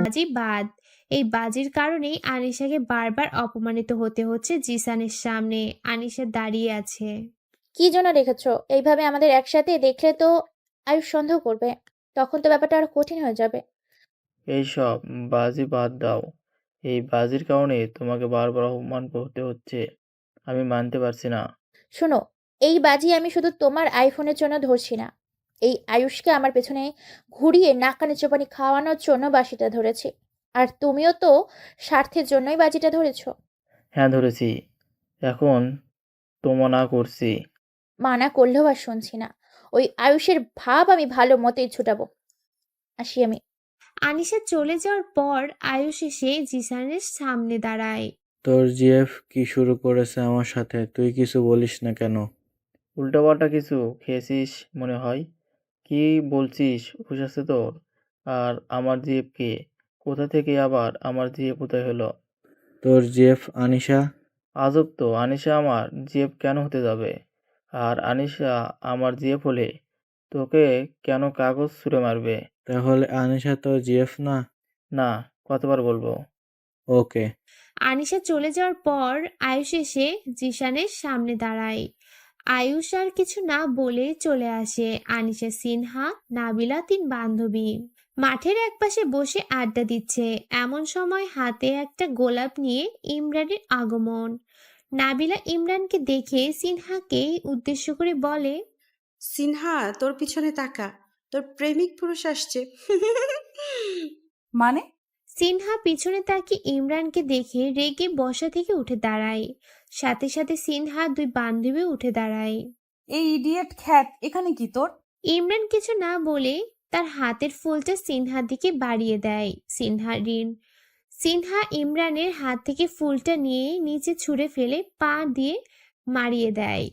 বাজি বাদ। এই বাজির কারণেই আনিশাকে বারবার অপমানিত হতে হচ্ছে জিসানের সামনে। আনিশা দাঁড়িয়ে আছে। কি জন্য রেখেছো? এইভাবে আমাদের একসাথে দেখলে তো আয়ুষ সন্দেহ করবে। তখন তো ব্যাপারটা আরো কঠিন হয়ে যাবে। এইসব বাজি বাদ দাও। এই বাজির কারণে তোমাকে বারবার অপমান করতে হচ্ছে। আমি মানতে পারছি না। শোনো, এই বাজি আমি শুধু তোমার আইফোনের জন্য ধরছি না। এই আয়ুষকে আমার পেছনে ঘুরিয়ে নাকানি চোপানি খাওয়ানোর জন্য বাজিটা ধরেছি। আর তুমিও তো স্বার্থের জন্যই বাজিটা ধরেছো। হ্যাঁ ধরেছি। এখন তো মানা করছি। মানা করলেও আর শুনছি না। ওই আয়ুষের ভাব আমি ভালো মতোই ছুটাবো। আসি আমি। আনিশা চলে যাওয়ার পর আয়ুষ এসে জিসানের সামনে দাঁড়ায়। তোর জিএফ কি শুরু করেছে আমার সাথে? তুই কিছু বলিস না কেন? উল্টাপাল্টা কিছু খেয়েছিস মনে হয়। কি বলছিস? হুঁশ আছে তোর? আর আমার জিএফ কে? কোথা থেকে আবার আমার জিএফ কোথায় হলো? তোর জিএফ আনিশা। আজব তো, আনিশা আমার জিএফ কেন হতে যাবে? আর আনিশা আমার জিএফ হলে তোকে কেন কাগজ ছুঁড়ে মারবে? তাহলে আনিশা তোর জিএফ না? না, কতবার বলবো? ওকে। আনিশা চলে যাওয়ার পর আয়ুষ এসে জিসানের সামনে দাঁড়ায়। আয়ুষ আর কিছু না বলে চলে আসে। আনিশা, সিনহা, নাবিলা তিন বান্ধবী মাঠের একপাশে বসে আড্ডা দিচ্ছে। এমন সময় হাতে একটা গোলাপ নিয়ে ইমরানের আগমন। নাবিলা ইমরানকে দেখে সিনহাকে উদ্দেশ্য করে বলে, সিনহা, তোর পিছনে তাকা, তোর প্রেমিক পুরুষ আসছে। মানে? সিনহা পিছনে তাকিয়ে ইমরানকে দেখে রেগে বসা থেকে উঠে দাঁড়ায়। সাথে সাথে সিনহা দুই বান্ধবী উঠে দাঁড়ায়। এই ইডিয়েট খ্যাত এখানে কি তোর? ইমরান কিছু না বলে তার হাতের ফুলটা সিনহার দিকে বাড়িয়ে দেয়। সিনহা ইমরানের হাত থেকে ফুলটা নিয়ে নিচে ছুঁড়ে ফেলে পা দিয়ে মারিয়ে দেয়।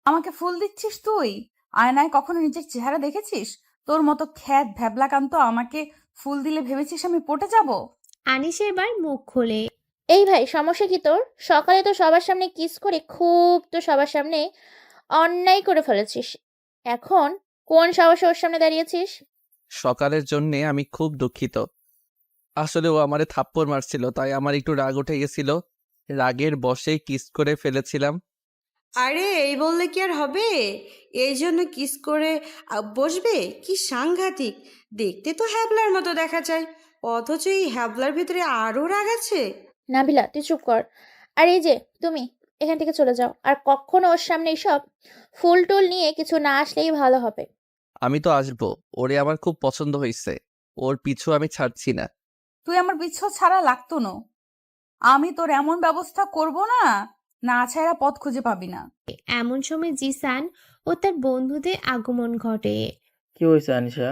আমাকে ফুল দিচ্ছিস তুই? আয়নায় কখনো নিজের চেহারা দেখেছিস? তোর মতো খ্যাত ভ্যাবলাকান্ত আমাকে ফুল দিলে ভেবেছিস আমি পটে যাব? আনিশা এবার মুখ খোলে। এই ভাই, সমস্যা কি তোর? সকালে তো সবার সামনে কিস করে খুব তো সবার সামনে অন্যায় করে ফেলেছিস। এখন কোন সাহসে ওর সামনে দাঁড়িয়েছিস? সকালের জন্যে আমি খুব দুঃখিত। আসলে ও আমারে থাপ্পড় মারছিল, তাই আমার একটু রাগ উঠে গেছিল। রাগের বশে কিস করে ফেলেছিলাম। আরে এই বললে কি আর হবে? এই জন্য কিস করে বসবে? কি সাংঘাতিক! দেখতে তো হ্যাবলার মতো দেখা যায়, অথচ এই হ্যাবলার ভিতরে আরো রাগ আছে। নাবিলা, তুই চুপ কর। আর এই যে তুমি, এখান থেকে চলে যাও। আর কখনো ওর সামনে এইসব ফুল টুল নিয়ে কিছু না আসলেই ভালো হবে। আমি তো আসবো, ওরে আমার খুব পছন্দ হয়েছে। ওর পিছু আমি ছাড়ছি না। তুই আমার পিছু ছাড়া লাগতো না। আমি তোর এমন ব্যবস্থা করব না, না ছাড়া পথ খুঁজে পাবি না। এমন সময় জিসান ও তার বন্ধুদের আগমন ঘটে। কি হয়েছে আনিশা?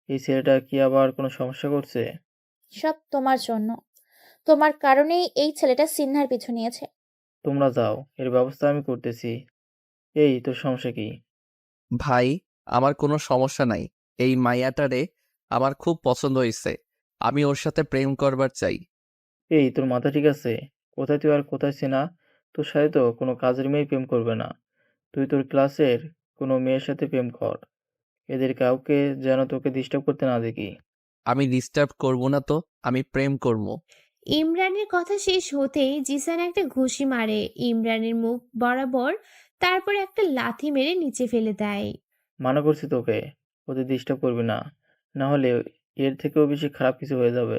এই ছেলেটা কি আবার কোনো সমস্যা করছে? সব তোমার জন্য। তোমার কারণেই এই ছেলেটা সিনহার পিছু নিয়েছে। তোমরা যাও, এর ব্যবস্থা আমি করতেছি। এই তোর সমস্যা কি? ভাই, আমার কোনো সমস্যা নাই। এই মাইয়াটারে আমার খুব পছন্দ হয়েছে। আমি ওর সাথে প্রেম করবার চাই। এই তোর মাথা ঠিক আছে? কোথায় তুই আর কোথায় চেনা? তোর সাথে তো কোনো কাজের মেয়ে প্রেম করবে না। তুই তোর ক্লাসের কোনো মেয়ের সাথে প্রেম কর। এদের কাউকে যেন তোকে ডিস্টার্ব করতে না দেখি। আমি ডিস্টার্ব করব না তো, আমি প্রেম করব। ইমরানের কথা শেষ হতেই জিসান একটা ঘুষি মারে ইমরানের মুখ বরাবর। তারপর একটা লাথি মেরে নিচে ফেলে দেয়। মানা করছি তোকে, ওদের ডিস্টার্ব করবি না। না হলে এর থেকেও বেশি খারাপ কিছু হয়ে যাবে।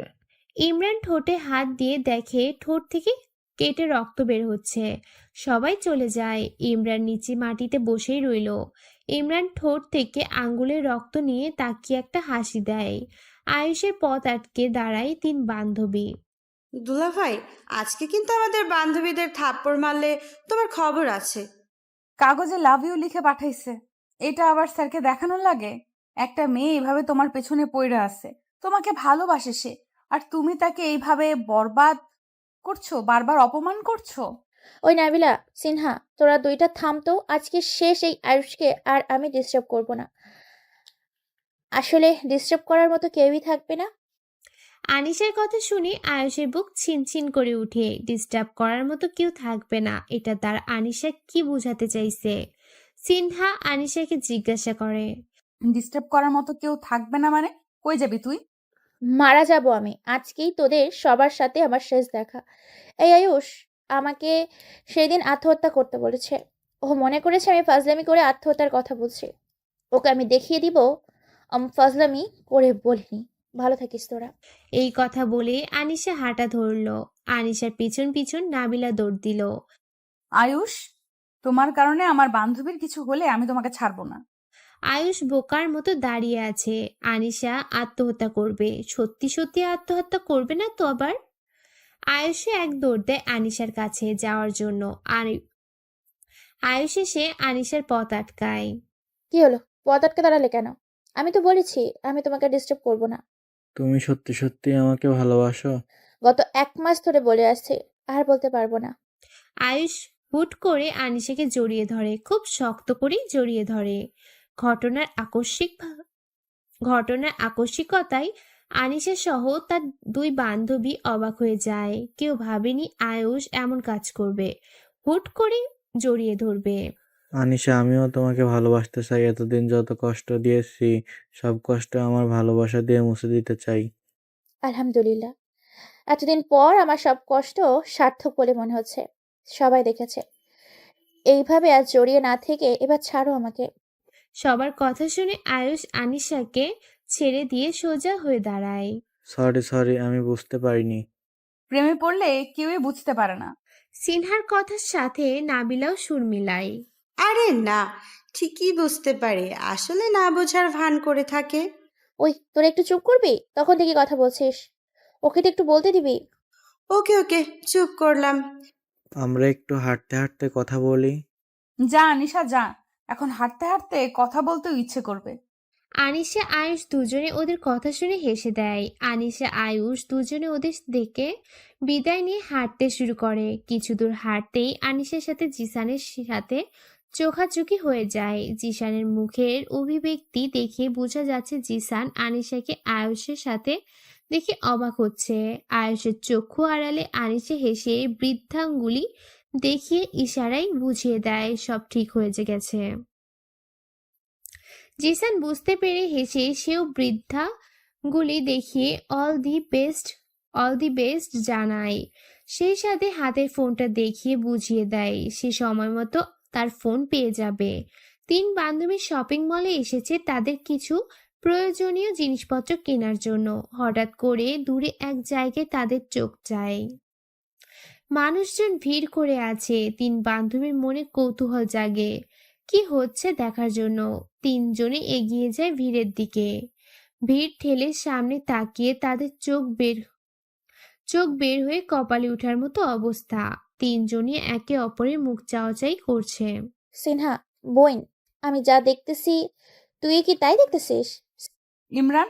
ইমরান ঠোঁটে হাত দিয়ে দেখে ঠোঁট থেকে কেটে রক্ত বের হচ্ছে। সবাই চলে যায়। ইমরান নিচে মাটিতে বসেই রইল। ইমরান ঠোঁট থেকে আঙ্গুলের রক্ত নিয়ে তাকিয়ে একটা হাসি দেয়। আয়ুষের পথ আটকে দাঁড়ায় তিন বান্ধবী। দুলা ভাই, আজকে কিন্তু আমাদের বান্ধবীদের থাপ্পড় মারলে তোমার খবর আছে। কাগজে লাভ ইউ লিখে পাঠাইছে। এটা আবার স্যারকে দেখানো লাগে? একটা মেয়ে এইভাবে তোমার পেছনে পড়ে আছে, তোমাকে ভালোবাসে সে, আর তুমি তাকে এইভাবে বরবাদ করছো, বারবার অপমান করছো। ওই নাবিলা, সিনহা, তোরা দুইটা থাম তো। আজকে শেষ এই আয়ুষকে আর আমি ডিস্টার্ব করব না। আসলে ডিস্টার্ব করার মতো কেউই থাকবে না। আনিসের কথা শুনে আয়ুষের বুক ছিনছিন করে উঠে। ডিস্টার্ব করার মতো কেউ থাকবে না, এটা তার আনিশা কি বোঝাতে চাইছে? সিনহা আনিশাকে জিজ্ঞাসা করে। ডিস্টার্ব করার মতো কেউ থাকবে না মানে? কই যাবি তুই? মারা যাব আমি। আজকেই তোদের সবার সাথে আমার শেষ দেখা। এই আয়ুষ আমাকে সেদিন আত্মহত্যা করতে বলেছে। ও মনে করেছে আমি ফাজলামি করে আত্মহত্যার কথা বলছি। ওকে আমি দেখিয়ে দিব ফাজলামি করে বলিনি। ভালো থাকিস তোরা। এই কথা বলে আনিশা হাঁটা ধরলো। আনিশার পিছন পিছন নাবিলা দৌড় দিল। আয়ুষ, তোমার কারণে আমার বান্ধবীর কিছু হলে আমি তোমাকে ছাড়বো না। আয়ুষ বোকার মতো দাঁড়িয়ে আছে। আনিশা আত্মহত্যা করবে, সত্যি সত্যি আত্মহত্যা করবে না তো আবার? আয়ুষে এক দৌড় দেয় আনিশার কাছে যাওয়ার জন্য। আর আয়ুষ এসে আনিশার পথ আটকায়। কি হলো? পথ আটকে দাঁড়ালে কেন? আমি তো বলেছি আমি তোমাকে ডিস্টার্ব করব না। তুমি সত্যি সত্যি আমাকে ভালোবাসো? গত 1 মাস ধরে বলে আসছি, আর বলতে পারবো না। আয়ুষ হুট করে আনিশাকে জড়িয়ে ধরে, খুব শক্ত করেই জড়িয়ে ধরে। ঘটনার আকস্মিকতায় আনিশা সহ তার দুই বান্ধবী অবাক হয়ে যায়। কেউ ভাবেনি আয়ুষ এমন কাজ করবে, হুট করে জড়িয়ে ধরবে। আনিশা, আমিও তোমাকে ভালোবাসতে চাই। এতদিন যত কষ্ট দিয়েছি, সব কষ্ট আমার ভালোবাসা দিয়ে মুছে দিতে চাই। আলহামদুলিল্লাহ, এতদিন পর আমার সব কষ্ট সার্থক বলে মনে হচ্ছে। সবাই দেখেছে। এইভাবে আর জড়িয়ে না থেকে এবার ছাড়ো আমাকে। সবার কথা শুনে আয়ুষ আনিশাকে ছেড়ে দিয়ে সোজা হয়ে দাঁড়ায়। সরি, আমি বুঝতে পারিনি। প্রেমে পড়লে কেউই বুঝতে পারে না। সিনহার কথার সাথে নাবিলাও সুর মিলায়। আরে না, ঠিকই বুঝতে পারে, আসলে না বোঝার ভান করে থাকে। ওই তোরা একটু চুপ করবি? তখন থেকে কথা বলছিস, ওকে তো একটু বলতে দিবি। ওকে ওকে, চুপ করলাম। আমরা একটু হাঁটতে হাঁটতে কথা বলি। যা নিশা যা, এখন হাঁটতে হাঁটতে কথা বলতেও ইচ্ছে করবে। আনিশা আয়ুষ দুজনে ওদের কথা শুনে হেসে দেয়। আনিশা আয়ুষ দুজনে ওদের দেখে বিদায় নিয়ে হাঁটতে শুরু করে। কিছু দূর হাঁটতেই আনিশার সাথে জিসানের সাথে চোখাচোখি হয়ে যায়। জিসানের মুখের অভিব্যক্তি দেখে বোঝা যাচ্ছে জিসান আনিশাকে আয়ুষের সাথে দেখে অবাক হচ্ছে। আয়ুষের চক্ষু আড়ালে আনিশা হেসে বৃদ্ধাঙ্গুলি দেখিয়ে ইশারায় বুঝিয়ে দেয় সব ঠিক হয়ে গেছে। জিসান বুঝতে পেরে হেসে সেও বৃদ্ধাঙ্গুলি দেখিয়ে অল দি বেস্ট জানায়। সেই সাথে হাতের ফোনটা দেখিয়ে বুঝিয়ে দেয় সে সময় মতো তার ফোন পেয়ে যাবে। 3 বান্ধবী শপিং মলে এসেছে তাদের কিছু প্রয়োজনীয় জিনিসপত্র কেনার জন্য। হঠাৎ করে দূরে এক জায়গায় তাদের চোখ যায়। মানুষজন ভিড় করে আছে। 3 বান্ধবীর মনে কৌতূহল জাগে কি হচ্ছে দেখার জন্য। 3 জনে এগিয়ে যায় ভিড়ের দিকে। ভিড় ঠেলে সামনে তাকিয়ে তাদের চোখ বের হয়ে কপালে ওঠার মতো অবস্থা। 3 জনই একে অপরের মুখ চাওয়াচাই করছে। সিনহা বোন, আমি যা দেখতেছি তুই কি তাই দেখতেছিস? ইমরান,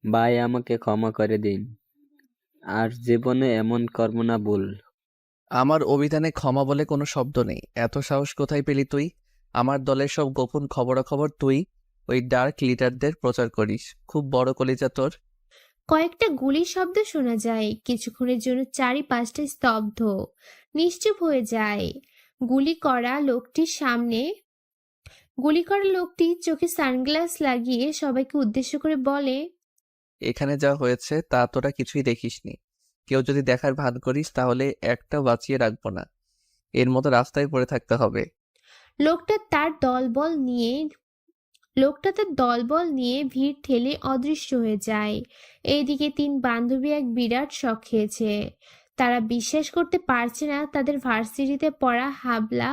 ভাই, আমাকে ক্ষমা করে দিন, আর জীবনে এমন করব না ভুল। আমার অভিধানে ক্ষমা বলে কোনো শব্দ নেই। এত সাহস কোথায় পেলি তুই? আমার দলের সব গোপন খবরাখবর তুই ওই ডার্ক লিডারদের প্রচার করিস। খুব বড় কলিজা তোর। কয়েকটা গুলির শব্দ শোনা যায়। কিছুক্ষণের জন্য চারিপাশটা স্তব্ধ, নিশ্চুপ হয়ে যায়। গুলি করা লোকটি চোখে সানগ্লাস লাগিয়ে সবাইকে উদ্দেশ্য করে বলে, এখানে যা হয়েছে তা তোরা কিছুই দেখিসনি। কেউ যদি দেখার ভান করিস তাহলে একটা বাঁচিয়ে রাখবো না। এর মতো রাস্তায় পড়ে থাকতে হবে। লোকটা তার দলবল নিয়ে ভিড় ঠেলে অদৃশ্য হয়ে যায়। এইদিকে 3 বান্ধবী এক বিরাট শক খেয়েছে। তারা বিশ্বাস করতে পারছে না তাদের ভার্সিটিতে পড়া হাবলা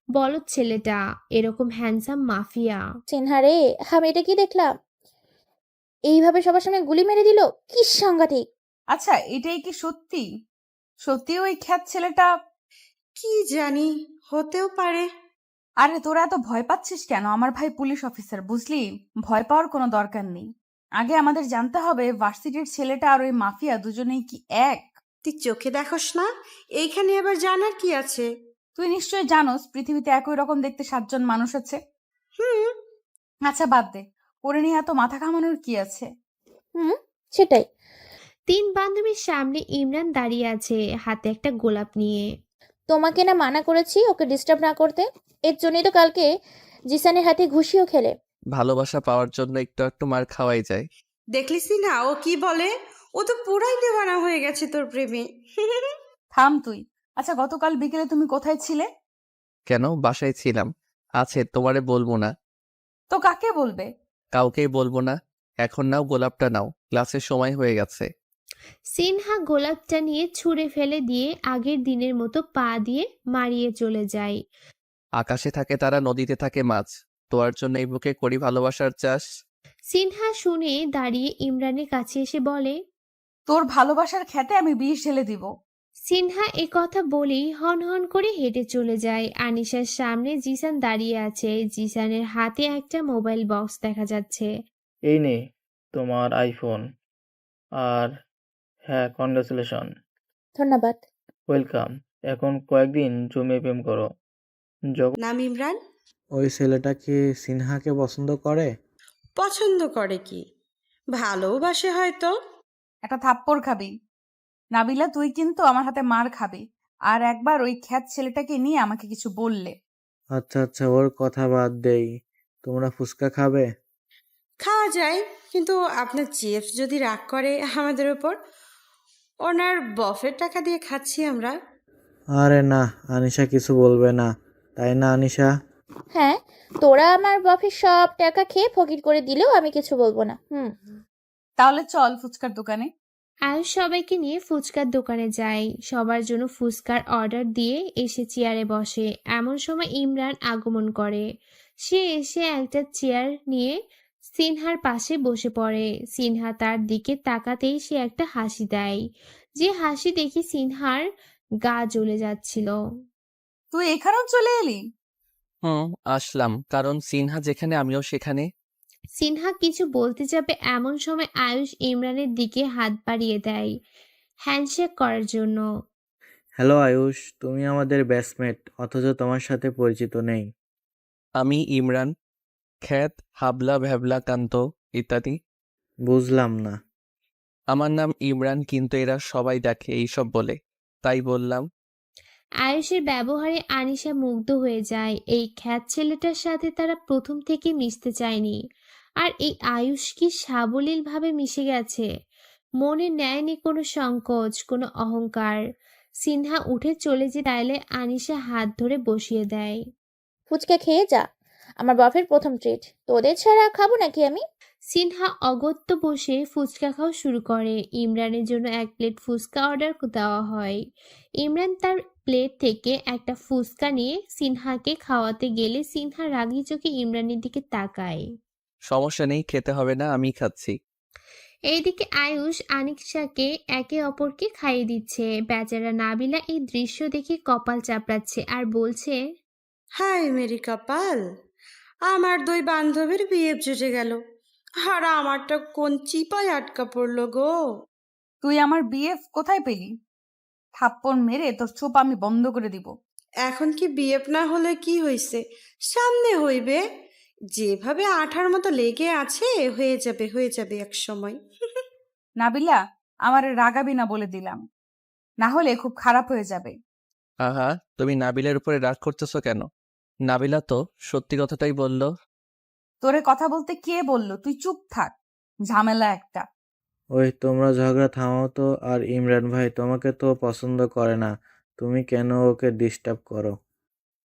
বলদ ছেলেটা এরকম হ্যান্ডসাম মাফিয়া। সিনহা রে, আমি এটা কি দেখলাম? এইভাবে সবার সামনে গুলি মেরে দিল, কি সাংঘাতিক। আচ্ছা এটাই কি সত্যি? সত্যি ওই খ্যাত ছেলেটা? কি জানি, হতেও পারে। আরে তোরা এত ভয় পাচ্ছিস কেন? আমার ভাই পুলিশ অফিসার, বুঝলি? ভয় পাওয়ার কোনো দরকার নেই। আগে আমাদের জানতে হবে ভার্সিটির ছেলেটা আর ওই মাফিয়া দুজনেই কি এক? তুই চোখে দেখোস না? এইখানে আবার জানার কি আছে? তুই নিশ্চয়ই জানোস পৃথিবীতে একই রকম দেখতে 7 জন মানুষ আছে। হুম। আচ্ছা বাদ দে, ওরে নিয়ে এত মাথা ঘামানোর কি আছে? সেটাই। 3 বান্ধবীর সামনে ইমরান দাঁড়িয়ে আছে হাতে একটা গোলাপ নিয়ে। তোমাকে না মানা করেছি ওকে ডিস্টার্ব না করতে? এর জন্যই তো কালকে জিসানের হাতে ঘুষিও খেলে। ভালোবাসা পাওয়ার জন্য একটু একটু মার খাওয়াই যায়। দেখলিস না ও কি বলে? ও তো পুরাই দেওয়ানা হয়ে গেছে তোর প্রেমে। থাম তুই। আচ্ছা, গতকাল বিকেলে তুমি কোথায় ছিলে? কেন, বাসায় ছিলাম। আছে, তোমারে বলবো না। তো কাকে বলবে? কাউকেই বলবো না। এখন নাও, গোলাপটা নাও, ক্লাসের সময় হয়ে গেছে। সিনহা গোলাপটা নিয়ে ছুঁড়ে ফেলে দিয়ে আগের দিনের মতো পা দিয়ে মারিয়ে চলে যায়। আকাশে থাকে তারা, নদীতে থাকে মাছ। তোয়ার জন্য এই বুকে করি ভালোবাসার চাষ। সিনহা শুনে দাঁড়িয়ে ইমরানের কাছে এসে বলে। তোর ভালোবাসার খেতে আমি বিষ ঢেলে দিব। সিনহা এ কথা বলেই হন হন করে হেঁটে চলে যায়। আনিশার সামনে জিসান দাঁড়িয়ে আছে। জিসানের হাতে একটা মোবাইল বক্স দেখা যাচ্ছে। এই নে তোমার আইফোন। আর হ্যাঁ, কনগ্রাচুলেশন। ধন্যবাদ। ওয়েলকাম। এখন কয়েকদিন জমিয়ে প্রেম করো। যখন নাম ইমরান? ওই ছেলেটা কি সিনহাকে পছন্দ করে? পছন্দ করে কি, ভালোবাসে হয়তো। একটা থাপ্পড় খাবি। নাবিলা, তুই কিন্তু আমার হাতে মার খাবি। আর একবার ওই খ্যাত ছেলেটাকে নিয়ে আমাকে কিছু বললে। আচ্ছা আচ্ছা, ওর কথা বাদ দেই। তোমরা ফুচকা খাবে? খাওয়া যায়, কিন্তু আপনার চিফ যদি রাগ করে আমাদের উপর। ওনার বফের টাকা দিয়ে খাচ্ছি আমরা। আরে না, আনিশা কিছু বলবে না, তাই না আনিশা? হ্যাঁ, তোরা আমার বফের সব টাকা খেয়ে ফকির করে দিলেও আমি কিছু বলবো না। তাহলে চল ফুচকার দোকানে। আয়ুষ সবাইকে নিয়ে ফুচকার দোকানে যায়। সবার জন্য ফুচকার অর্ডার দিয়ে এসে চেয়ারে বসে। এমন সময় ইমরান আগমন করে। সে এসে একটা চেয়ার নিয়ে সিনহার পাশে বসে পড়ে। সিনহা তার দিকে তাকাতেই সে একটা হাসি দেয়, যে হাসি দেখে সিনহার গা জ্বলে যাচ্ছিল। তুই এখানেও চলে এলি? আসলাম, কারণ সিনহা যেখানে আমিও সেখানে। সিনহা কিছু বলতে যাবে এমন সময় আয়ুষ ইমরানের দিকে হাত বাড়িয়ে দেয় হ্যান্ডশেক করার জন্য। হ্যালো আয়ুষ, তুমি আমাদের ব্যাচমেট, অথচ তোমার সাথে পরিচিত নেই। আমি ইমরান, খ্যাত হাবলা ভ্যাবলা কান্ত ইত্যাদি। বুঝলাম না। আমার নাম ইমরান, কিন্তু এরা সবাই দেখে এইসব বলে, তাই বললাম। আয়ুষের ব্যবহারে আনিশা মুগ্ধ হয়ে যায়। এই খ্যাত ছেলেটার সাথে তারা প্রথম থেকে মিশতে চায়নি, আর এই আয়ুষ কি সাবলীলভাবে মিশে গেছে। মনে নেয়নি কোনো সংকোচ, কোনো অহংকার। সিনহা উঠে চলে যে চাইলে আনিশা হাত ধরে বসিয়ে দেয়। ফুচকা খেয়ে যা, আমার বফের প্রথম ট্রিট। তোদের ছাড়া খাবো নাকি আমি? সিনহা অগত্য বসে ফুচকা খাওয়া শুরু করে। ইমরানের জন্য এক প্লেট ফুচকা অর্ডার দেওয়া হয়। ইমরান তার প্লেট থেকে একটা ফুচকা নিয়ে সিনহাকে খাওয়াতে গেলে সিনহা রাগী চোখে ইমরানের দিকে তাকায়। সমস্যা নেই, খেতে হবে না, আমি খাচ্ছি। এইদিকে আয়ুষ আনিশাকে একে অপরকে খাইয়ে দিচ্ছে। বেচারা নাবিলা এই দৃশ্য দেখে কপাল চাপড়াচ্ছে আর বলছে, হায় মেরি কপাল, আমার দুই বান্ধবীর বিয়ে জুটে গেল, আর আমারটা কোন চিপায় আটকা পড়লো গো। তুই আমার বিএফ কোথায় পেলি? থাপ্পড় মেরে তোর চোপ আমি বন্ধ করে দিব। এখন কি বিয়েপ না হলে কি হয়েছে, সামনে হইবে। যেভাবে আঠার মতো লেগে আছে, হয়ে যাবে এক সময়। নাবিলা, আমার রাগাবি না বলে দিলাম, না হলে খুব খারাপ হয়ে যাবে। আহা, তুমি নাবিলার উপরে রাগ করতেছো কেন? নাবিলা তো সত্যি কথাটাই বললো। তোরে কথা বলতে কে বললো? তুই চুপ থাক, ঝামেলা একটা। ওই তোমরা ঝগড়া থামাও তো। আর ইমরান ভাই তোমাকে তো পছন্দ করে না, তুমি কেন ওকে ডিস্টার্ব করো?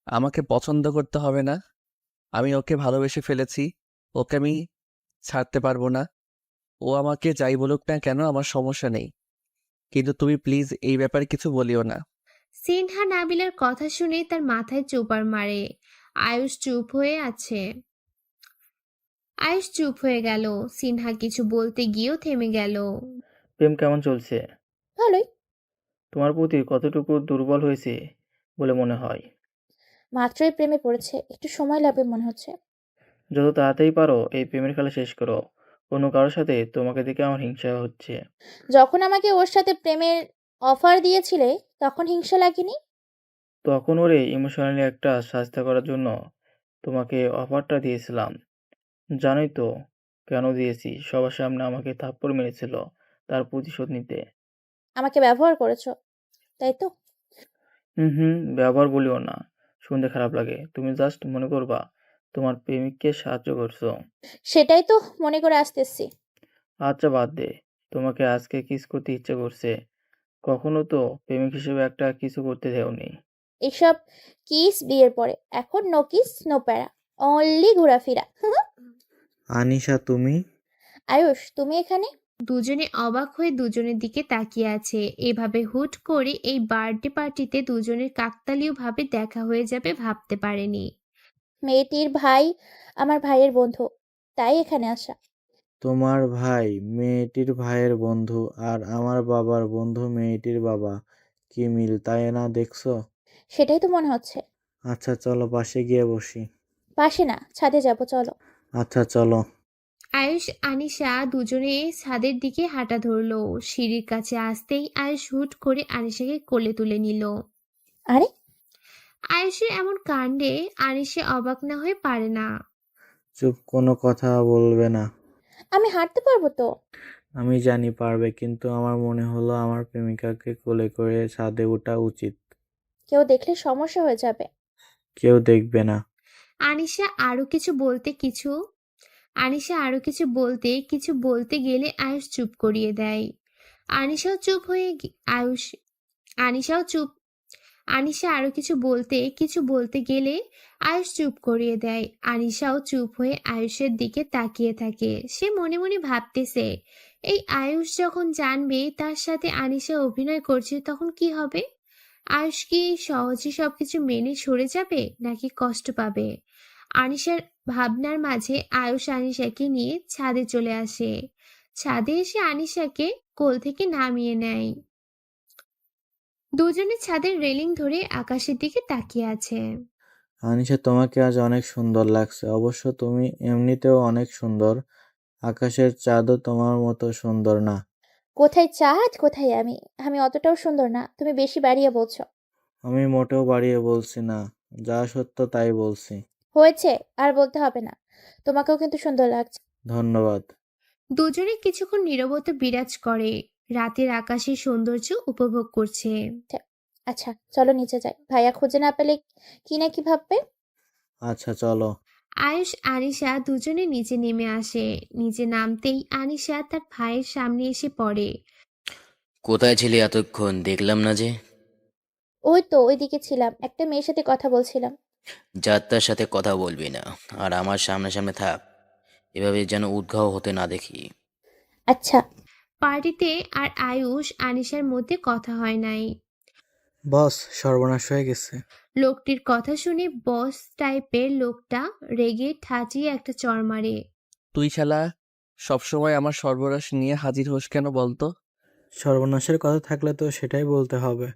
আমাকে পছন্দ করতে হবে না, আমি ওকে ভালোবেসে ফেলেছি। ওকে আমি ছাড়তে পারবো না। ও আমাকে যাই বলুক না কেন, আমার সমস্যা নেই, কিন্তু তুমি প্লিজ এই ব্যাপারে কিছু বলিও না। সিনহা নাবিলার কথা শুনে তার মাথায় চোপার মারে। আয়ুষ চুপ হয়ে আছে। আয়ুষ চুপ হয়ে গেল। সিনহা কিছু বলতে গিয়েও থেমে গেল। প্রেম কেমন চলছে? ভালোই। তোমার প্রতি কতটুকু দুর্বল হয়েছে বলে মনে হয়? মাত্রই প্রেমে পড়েছে, একটু সময় লাগবে মনে হচ্ছে। যত তাড়াতাড়ি পারো এই প্রেমের খেলা শেষ করো। অন্য কারোর সাথে তোমাকে দেখে আমার হিংসা হচ্ছে। যখন আমাকে ওর সাথে প্রেমের অফার দিয়েছিলে তখন হিংসা লাগেনি? তখন ওরে ইমোশনালি একটা শাস্তি করার জন্য তোমাকে অফারটা দিয়েছিলাম। জানোই তো কেন দিয়েছি? সবার সামনে আমাকে থাপ্পড় মেরেছিল, তার প্রতিশোধ নিতে। আমাকে ব্যবহার করেছো, তাই তো? হুম, ব্যবহার বলিও না, শুনতে খারাপ লাগে। তুমি জাস্ট মনে করবা তোমার প্রেমিককে সাহায্য করছো। সেটাই তো মনে করে আসতেছি। আচ্ছা বাদ দে, তোমাকে আজকে কিস করতে ইচ্ছে করছে। কখনো তো প্রেমিক হিসেবে একটা কিছু করতে দেওনি। এসব কিস বিয়ের পরে, এখন নো কিস নো প্যারা, অনলি ঘোরাফেরা। আনিশা তুমি? আয়ুষ, তুমি এখানে? দুজনে অবাক হয়ে দুজনের দিকে তাকিয়ে আছে। এভাবে হুট করে এই বার্থডে পার্টিতে দুজনের কাকতালীয় ভাবে দেখা হয়ে যাবে ভাবতে পারেনি। মেয়েটির ভাই আমার ভাইয়ের বন্ধু, তাই এখানে আসা। তোমার ভাই মেয়েটির ভাইয়ের বন্ধু আর আমার বাবার বন্ধু মেয়েটির বাবা, কি মিল তাই না দেখছো? সেটাই তো মনে হচ্ছে। আচ্ছা চলো পাশে গিয়ে বসি। পাশে না, ছাদে যাব, চলো। আচ্ছা চলো। আয়ুষ আনিশা দুজনে ছাদের দিকে হাঁটা ধরলো। সিঁড়ির কাছে আসতেই আয়ুষ হুট করে আনিশাকে কোলে তুলে নিল। আরে, আয়ুষের এমন কাণ্ডে আনিশা অবাক না হয়ে পারে না। চুপ, কোনো কথা বলবে না। আমি হাঁটতে পারবো তো? আমি জানি পারবে, কিন্তু আমার মনে হলো আমার প্রেমিকাকে কোলে করে ছাদে ওঠা উচিত। কেউ দেখলে সমস্যা হয়ে যাবে। কেউ দেখবে না। আনিশা আরো কিছু বলতে কিছু আনিশা আরো কিছু বলতে কিছু বলতে গেলে আয়ুষ চুপ করিয়ে দেয়। আনিশাও চুপ হয়ে গে- আয়ুষ আনিশাও চুপ আনিশা আরো কিছু বলতে গেলে আয়ুষ চুপ করিয়ে দেয়। আনিশাও চুপ হয়ে আয়ুষের দিকে তাকিয়ে থাকে। সে মনে মনে ভাবতেছে, এই আয়ুষ যখন জানবে তার সাথে আনিশা অভিনয় করছে তখন কি হবে? আয়ুষ কি সহজে সবকিছু মেনে সরে যাবে নাকি কষ্ট পাবে? আনিশার ভাবনার মাঝে আয়ুষ আনিশাকে নিয়ে ছাদে চলে আসে। ছাদে এসে আনিশাকে কোল থেকে নামিয়ে নেয়। দুজনে ছাদের রেলিং ধরে আকাশের দিকে তাকিয়ে আছে। আনিশা তোমাকে আজ অনেক সুন্দর লাগছে। অবশ্য তুমি এমনিতেও অনেক সুন্দর। আকাশের চাঁদও তোমার মতো সুন্দর না। কোথায় চাঁদ, কোথায় আমি? আমি অতটাও সুন্দর না, তুমি বেশি বাড়িয়ে বলছো। আমি মোটেও বাড়িয়ে বলছি না, যা সত্য তাই বলছি। হয়েছে, আর বলতে হবে না। তোমাকেও কিন্তু সুন্দর লাগছে। ধন্যবাদ। দুজনে কিছুক্ষণ নীরবতা বিরাজ করে, রাতের আকাশের সৌন্দর্য উপভোগ করছে। আচ্ছা চলো নিচে যাই, ভাইয়া খুঁজে না পেলে কি না কি ভাববে। আচ্ছা চলো। আয়ুষ আনিশা দুজনে নিচে নেমে আসে। নিচে নামতেই আনিশা তার ভাইয়ের সামনে এসে পড়ে। কোথায় ছিলি এতক্ষণ দেখলাম না যে? ওই তো ওইদিকে ছিলাম, একটা মেয়ের সাথে কথা বলছিলাম। যাত্রার সাথে কথা বলবি না, আর আমার সামনে সামনে থাক, এভাবে যেন উদ্ঘাও হতে না দেখি। আচ্ছা। পার্টিতে আর আয়ুষ আনিশার মধ্যে কথা হয় নাই। বস, সর্বনাশ হয়ে গেছে। লোকটির কথা শুনে বস টাইপের লোকটা রেগে ঠাচিয়ে একটা চড় মারে। তুই শালা সবসময় আমার সর্বনাশ নিয়ে হাজির হোস কেন বলতো? সর্বনাশের কথা থাকলে তো সেটাই বলতে হবে।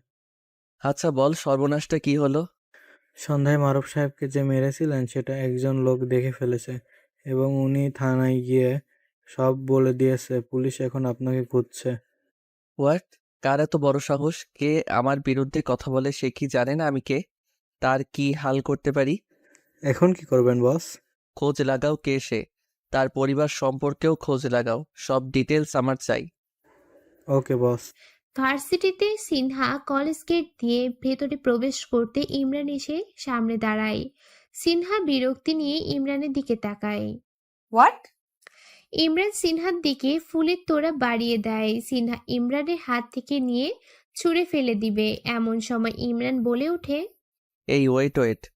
আচ্ছা বল, সর্বনাশটা কি হলো? সন্ধ্যায় মারুফ সাহেবকে যে মেরেছিলেন সেটা একজন লোক দেখে ফেলেছে এবং উনি থানায় গিয়ে সব বলে দিয়েছে। পুলিশ এখন আপনাকে খুঁজছে। হোয়াট? কার এত বড় সাহস? কে আমার বিরুদ্ধে কথা বলে? সে কি জানে না আমি কে? তার কি হাল করতে পারি? এখন কি করবেন বস? খোঁজ লাগাও কে সে, তার পরিবার সম্পর্কেও খোঁজ লাগাও, সব ডিটেলস আমার চাই। ওকে বস। ভার্সিটিতে সিনহা কলেজ গেট দিয়ে ভেতরে প্রবেশ করতে ইমরান এসে সামনে দাঁড়ায়। সিনহা বিরক্তি নিয়ে ইমরানের দিকে তাকায়। হোয়াট? ইমরান সিনহার দিকে ফুলের তোড়া বাড়িয়ে দেয়। সিনহা ইমরানের হাত থেকে নিয়ে ছুঁড়ে ফেলে দিবে, এমন সময় ইমরান বলে ওঠে। এই ওয়েট।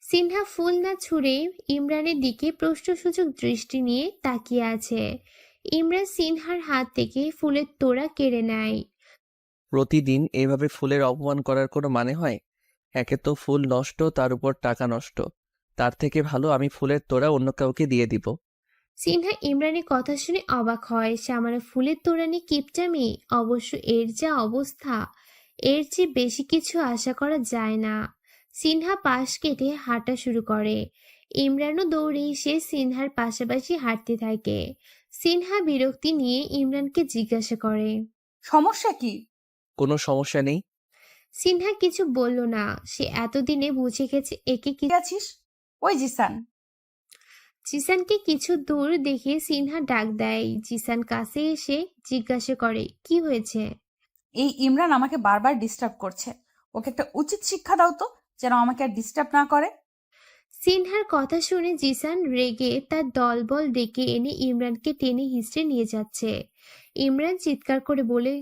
সিনহা ফুল না ছুঁড়ে ইমরানের দিকে প্রশ্নসূচক দৃষ্টি নিয়ে তাকিয়ে আছে। ইমরান সিনহার হাত থেকে ফুলের তোড়া কেড়ে নেয়। প্রতিদিন এইভাবে ফুলের অপমান করার কোনো মানে হয়? একে তো ফুল নষ্ট, তার উপর টাকা নষ্ট। তার থেকে ভালো আমি ফুলের তোড়া অন্য কাউকে দিয়ে দিব। সিনহা ইমরানের কথা শুনে অবাক হয়। সামান্য ফুলের তোড়া নিয়ে কিপটামি! অবশ্য এর যা অবস্থা, এর চেয়ে বেশি কিছু আশা করা যায় না। সিনহা পাশ কেটে হাঁটা শুরু করে। ইমরানও দৌড়ে এসে সিনহার পাশাপাশি হাঁটতে থাকে। সিনহা বিরক্তি নিয়ে ইমরানকে জিজ্ঞাসা করে। সমস্যা কি? কোনো সমস্যা নেই। সিনহা কিছু বলল না। সে এতদিনে বুঝে গেছে একে কি। কে আছিস? ওই জিসান। জিসানকে কিছু দূর দেখে সিনহা ডাক দেয়। জিসান কাছে এসে জিজ্ঞাসা করে, কি হয়েছে? এই ইমরান আমাকে বারবার ডিস্টার্ব করছে, ওকে একটা উচিত শিক্ষা দাও তো, যেন আমাকে আর ডিস্টার্ব না করে। সিনহার কথা শুনে জিসান রেগে তার দলবল ডেকে এনে ইমরানকে টেনে হিঁচড়ে নিয়ে যাচ্ছে। ইমরান চিৎকার করে বলে,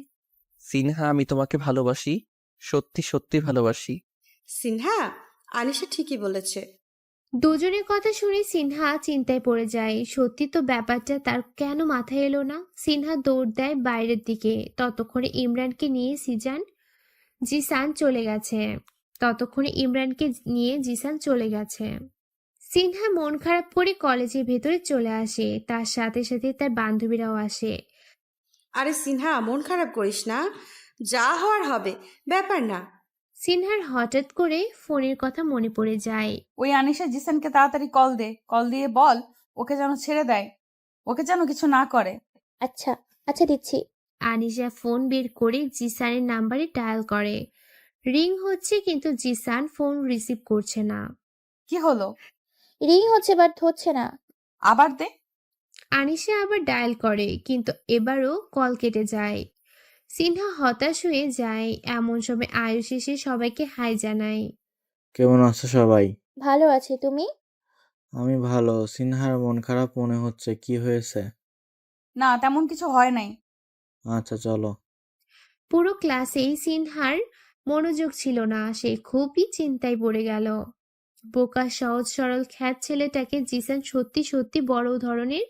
সিনহা, আমি তোমাকে ভালোবাসি, সত্যি সত্যি ভালোবাসি। সিনহা, আনিশা ঠিকই বলেছে। দুজনের কথা শুনে সিনহা চিন্তায় পড়ে যায়। সত্যি তো ব্যাপারটা তার কেন মাথায় এলো না। সিনহা দৌড় দেয় বাইরের দিকে। ততক্ষণে ইমরানকে নিয়ে জিসান চলে গেছে। সিনহা মন খারাপ করে কলেজের ভেতরে চলে আসে। তার সাথে সাথে তার বান্ধবীরাও আসে। আরে সিনহা, মন খারাপ করিস না, যা হওয়ার হবে, ব্যাপার না। সিনহার হঠাৎ করে ফোনের কথা মনে পড়ে যায়। ওই আনিশা জিসানকে তাড়াতাড়ি কল দে, কল দিয়ে বল ওকে যেন ছেড়ে দেয়, ওকে যেন কিছু না করে। আচ্ছা আচ্ছা দিচ্ছি। আনিশা ফোন বের করে জিসানের নাম্বারে ডায়াল করে। রিং হচ্ছে কিন্তু জিসান ফোন রিসিভ করছে না। কি হলো? রিং হচ্ছে বাট হচ্ছে না। আবার দে। আনিশা আবার ডায়াল করে কিন্তু এবারও কল কেটে যায়। সিনহা হতাশ হয়ে যায়। এমন সময় আয়ুষ এসে সবাইকে হাই জানায়। কেমন আছো সবাই? ভালো আছি, তুমি? আমি ভালো। সিনহার মন খারাপ মনে হচ্ছে, কি হয়েছে? না, তেমন কিছু হয় নাই। আচ্ছা চলো। পুরো ক্লাসেই সিনহার মনোযোগ ছিল না। সে খুবই চিন্তায় পড়ে গেল। বোকা সহজ সরল খ্যাত ছেলেটাকে জিসান সত্যি সত্যি বড় ধরনের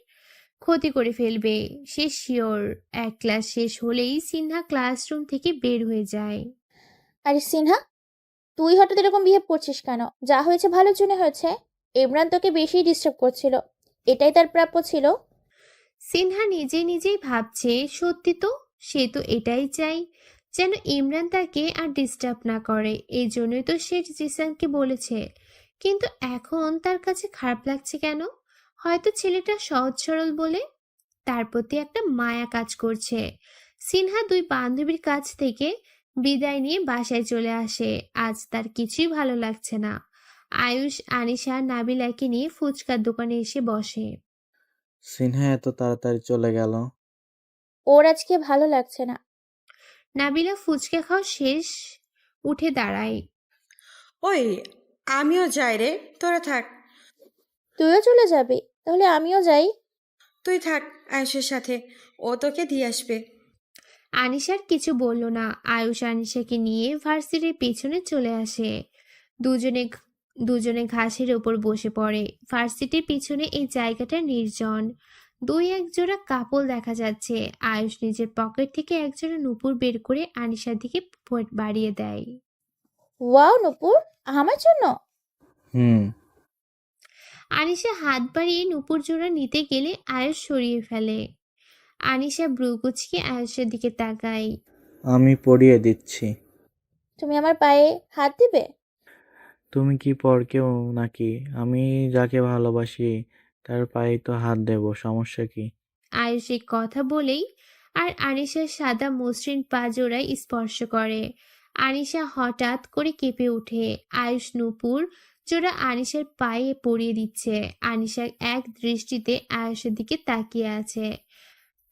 ক্ষতি করে ফেলবে। সে শিওর। এক ক্লাস শেষ হলেই সিনহা ক্লাসরুম থেকে বের হয়ে যায়। আরে সিনহা, তুই হঠাৎ এরকম বিহেভ করছিস কেন? যা হয়েছে ভালোর জন্য হয়েছে। ইমরান তোকে বেশি ডিস্টার্ব করছিল, এটাই তার প্রাপ্য ছিল। সিনহা নিজেই ভাবছে, সত্যি তো, সে তো এটাই চাই, যেন ইমরান তাকে আর ডিস্টার্ব না করে। এই জন্যই তো সে জিসানকে বলেছে। কিন্তু এখন তার কাছে খারাপ লাগছে কেন? হয়তো ছেলেটা সহজ সরল বলে তার প্রতি একটা মায়া কাজ করছে। সিনহা দুই বান্ধবীর কাছ থেকে বিদায় নিয়ে বাসায় চলে আসে। আজ তার কিছুই ভালো লাগছে না। আয়ুষ, আনিশা, নাবিলাকে নিয়ে ফুচকার দোকানে এসে বসে। সিনহা এত তাড়াতাড়ি চলে গেল? ওর আজকে ভালো লাগছে না। নাবিলা ফুচকা খাওয়া শেষ উঠে দাঁড়ায়। ওই, আমিও যাই রে, তোরা থাক। তুইও চলে যাবি? তাহলে আমিও যাই। তুই থাক আয়ুষের সাথে, ও তোকে দিয়ে আসবে। আনিশার কিছু বলল না। আয়ুষ আনিশাকে নিয়ে ভার্সিটির পেছনে চলে আসে। দুজনে দুজনে ঘাসের ওপর বসে পড়ে। ভার্সিটির পিছনে এই জায়গাটা নির্জন। দুই এক জোড়া কাপড় দেখা যাচ্ছে। আয়ুষ নিজের পকেট থেকে একজোড়া নুপুর বের করে আনিশার দিকে বাড়িয়ে দেয়। ওয়াও নূপুর, আমার জন্য? হুম। আনিশা হাত বাড়িয়ে নুপুর জোড়া নিতে গেলে আয়ুষ সরিয়ে ফেলে। আনিশা ভ্রু কুঁচকে আয়ুষের দিকে তাকায়। আমি পরিয়ে দিচ্ছি। তুমি আমার পায়ে হাত দিবে? তুমি কি পর কেউ নাকি? আমি যাকে ভালোবাসি তার পায়ে তো হাত দেব, সমস্যা কি? আয়ুষ এই কথা বলেই আর আনিশার সাদা মসৃণ পা জোড়ায় স্পর্শ করে। আনিশা হঠাৎ করে কেঁপে ওঠে। আয়ুষ নুপুর জোড়া আনিশার পায়ে পরিয়ে দিচ্ছে। আনিশা এক দৃষ্টিতে আয়ুষের দিকে তাকিয়ে আছে।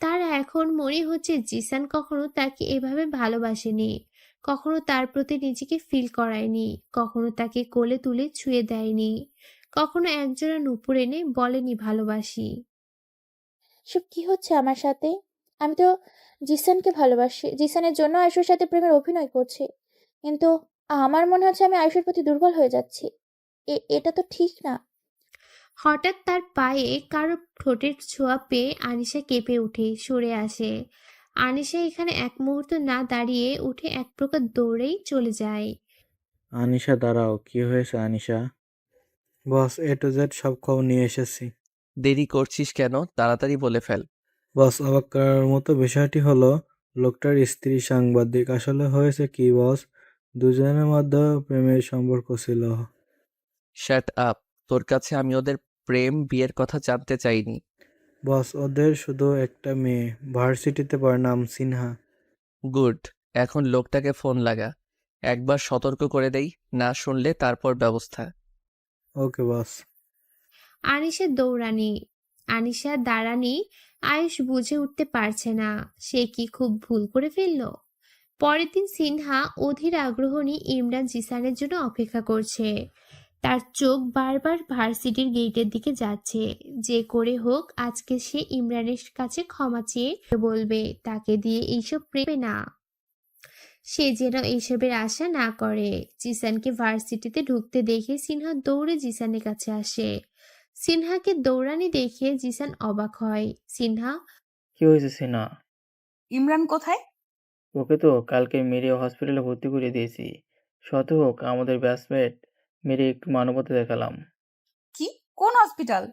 তার এখন মনে হচ্ছে জিসান কখনো তাকে এভাবে ভালোবাসেনি, কখনো তার প্রতি নিজেকে ফিল করায়নি, কখনো তাকে কোলে তুলে ছুঁয়ে দেয়নি, কখনো একজোড়া নুপুর এনে বলেনি ভালোবাসি। সব কি হচ্ছে আমার সাথে? আমি তো জিসানকে ভালোবাসি, জিসানের জন্য আয়ুষের সাথে প্রেমের অভিনয় করছি, কিন্তু আমার মনে হচ্ছে আমি আয়ুষের প্রতি দুর্বল হয়ে যাচ্ছি। এটা তো ঠিক না। হঠাৎ তার পায়ে কারো ঠোঁটের ছোঁয়া পেয়ে আনিশা কেঁপে উঠে সরে আসে। আনিশা এখানে এক মুহূর্ত না দাঁড়িয়ে উঠে এক প্রকার দৌড়েই চলে যায়। আনিশা দাঁড়াও, কি হয়েছে আনিশা? বস, এ টু জেড সব খবর নিয়ে এসেছি। দেরি করছিস কেন? তাড়াতাড়ি বলে ফেল। বস, অবাক করার মতো বিষয়টি হলো লোকটার স্ত্রী সাংবাদিক। আসলে হয়েছে কি বস, দুজনের মধ্যে প্রেমের সম্পর্ক ছিল। Shut up. তোর কাছে আমি ওদের প্রেম বিয়ের কথা জানতে চাইনি। বস, ওদের শুধু একটা মেয়ে, ভার্সিটিতে পড়ে, নাম সিনহা। গুড। এখন লোকটাকে ফোন লাগা, একবার সতর্ক করে দেই, না শুনলে তারপর ব্যবস্থা। ওকে বস। আনিশা দাঁড়ানি আয়ুষ বুঝে উঠতে পারছে না সে কি খুব ভুল করে ফেলল। পরের দিন সিনহা অধীর আগ্রহ নিয়ে ইমরান জিসানের জন্য অপেক্ষা করছে। তার চোখ বারবার ভার্সিটির গেটের দিকে যাচ্ছে। যে করে হোক আজকে সে ইমরানের কাছে ক্ষমা চেয়ে বলবে, তাকে দিয়ে এইসব প্রেমে না। সে যেন এইসবের আশা না করে। জিসানকে ভার্সিটিতে ঢুকতে দেখে সিনহা দৌড়ে জিসানের কাছে আসে। সিনহাকে দৌড়ানি দেখে জিসান অবাক হয়। সিনহা, কি হয়েছে সিনা? ইমরান কোথায়? ওকে তো কালকে মেরে হসপিটালে ভর্তি করে দিয়েছি। শত হোক আমাদের ব্যাচমেট, মেরে একটু মানবতা দেখালাম। কি? কোন হসপিটাল?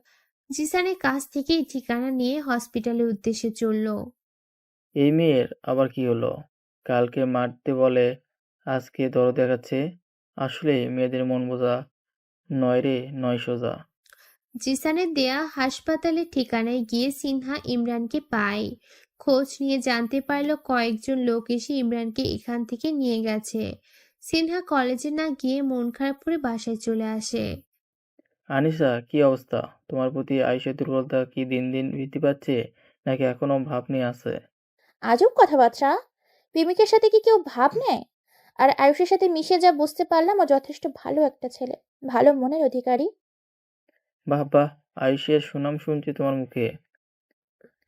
জিসানের কাছ থেকেই ঠিকানা নিয়ে হসপিটালের উদ্দেশ্যে চলল। এই মেয়ের আবার কি হলো? কালকে মারতে বলে, আজকে দরদ দেখাচ্ছে। আসলে মেয়েদের মন বোঝা নয় রে, নয় সোজা। জিসানের দেয়া হাসপাতালের ঠিকানায় গিয়ে সিনহা ইমরানকে পায়। খোঁজ নিয়ে জানতে পারল কয়েকজন লোক এসে ইমরানকে এখান থেকে নিয়ে গেছে। সিনহা কলেজে না গিয়ে মন খারাপ করে বাসায় চলে আসে। আনিসা, কি অবস্থা? তোমার প্রতি আইসের দুর্বলতা কি দিন দিন বৃদ্ধি পাচ্ছে, নাকি এখনো ভাব নিয়ে আছে? আজব কথাবার্তা। প্রেমিকের সাথে কি কেউ ভাব নেয়? আর আয়ুষের সাথে মিশে যা বুঝতে পারলাম, ও যথেষ্ট ভালো একটা ছেলে, ভালো মনের অধিকারী। বাহ বাহ, আইসের সুনাম শুনছি তোমার মুখে।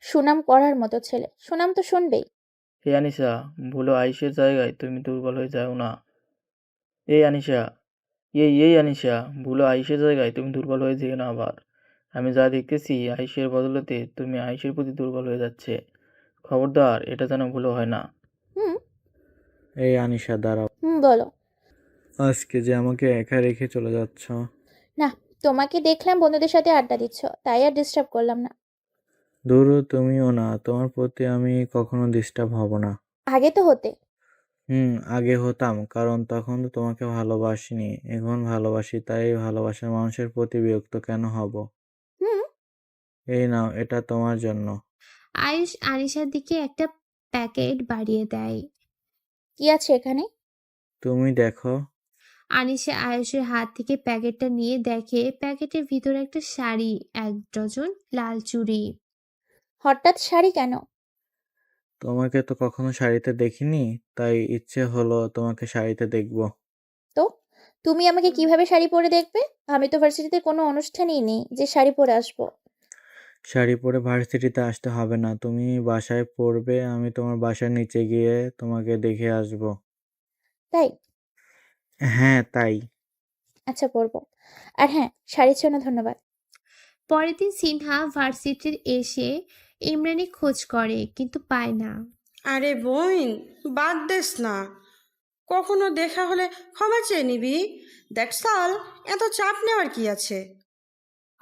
সুনাম করার মতো ছেলে, সুনাম তো শুনবেই। হে আনিসা, ভুলো আইসের জায়গায় তুমি দুর্বল হয়ে যাও না। এই আনিসা, এই আনিসা, ভুলো আইসের জায়গায় তুমি দুর্বল হয়ে যেও না আবার। আমি যা দেখতেছি আইসের বদলতে তুমি আইসের প্রতি দুর্বল হয়ে যাচ্ছে। খবরদার, এটা যেন ভুলো হয় না। হুম। এই আনিশা, দাঁড়াও। বলো। আজকে যে আমাকে একা রেখে চলে যাচ্ছ? না, তোমাকে দেখলাম বন্ধুদের সাথে আড্ডা দিচ্ছ, তাই আর ডিস্টার্ব করলাম না। ধুরু, তুমিও না, তোমার প্রতি আমি কখনো ডিস্টার্ব হব না। আগে তো হতে। আগে হতাম, কারণ তখন তো তোমাকে ভালোবাসিনি। এখন ভালোবাসি, তাই এই ভালোবাসার মানুষের প্রতি বিরক্ত কেন হব? হুম। এই নাও, এটা তোমার জন্য। আয়ুষ আনিশার দিকে একটা প্যাকেট বাড়িয়ে দেয়। কি আছে এখানে? তুমি দেখো। আনিশা আয়ুষের হাত থেকে প্যাকেটটা নিয়ে দেখে প্যাকেটের ভিতরে একটা শাড়ি, 1 ডজন লাল চুড়ি। হঠাৎ শাড়ি কেন? তোমাকে তো কখনো শাড়িতে দেখিনি, তাই ইচ্ছে হলো তোমাকে শাড়িতে দেখবো। তো তুমি আমাকে কিভাবে শাড়ি পরে দেখবে? আমি তো ভার্সিটিতে কোনো অনুষ্ঠানই নেই যে শাড়ি পরে আসবো। শাড়ি পরে ভার্সিটিতে আসতে হবে না, তুমি বাসায় পরবে, আমি তোমার বাসার নিচে গিয়ে তোমাকে দেখে আসবো। তাই? হ্যাঁ, তাই। আচ্ছা, পরবো। আর হ্যাঁ, শাড়ির জন্য ধন্যবাদ। পরের দিন সিনহা ভার্সিটির এসে ইমরানের খোঁজ করে কিন্তু পায় না। আরে বোন, বাদ দেস না। কখনো দেখা হলে ক্ষমা চেয়ে নিবি। That's all. এত চাপ নেওয়ার কি আছে?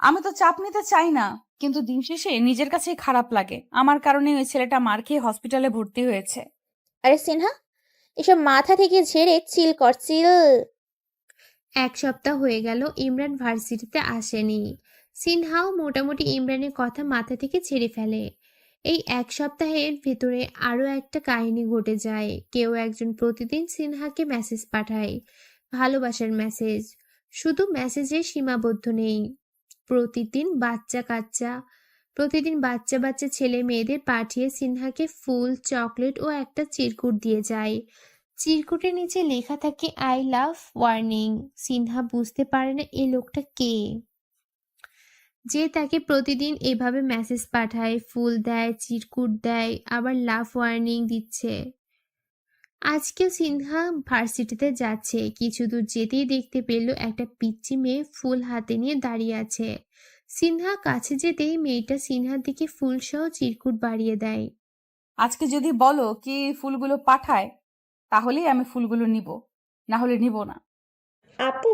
আমি তো চাপ নিতে চাই না, কিন্তু দিন শেষে নিজের কাছেই খারাপ লাগে আমার কারণে ওই ছেলেটা মার খেয়ে হসপিটালে ভর্তি হয়েছে। আরে সিনহা, এসব মাথা থেকে ঝেড়ে চিল কর, চিল। 1 সপ্তাহ হয়ে গেল ইমরান ভার্সিটিতে আসেনি। সিনহাও মোটামুটি ইমরানের কথা মাথা থেকে ছেড়ে ফেলে। এই 1 সপ্তাহের ভেতরে আরো একটা কাহিনী ঘটে যায়। কেউ একজন প্রতিদিন সিনহাকে মেসেজ পাঠায়, ভালোবাসার মেসেজ। শুধু মেসেজে সীমাবদ্ধ নেই, প্রতিদিন বাচ্চা কাচ্চা প্রতিদিন বাচ্চা বাচ্চা ছেলে মেয়েদের পাঠিয়ে সিনহাকে ফুল, চকলেট ও একটা চিরকুট দিয়ে যায়। চিরকুটের নিচে লেখা থাকে আই লাভ ওয়ার্নিং। সিনহা বুঝতে পারে না এই লোকটা কে, যে তাকে প্রতিদিন এভাবে মেসেজ পাঠায়, ফুল দেয়, চিরকুট দেয়, আবার লাভ ওয়ার্নিং দিচ্ছে। আজকেও সিনহা ভার্সিটিতে যাচ্ছে। কিছু দূর যেতেই দেখতে পেল একটা পিচ্চি মেয়ে ফুল হাতে নিয়ে দাঁড়িয়ে আছে। সিনহা কাছে যেতেই মেয়েটা সিনহার দিকে ফুল সহ চিরকুট বাড়িয়ে দেয়। আজকে যদি বলো কি ফুলগুলো পাঠায়, তাহলেই আমি ফুলগুলো নিব, না হলে নিব না। আপু,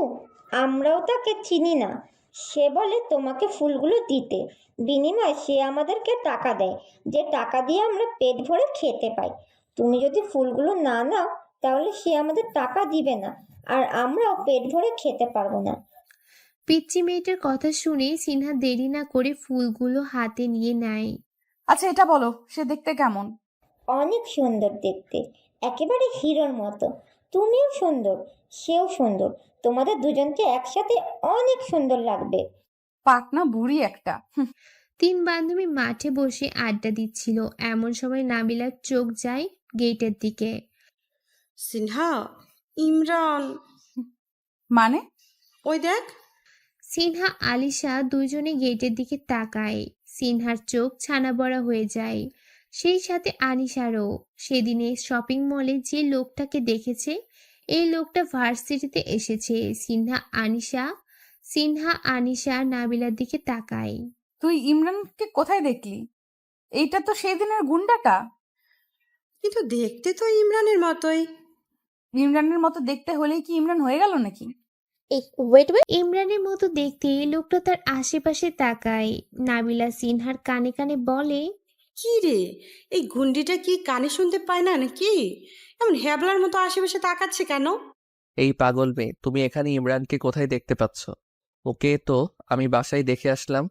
আমরাও তাকে চিনি না। সে বলে তোমাকে ফুলগুলো দিতে, বিনিময়ে সে আমাদেরকে টাকা দেয়, যে টাকা দিয়ে আমরা পেট ভরে খেতে পাই। তুমি যদি ফুলগুলো না নাও, তাহলে সে আমাদের টাকা দিবে না, আর আমরাও পেট ভরে খেতে পারবো না। পিচ্চি মেয়েটার কথা শুনে সিনহা দেরি না করে ফুলগুলো হাতে নিয়ে নেয়। আচ্ছা, এটা বলো, সে দেখতে কেমন? অনেক সুন্দর দেখতে, একেবারে হিরোর মতো। তুমিও সুন্দর, সেও সুন্দর। তোমাদের দুজনকে একসাথে অনেক সুন্দর লাগবে। পাকনা বুড়ি একটা। 3 বান্ধবী মাঠে বসে আড্ডা দিচ্ছিল। এমন সময় নাবিলার চোখ যায় গেটের দিকে। সিনহা, ইমরান। মানে? ওই দেখ। সিনহা আলিশা দুইজনে গেটের দিকে তাকায়। সিনহার চোখ ছানা বড়া হয়ে যায়, সেই সাথে আনিশারও। সেদিনে শপিং মলে যে লোকটাকে দেখেছে, এই লোকটা ভার্সিটিতে এসেছে। সিনহা আনিশা নাবিলার দিকে তাকায়। তুই ইমরানকে কোথায় দেখলি? এইটা তো সেদিনের গুন্ডাটা। কিন্তু দেখতে তো ইমরানের মতোই। ইমরানের মতো দেখতে হলেই কি ইমরান হয়ে গেল নাকি? এই ওয়েট ওয়েট, ইমরানের মতো দেখতে লোকটা তার আশেপাশে তাকায়। নাবিলা সিনহার কানে কানে বলে, কি রে, এই গুন্ডিটা কি কানে শুনতে পায় না নাকি? এমন হ্যাবলার মতো আশেপাশে তাকাচ্ছে কেন? এই পাগল মেয়ে, তুমি এখানে ইমরানকে কোথায় দেখতে পাচ্ছ? ওকে তো আমি বাসায় দেখে আসলাম।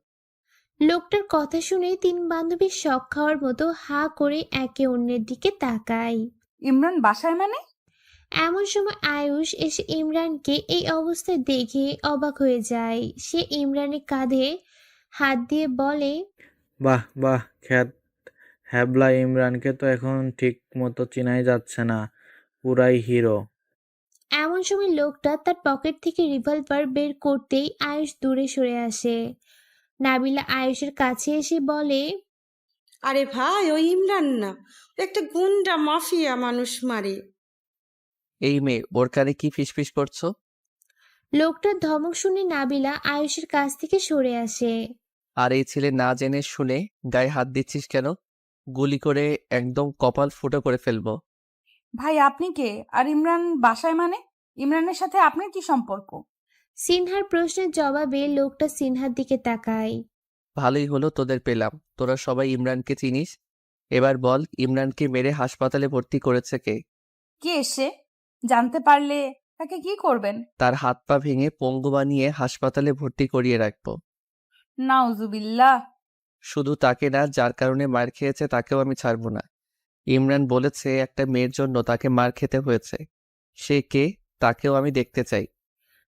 লোকটার কথা শুনে তিন বান্ধবী শক খাওয়ার মতো হা করে একে অন্যের দিকে তাকায়। ইমরান বাসায় মানে? এমন সময় আয়ুষ এসে ইমরানকে এই অবস্থায় দেখে অবাক হয়ে যায়। সে ইমরানের কাঁধে হাত দিয়ে বলে, বাহ বাহ খ্যাত হ্যাবলা ইমরানকে তো এখন ঠিক মতো চিনাই যাচ্ছে না, পুরাই হিরো। এমন সময় লোকটা তার পকেট থেকে রিভলভার বের করতেই আয়ুষ দূরে সরে আসে। নাবিলা আয়ুষের কাছে এসে বলে, আরে ভাই, ওই ইমরান না, ও একটা গুন্ডা মাফিয়া, মানুষ মারে। এই মেয়ে, ওর কানে কি ফিসফিস করছো? লোকটার ধমক শুনে নাবিলা আয়ুষের কাছ থেকে সরে আসে। আর এই ছেলে না জেনে শুনে গায়ে হাত দিচ্ছিস কেন? গুলি করে একদম কপাল ফুটো করে ফেলবো। ভাই আপনি কে? আর ইমরান বাসায় মানে? ইমরানের সাথে আপনার কি সম্পর্ক? সিনহার প্রশ্নের জবাবে লোকটা সিনহার দিকে তাকায়। ভালোই হলো তোদের পেলাম, তোরা সবাই ইমরানকে চিনিস। এবার বল, ইমরানকে মেরে হাসপাতালে ভর্তি করেছে কে? কে এসে? জানতে পারলে তাকে কি করবেন? তার হাত পা ভেঙে পঙ্গু বানিয়ে হাসপাতালে ভর্তি করিয়ে রাখবো। নাউজুবিল্লাহ। শুধু তাকে না, যার কারণে মার খেয়েছে তাকেও আমি ছাড়বো না। ইমরান বলেছে একটা মেয়ের জন্য তাকে মার খেতে হয়েছে। সে কে, তাকেও আমি দেখতে চাই।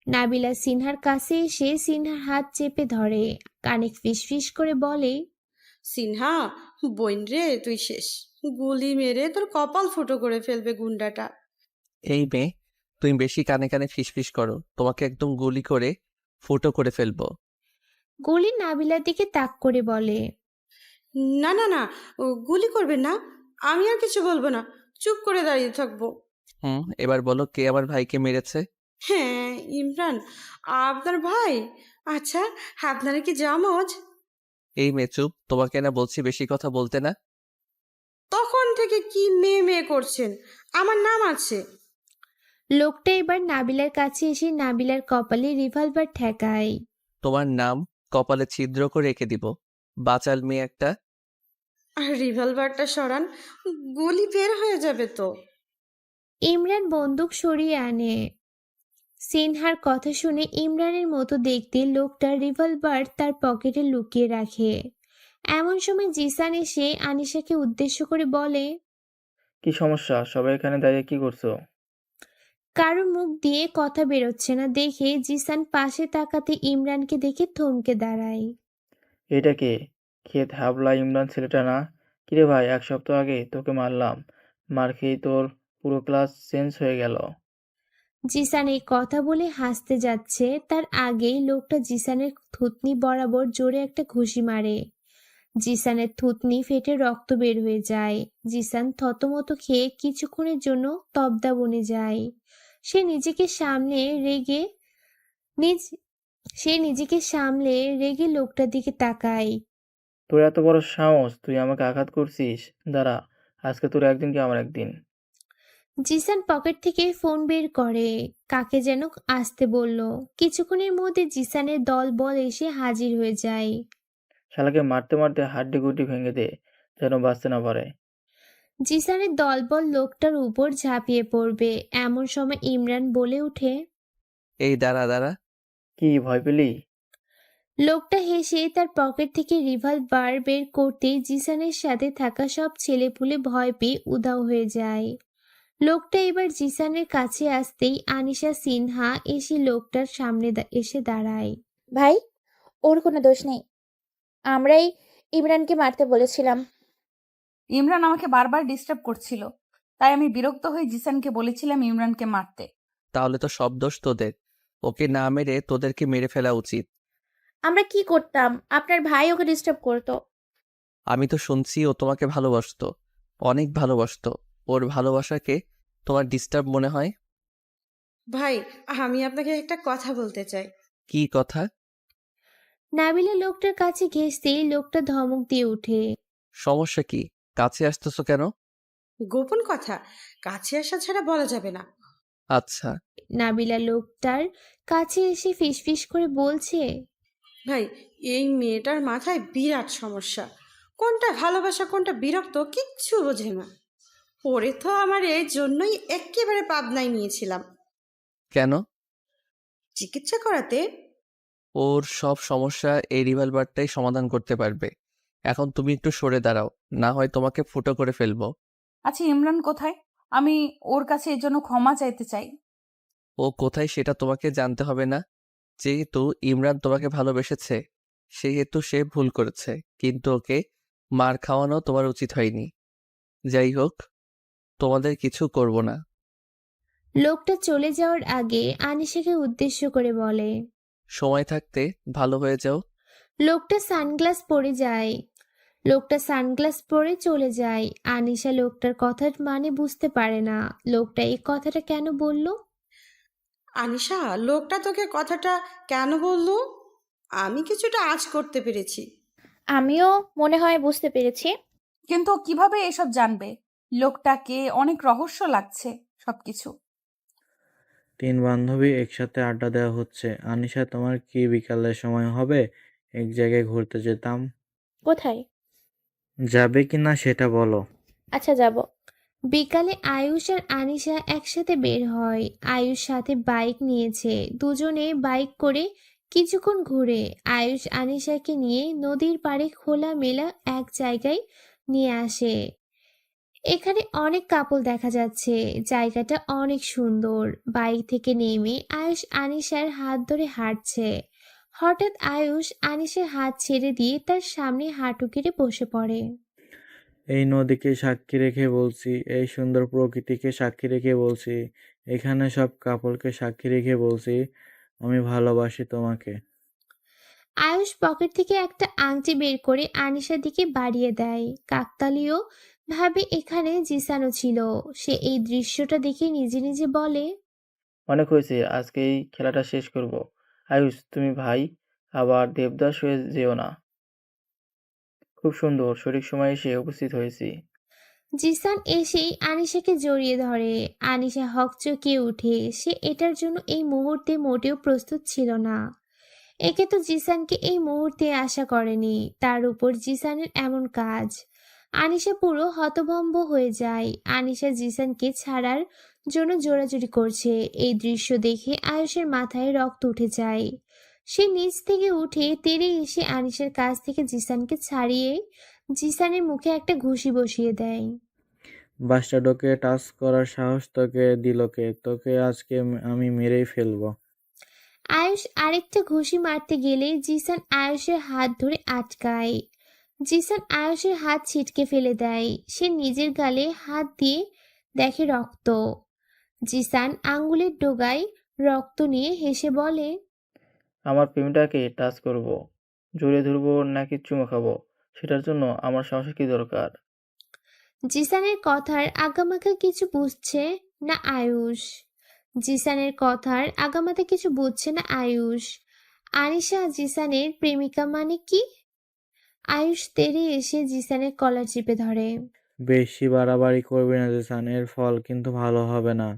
নাবিলা সিনহার কাছে এসে সিনহার হাত চেপে ধরে, কানে ফিসফিস করে বলে, সিনহা, বোন রে, তুই শেষ। গুলি মেরে তোর কপাল ফুটো করে ফেলবে গুন্ডাটা। এই মেয়ে, তুমি বেশি কানে কানে ফিসফিস করো, তোমাকে একদম গুলি করে ফুটো করে ফেলবো। গুলি নাবিলার দিকে তাক করে বলে, না না না, ও গুলি করবে না। আমি আর কিছু বলবো না, চুপ করে দাঁড়িয়ে থাকবো। এবার বলো, কে আমার ভাইকে মেরেছে? হ্যাঁ, ইমরান, আপনার ভাই? আচ্ছা, আপনারা কি জামজ? এই মেয়ে চুপ, তোমাকে না বলছি বেশি কথা বলতে না। তখন থেকে কি মেয়ে মেয়ে করছেন? আমার নাম আছে। লোকটা এবার নাবিলার কাছে এসে নাবিলার কপালে রিভলভার ঠেকায়। তোমার নাম কপালে ছিদ্র করে রেখে দিব, বাচাল মেয়ে একটা। আর রিভলভারটা সরান, গুলি বের হয়ে যাবে তো। ইমরান বন্দুক সরিয়ে আনে। সিনহার কথা শুনে ইমরানের মতো দেখতে লোকটা রিভলভার তার পকেটে লুকিয়ে রাখে। এমন সময় জিসান এসে আনিশাকে উদ্দেশ্য করে বলে, কি সমস্যা? সবাই এখানে দাঁড়িয়ে কি করছো? কারোর মুখ দিয়ে কথা বেরোচ্ছে না দেখে জিসান পাশে তাকাতে ইমরানকে দেখে থমকে দাঁড়ায়। এটা কে? ক্ষেত হাবলা ইমরান ছেলেটা না? কিরে ভাই, এক সপ্তাহ আগে তোকে মারলাম, মার খেয়েই তোর পুরো ক্লাস চেঞ্জ হয়ে গেল। জিসান এই কথা বলে হাসতে যাচ্ছে, তার আগেই লোকটা জিসানের থুতনি বরাবর জোরে একটা ঘুষি মারে। জিসানের থুতনি ফেটে রক্ত বের হয়ে যায়। জিসান থতমত খেয়ে কিছুক্ষণের জন্য তবদা বনে যায়। সে নিজেকে সামলে রেগে নিজ সে নিজেকে সামলে রেগে লোকটার দিকে তাকায়। তোর এত বড় সাহস, তুই আমাকে আঘাত করছিস? দাঁড়া, আজকে তোর একদিন কি আমার একদিন। জিসান পকেট থেকে ফোন বের করে, কাকে যেন আসতে বলল। কিছুক্ষণের মধ্যে জিসানের দল বল এসে হাজির হয়ে যায়। শালাকে মারতে মারতে হাড্ডি গুড্ডি ভেঙে দে, যেন বাঁচতে না পারে। জিসানের দলবল লোকটার উপর ঝাঁপিয়ে পড়বে। এমন সময় ইমরান বলে ওঠে, এই দাঁড়া দাঁড়া। কি ভয় পেলি? লোকটা হেসে তার পকেট থেকে রিভলভার বের করতেই জিসানের সাথে থাকা সব ছেলেপুলে ভয় পেয়ে উধাও হয়ে যায়। লোকটা এবার জিসানের কাছে আসতেই আনিশা সিনহা এসে লোকটার সামনে এসে দাঁড়ায়। ভাই, ওর কোনো দোষ নেই। আমরাই ইমরানকে মারতে বলেছিলাম। ইমরান আমাকে বারবার ডিস্টার্ব করছিল, তাই আমি বিরক্ত হয়ে জিসানকে বলেছিলাম ইমরানকে মারতে। তাহলে তো সব দোষ তোদের। ওকে না মেরে তোদেরকে মেরে ফেলা উচিত। আমরা কি করতাম? আপনার ভাই ওকে ডিস্টার্ব করতো। আমি তো শুনছি ও তোমাকে ভালোবাসতো, অনেক ভালোবাসতো। ওর ভালোবাসাকে তোমার ডিস্টার্ব মনে হয়? ভাই, আমি আপনাকে একটা কথা বলতে চাই। কি কথা? নাবিলা লোকটার কাছে ঘেঁষতেই লোকটা ধমক দিয়ে ওঠে। সমস্যা কি? কাছে আসতেছো কেন? গোপন কথা কাছে আসা ছাড়া বলা যাবে না। আচ্ছা। নাবিলা লোকটার কাছে এসে ফিসফিস করে বলছে, ভাই, এই মেয়েটার মাথায় বিরাট সমস্যা। কোনটা ভালোবাসা কোনটা বিরক্ত কিচ্ছু বোঝে না। ওরে তো আমার এই জন্যই একেবারে পাবনায় নিয়েছিলাম কেন? চিকিৎসা করাতে। ওর সব সমস্যা এই রিভলভারটাই সমাধান করতে পারবে। এখন তুমি একটু সরে দাঁড়াও, না হয় তোমাকে ফুটো করে ফেলবো। আচ্ছা, ইমরান কোথায়? আমি ওর কাছে এর জন্য ক্ষমা চাইতে চাই। ও কোথায় সেটা তোমাকে জানতে হবে না। যেহেতু ইমরান তোমাকে ভালোবেসেছে, সেহেতু সে ভুল করেছে, কিন্তু ওকে মার খাওয়ানো তোমার উচিত হয়নি। যাই হোক, তোমাদের কিছু করব না। লোকটা চলে যাওয়ার আগে আনিশাকে উদ্দেশ্য করে বলে। সময় থাকতে ভালো হয়ে যাও। লোকটা সানগ্লাস পরে চলে যায়। আনিশা লোকটার কথার মানে বুঝতে পারে না। লোকটা এই কথাটা কেন বলল। আনিশা, লোকটা তোকে কথাটা কেন বললো? আমি কিছুটা আঁচ করতে পেরেছি। আমিও মনে হয় বুঝতে পেরেছি। কিন্তু ও কিভাবে এসব জানবে? লোকটাকে অনেক রহস্য লাগছে সবকিছু। 3 বান্ধবী একসাথে আড্ডা দেওয়া হচ্ছে। আনিশা, তোমার কি বিকালের সময় হবে? এক জায়গায় ঘুরতে যেতাম। কোথায়? যাবে কি না সেটা বলো। আচ্ছা, যাব। বিকালে আয়ুষ আর আনিশা একসাথে বের হয়। আয়ুষ সাথে বাইক নিয়েছে। দুজনে বাইক করে কিছুক্ষণ ঘুরে আয়ুষ আনিশাকে নিয়ে নদীর পাড়ে খোলামেলা এক জায়গায় নিয়ে আসে। এখানে অনেক কাপল দেখা যাচ্ছে। জায়গাটা অনেক সুন্দর। বাইক থেকে নেমে আয়ুষ আনিশার হাত ধরে হাঁটছে। হঠাৎ আয়ুষ আনিশার হাত ছেড়ে দিয়ে তার সামনে হাঁটু গেড়ে বসে পড়ে। এই নদীকে সাক্ষী রেখে বলছি, এই সুন্দর প্রকৃতিকে সাক্ষী রেখে বলছি, এখানে সব কাপলকে সাক্ষী রেখে বলছি, আমি ভালোবাসি তোমাকে। আয়ুষ পকেট থেকে একটা আংটি বের করে আনিশার দিকে বাড়িয়ে দেয়। কাকতালীয় ভাবে এখানে জিসানও ছিল। সে এই দৃশ্যটা দেখে নিজে নিজে বলে, অনেক হয়েছে, আজকে এই খেলাটা শেষ করব। আয়ুষ, তুমি ভাই আবার দেবদাস হয়ে যেও না। খুব সুন্দর, সঠিক সময়ে এসে উপস্থিত হয়েছি। জিসান এসেই আনিশাকে জড়িয়ে ধরে। আনিশা হকচকিয়ে উঠে। সে এটার জন্য এই মুহূর্তে মোটেও প্রস্তুত ছিল না। একে তো জিসানকে এই মুহূর্তে আশা করেনি, তার উপর জিসানের এমন কাজ। আনিশা পুরো হতভম্ব হয়ে যায়। আনিশা জিসানকে ছাড়ার জন্য জোরাজুরি করছে। এই দৃশ্য দেখে আয়ুষের মাথায় রক্ত উঠে যায়। সে নিচ থেকে উঠে তেড়ে এসে আনিশার কাছ থেকে জিসানকে ছাড়িয়ে জিসানের মুখে একটা ঘুষি বসিয়ে দেয়। বাস্টার্ডকে টাচ করার সাহস তোকে দিল কে? তোকে আজকে আমি মেরেই ফেলবো। আয়ুষ আরেকটা ঘুষি মারতে গেলে জিসান আয়ুষের হাত ধরে আটকায়। জিসান আয়ুষের হাত ছিটকে ফেলে দেয়। সে নিজের গালে হাত দিয়ে দেখে রক্ত। জিসান আঙ্গুলের ডগায় রক্ত নিয়ে হেসে বলে, আমার প্রেমটাকে টাচ করব, জড়িয়ে ধরবো নাকি চুমু খাবো, সেটার জন্য আমার সাহসের কি দরকার? জিসানের কথার আগামাথা কিছু বুঝছে না আয়ুষ। জিসানের কথার আগামাথা কিছু বুঝছে না আয়ুষ। আনিশা জিসানের প্রেমিকা মানে কি? আয়ুষ তেড়ে এসে জিসানের কলার চেপে ধরে। বেশি বাড়াবাড়ি করবি না জিসান, এর ফল কিন্তু ভালো হবে না।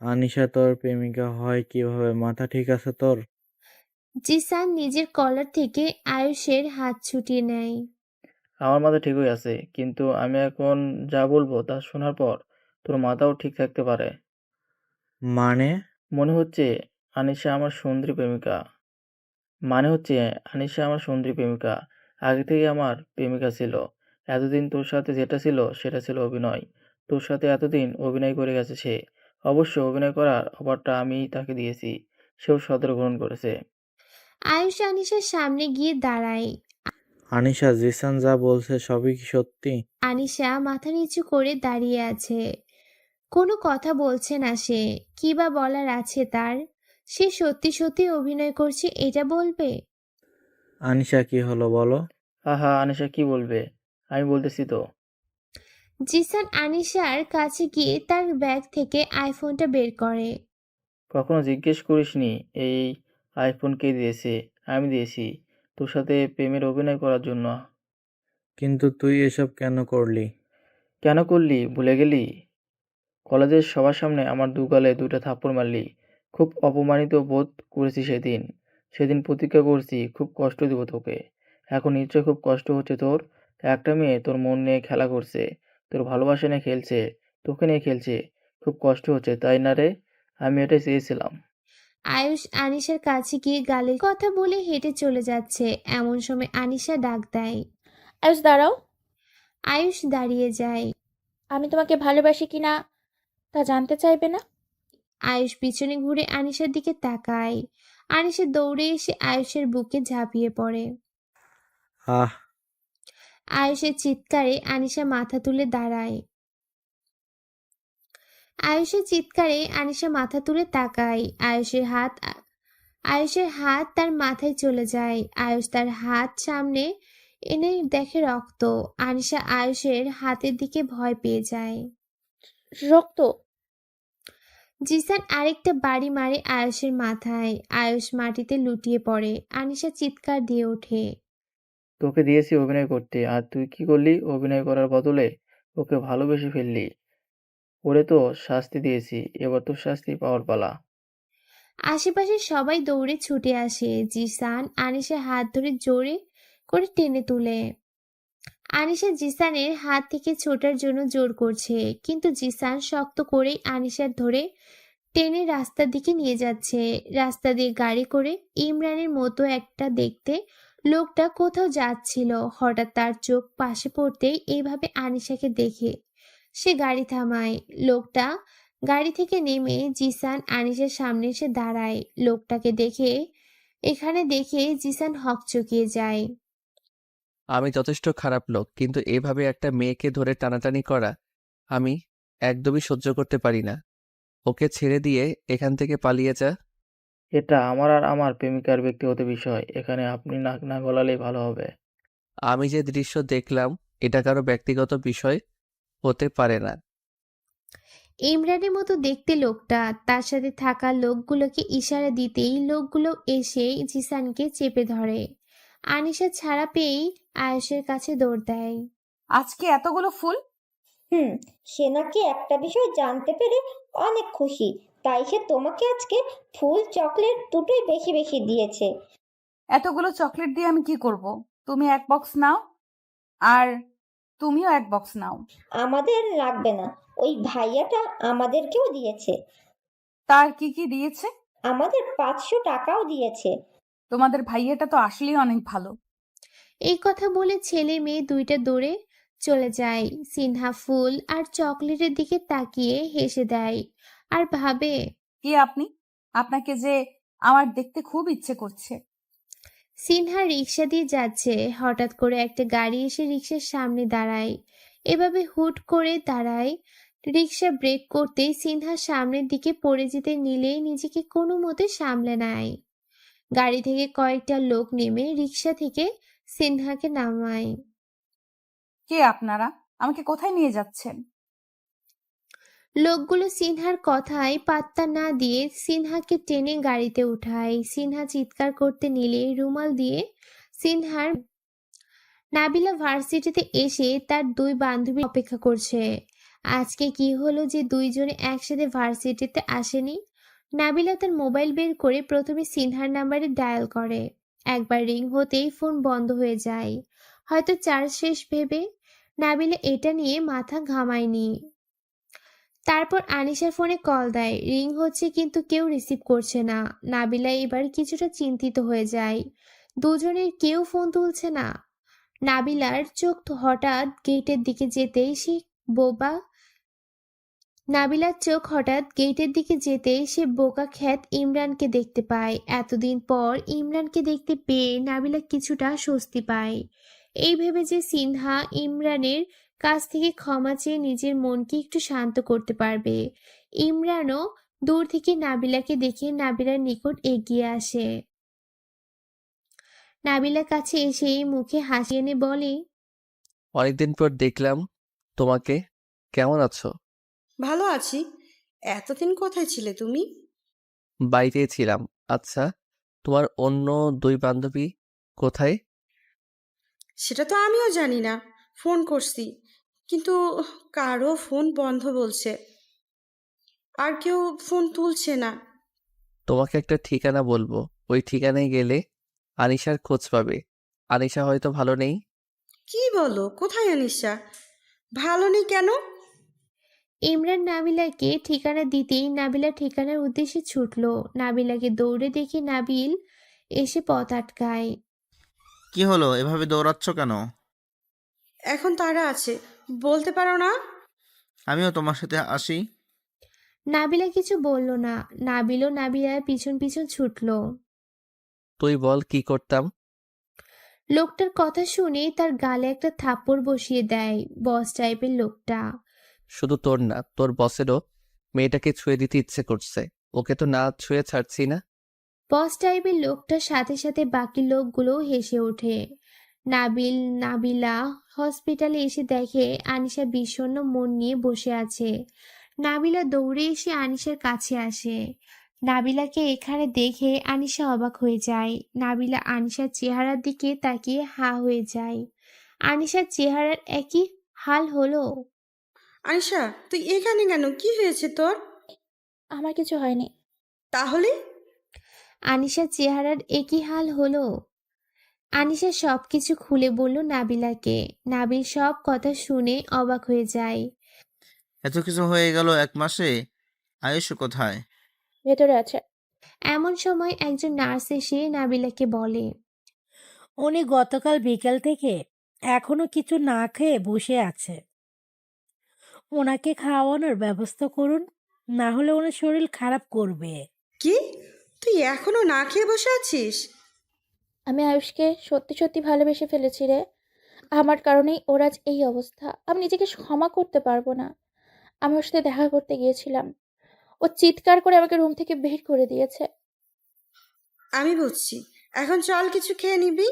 আনিশা তোর প্রেমিকা হয় কিভাবে? মাথা ঠিক আছে তোর? জিসান নিজের কলার থেকে আয়ুষের হাত ছুটিয়ে নেয়। আমার মাথা ঠিকই আছে, কিন্তু আমি এখন যা বলবো তা শোনার পর তোর মাথাও ঠিক থাকতে পারে। মানে? মনে হচ্ছে আনিশা আমার সুন্দরী প্রেমিকা। আনিশা আমার সুন্দরী প্রেমিকা। আগে থেকে আমার প্রেমিকা ছিল। এতদিন তোর সাথে যেটা ছিল সেটা ছিল অভিনয়। তোর সাথে এতদিন অভিনয় করে গেছে সে। অবশ্য অভিনয় করার অফারটা আমিই তাকে দিয়েছি। সেও সদর গ্রহণ করেছে। আয়ুষ আনিশার সামনে গিয়ে দাঁড়ায়। আনিশা, জিসান যা বলছে সবই কি সত্যি? আনিশা মাথা নিচু করে দাঁড়িয়ে আছে। কোনো কথা বলছে না সে। কি বা বলার আছে তার? সে সত্যি সত্যি অভিনয় করছে এটা বলবে? আনিশা কি হলো বলো? আহা, আনিশা কি বলবে? আমি বলতেছি তো। জিসান আনিশার কাছে গিয়ে তার ব্যাগ থেকে আইফোনটা বের করে। কখনো জিজ্ঞেস করিসনি এই আইফোন কে দিয়েছে? আমি দিয়েছি, তোর সাথে প্রেমের অভিনয় করার জন্য। কিন্তু তুই এসব কেন করলি? কেন করলি ভুলে গেলি? কলেজের সবার সামনে আমার দুগালে দুইটা থাপ্পড় মারলি। খুব অপমানিত বোধ করেছি সেদিন। সেদিন প্রতিজ্ঞা করছি খুব কষ্ট দিব তোকে। এখন নিশ্চয় খুব কষ্ট হচ্ছে তোর। একটা মেয়ে তোর মন নিয়ে খেলা করছে, তোর ভালোবাসা নিয়ে খেলছে, তোকে নিয়ে খেলছে। খুব কষ্ট হচ্ছে তাই না রে? আমি এটাই চেয়েছিলাম। আয়ুষ আনিশার কাছে গিয়ে গালে কথা বলে হেঁটে চলে যাচ্ছে। এমন সময় আনিশা ডাক দেয়। আয়ুষ দাঁড়াও। আয়ুষ দাঁড়িয়ে যায়। আমি তোমাকে ভালোবাসি কিনা তা জানতে চাইবে না? আয়ুষ পিছনে ঘুরে আনিশার দিকে তাকায়। আনিশা দৌড়ে এসে আয়ুষের বুকে ঝাঁপিয়ে পড়ে। আহ, আয়ুষের চিৎকারে আনিশা মাথা তুলে দাঁড়ায়। আয়ুষের চিৎকারে আনিশা মাথা তুলে তাকায়। আয়ুষের হাত তার মাথায় চলে যায়। আয়ুষ তার হাত সামনে এনে দেখে রক্ত। আনিশা আয়ুষের হাতের দিকে ভয় পেয়ে যায়। রক্ত? জিসান আরেকটা বাড়ি মারে আয়ুষের মাথায়। আয়ুষ মাটিতে লুটিয়ে পড়ে। আনিশা চিৎকার দিয়ে ওঠে। তোকে দিয়েছি অভিনয় করতে, আর তুই কি করলি? অভিনয় করার বদলে ওকে ভালোবেসে ফেললি। ওরে তো শাস্তি দিয়েছি, এবার তোর শাস্তি পাওয়ার পালা। আশেপাশে সবাই দৌড়ে ছুটে আসে। জিসান আনিশার হাত ধরে জোরে করে টেনে তুলে। আনিশা জিসানের হাত থেকে ছোটার জন্য জোর করছে, কিন্তু জিসান শক্ত করেই আনিশার ধরে টেনে রাস্তার দিকে নিয়ে যাচ্ছে। রাস্তা দিয়ে গাড়ি করে ইমরানের মতো একটা দেখতে লোকটা কোথাও যাচ্ছিল। হঠাৎ তার চোখ পাশে পড়তেই এইভাবে আনিশাকে দেখে সে গাড়ি থামায়। লোকটা গাড়ি থেকে নেমে জিসান আনিশার সামনে এসে দাঁড়ায়। লোকটাকে দেখে জিসান হকচকিয়ে যায়। আমি যথেষ্ট খারাপ লোক, কিন্তু এভাবে একটা মেয়েকে ধরে টানাটানি করা আমি একদমই সহ্য করতে পারি না। ওকে ছেড়ে দিয়ে এখান থেকে পালিয়ে যা। এটা আমার আর আমার প্রেমিকার ব্যক্তিগত বিষয়, এখানে আপনি নাক না গলালেই ভালো হবে। আমি যে দৃশ্য দেখলাম এটা কারো ব্যক্তিগত বিষয় হতে পারে না। ইমরানের মতো দেখতে লোকটা তার সাথে থাকা লোকগুলোকে ইশারা দিতেই লোকগুলো এসে জিসানকে চেপে ধরে। আনিশা ছাড়া পেয়েই আয়েশের কাছে দৌড় দেয়। আজকে এতগুলো ফুল? সে নাকি একটা বিষয় জানতে পেরে অনেক খুশি, তাই সে তোমাকে আজকে ফুল চকলেট দুটোই বেশি বেশি দিয়েছে। এতগুলো চকলেট দিয়ে আমি কি করব? তুমি এক বক্স নাও, আর তুমিও এক বক্স নাও। আমাদের লাগবে না, ওই ভাইয়াটা আমাদেরকেও দিয়েছে। তার কি কি দিয়েছে? আমাদের 500 টাকাও দিয়েছে। তোমাদের ভাইয়াটা তো আসলেই অনেক ভালো। এই কথা বলে ছেলে মেয়ে দুইটা দৌড়ে চলে যায়। সিনহা ফুল আর চকলেটের দিকে তাকিয়ে হেসে দেয় আর ভাবে, কে আপনি? আপনাকে যে আমার দেখতে খুব ইচ্ছে করছে। সিনহা রিক্সা দিয়ে যাচ্ছে। হঠাৎ করে একটা গাড়ি এসে রিক্সার সামনে দাঁড়ায়। এভাবে হুট করে দাঁড়ায়। রিক্সা ব্রেক করতেই সিনহা সামনের দিকে পড়ে যেতে নিলে নিজেকে কোনো মতে সামলে নেয়। গাড়ি থেকে কয়েকটা লোক নেমে রিক্সা থেকে সিনহাকে নামায়। কে আপনারা? আমাকে কোথায় নিয়ে যাচ্ছেন? লোকগুলো সিনহার কথায় পাত্তা না দিয়ে সিনহাকে টেনে গাড়িতে উঠায়। সিনহা চিৎকার করতে নিলে রুমাল দিয়ে সিনহার নাবিলা ভার্সিটিতে এসে তার দুই বান্ধবী অপেক্ষা করছে। আজকে কি হলো যে দুইজনে একসাথে ভার্সিটিতে আসেনি? নাবিলা তার মোবাইল বের করে প্রথমে সিনহার নাম্বারে ডায়াল করে। একবার রিং হতেই ফোন বন্ধ হয়ে যায়। হয়তো চার্জ শেষ ভেবে নাবিলা এটা নিয়ে মাথা ঘামায়নি। তারপর আনিশার ফোনে কল দেয়। রিং হচ্ছে কিন্তু কেউ রিসিভ করছে না। নাবিলা এবার কিছুটা চিন্তিত হয়ে যায়। দুজনের কেউ ফোন তুলছে না। নাবিলার চোখ হঠাৎ গেটের দিকে যেতেই সে বোবা নাবিলার চোখ হঠাৎ গেটের দিকে যেতেই সে বোকা খ্যাত ইমরানকে দেখতে পায়। এতদিন পর ইমরানকে দেখতে পেয়ে নাবিলা কিছুটা স্বস্তি পায়। এই ভেবে যে সিনহা ইমরানের কাছ থেকে ক্ষমা চেয়ে নিজের মনকে একটু শান্ত করতে পারবে। ইমরানও দূর থেকে নাবিলাকে দেখে নাবিলার নিকট এগিয়ে আসে। নাবিলার কাছে এসে মুখে হাসি এনে বলে, অনেকদিন পর দেখলাম তোমাকে। কেমন আছো? ভালো আছি। এতদিন কোথায় ছিলে তুমি? বাড়িতেই ছিলাম। আচ্ছা, তোমার অন্য 2 বান্ধবী কোথায়? সেটা তো আমিও জানি না। ফোন করছি, কিন্তু কারো ফোন বন্ধ বলছে, আর কেউ ফোন তুলছে না। তোমাকে একটা ঠিকানা বলবো, ওই ঠিকানায় গেলে আনিশার খোঁজ পাবে। আনিশা হয়তো ভালো নেই। কি বলো? কোথায় আনিশা? ভালো নেই কেন? ইমরান নাবিলাকে ঠিকানা দিতেই নাবিলা ঠিকানার উদ্দেশ্যে ছুটল। নাবিলাকে দৌড়ে দেখে নাবিল এসে পথ আটকায়। কি হলো, এভাবে দৌড়াচ্ছ কেন? এখন তারা আছে, বলতে পারো না? আমিও তোমার সাথে আসি। নাবিলা কিছু বলল না। নাবিলও নাবিলার পিছন পিছন ছুটল। তুই বল কি করতাম? লোকটার কথা শুনে তার গালে একটা থাপ্পড় বসিয়ে দেয় বস টাইপের লোকটা। শুধু তোর না, তোর বসেরও মেয়েটাকে ছুঁয়ে দিতে ইচ্ছে করছে। ওকে তো না ছুঁয়ে ছাড়ছি না। বস টাইপের লোকটার সাথে সাথে বাকি লোকগুলোও হেসে ওঠে। নাবিলা হসপিটালে এসে দেখে আনিশা বিষণ্ণ মন নিয়ে বসে আছে। নাবিলা দৌড়ে এসে আনিশার কাছে আসে। নাবিলাকে এখানে দেখে আনিশা অবাক হয়ে যায়। নাবিলা আনিশার চেহারার দিকে তাকিয়ে হা হয়ে যায়। আনিশার চেহারার একই হাল হলো। আনিশা, তুই এখানে কেন? কি হয়েছে তোর? আমার কিছু হয়নি। তাহলে? আনিশার চেহারার একই হাল হলো। আনিশা সবকিছু খুলে বলল নাবিলাকে। নাবিল সব কথা শুনে অবাক হয়ে যায়। এত কিছু হয়ে গেল 1 মাসে। আয়ুষ কোথায়? ভেতরে আছে। এমন সময় একজন নার্স এসে নাবিলাকে বলে, উনি গতকাল বিকেল থেকে এখনো কিছু না খেয়ে বসে আছে। ওনাকে খাওয়ানোর ব্যবস্থা করুন, না হলে ওনার শরীর খারাপ করবে। কি? তুই এখনো না খেয়ে বসে আছিস? আমি আয়ুষকে সত্যি সত্যি ভালোবেসে ফেলেছি রে। আমার কারণেই ওর আজ এই অবস্থা। আমি নিজেকে ক্ষমা করতে পারবো না। আমি ওর সাথে দেখা করতে গিয়েছিলাম, ও চিৎকার করে আমাকে রুম থেকে বের করে দিয়েছে। আমি বুঝছি। এখন চল কিছু খেয়ে নিবি।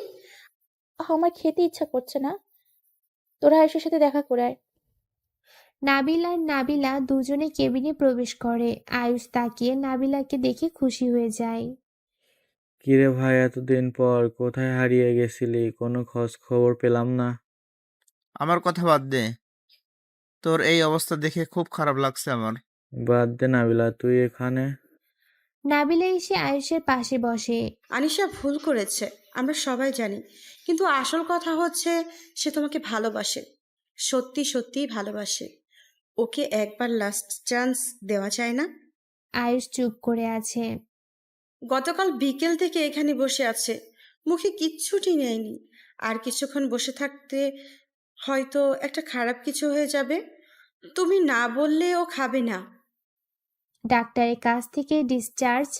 আমার খেতে ইচ্ছা করছে না। তোরা আয়ুষের সাথে দেখা করে আয়। নাবিল আর নাবিলা দুজনে কেবিনে প্রবেশ করে। আয়ুষ তাকিয়ে নাবিলাকে দেখে খুশি হয়ে যায়। কিরে ভাই, এতদিন পর কোথায় হারিয়ে গেছিলি? কোনো খোঁজ খবর পেলাম না। আমার কথা বাদ দে। তোর এই অবস্থা দেখে খুব খারাপ লাগছে আমার। বাদ দে নাবিলা, তুই এখানে? নাবিলা এসে আয়ুষের পাশে বসে। আনিশা ভুল করেছে, আমরা সবাই জানি, কিন্তু আসল কথা হচ্ছে সে তোমাকে ভালোবাসে, সত্যি সত্যিই ভালোবাসে। ওকে একবার লাস্ট চান্স দেওয়া যায় না? আয়ুষ চুপ করে আছে। গতকাল বিকেল থেকে এখানে বসে আছে, মুখে কিচ্ছুটি নেয়নি। আর কিছুক্ষণ বসে থাকতে হয়তো একটা খারাপ কিছু হয়ে যাবে। তুমি না বললে ও খাবে না। ডাক্তারের কাছ থেকে ডিসচার্জ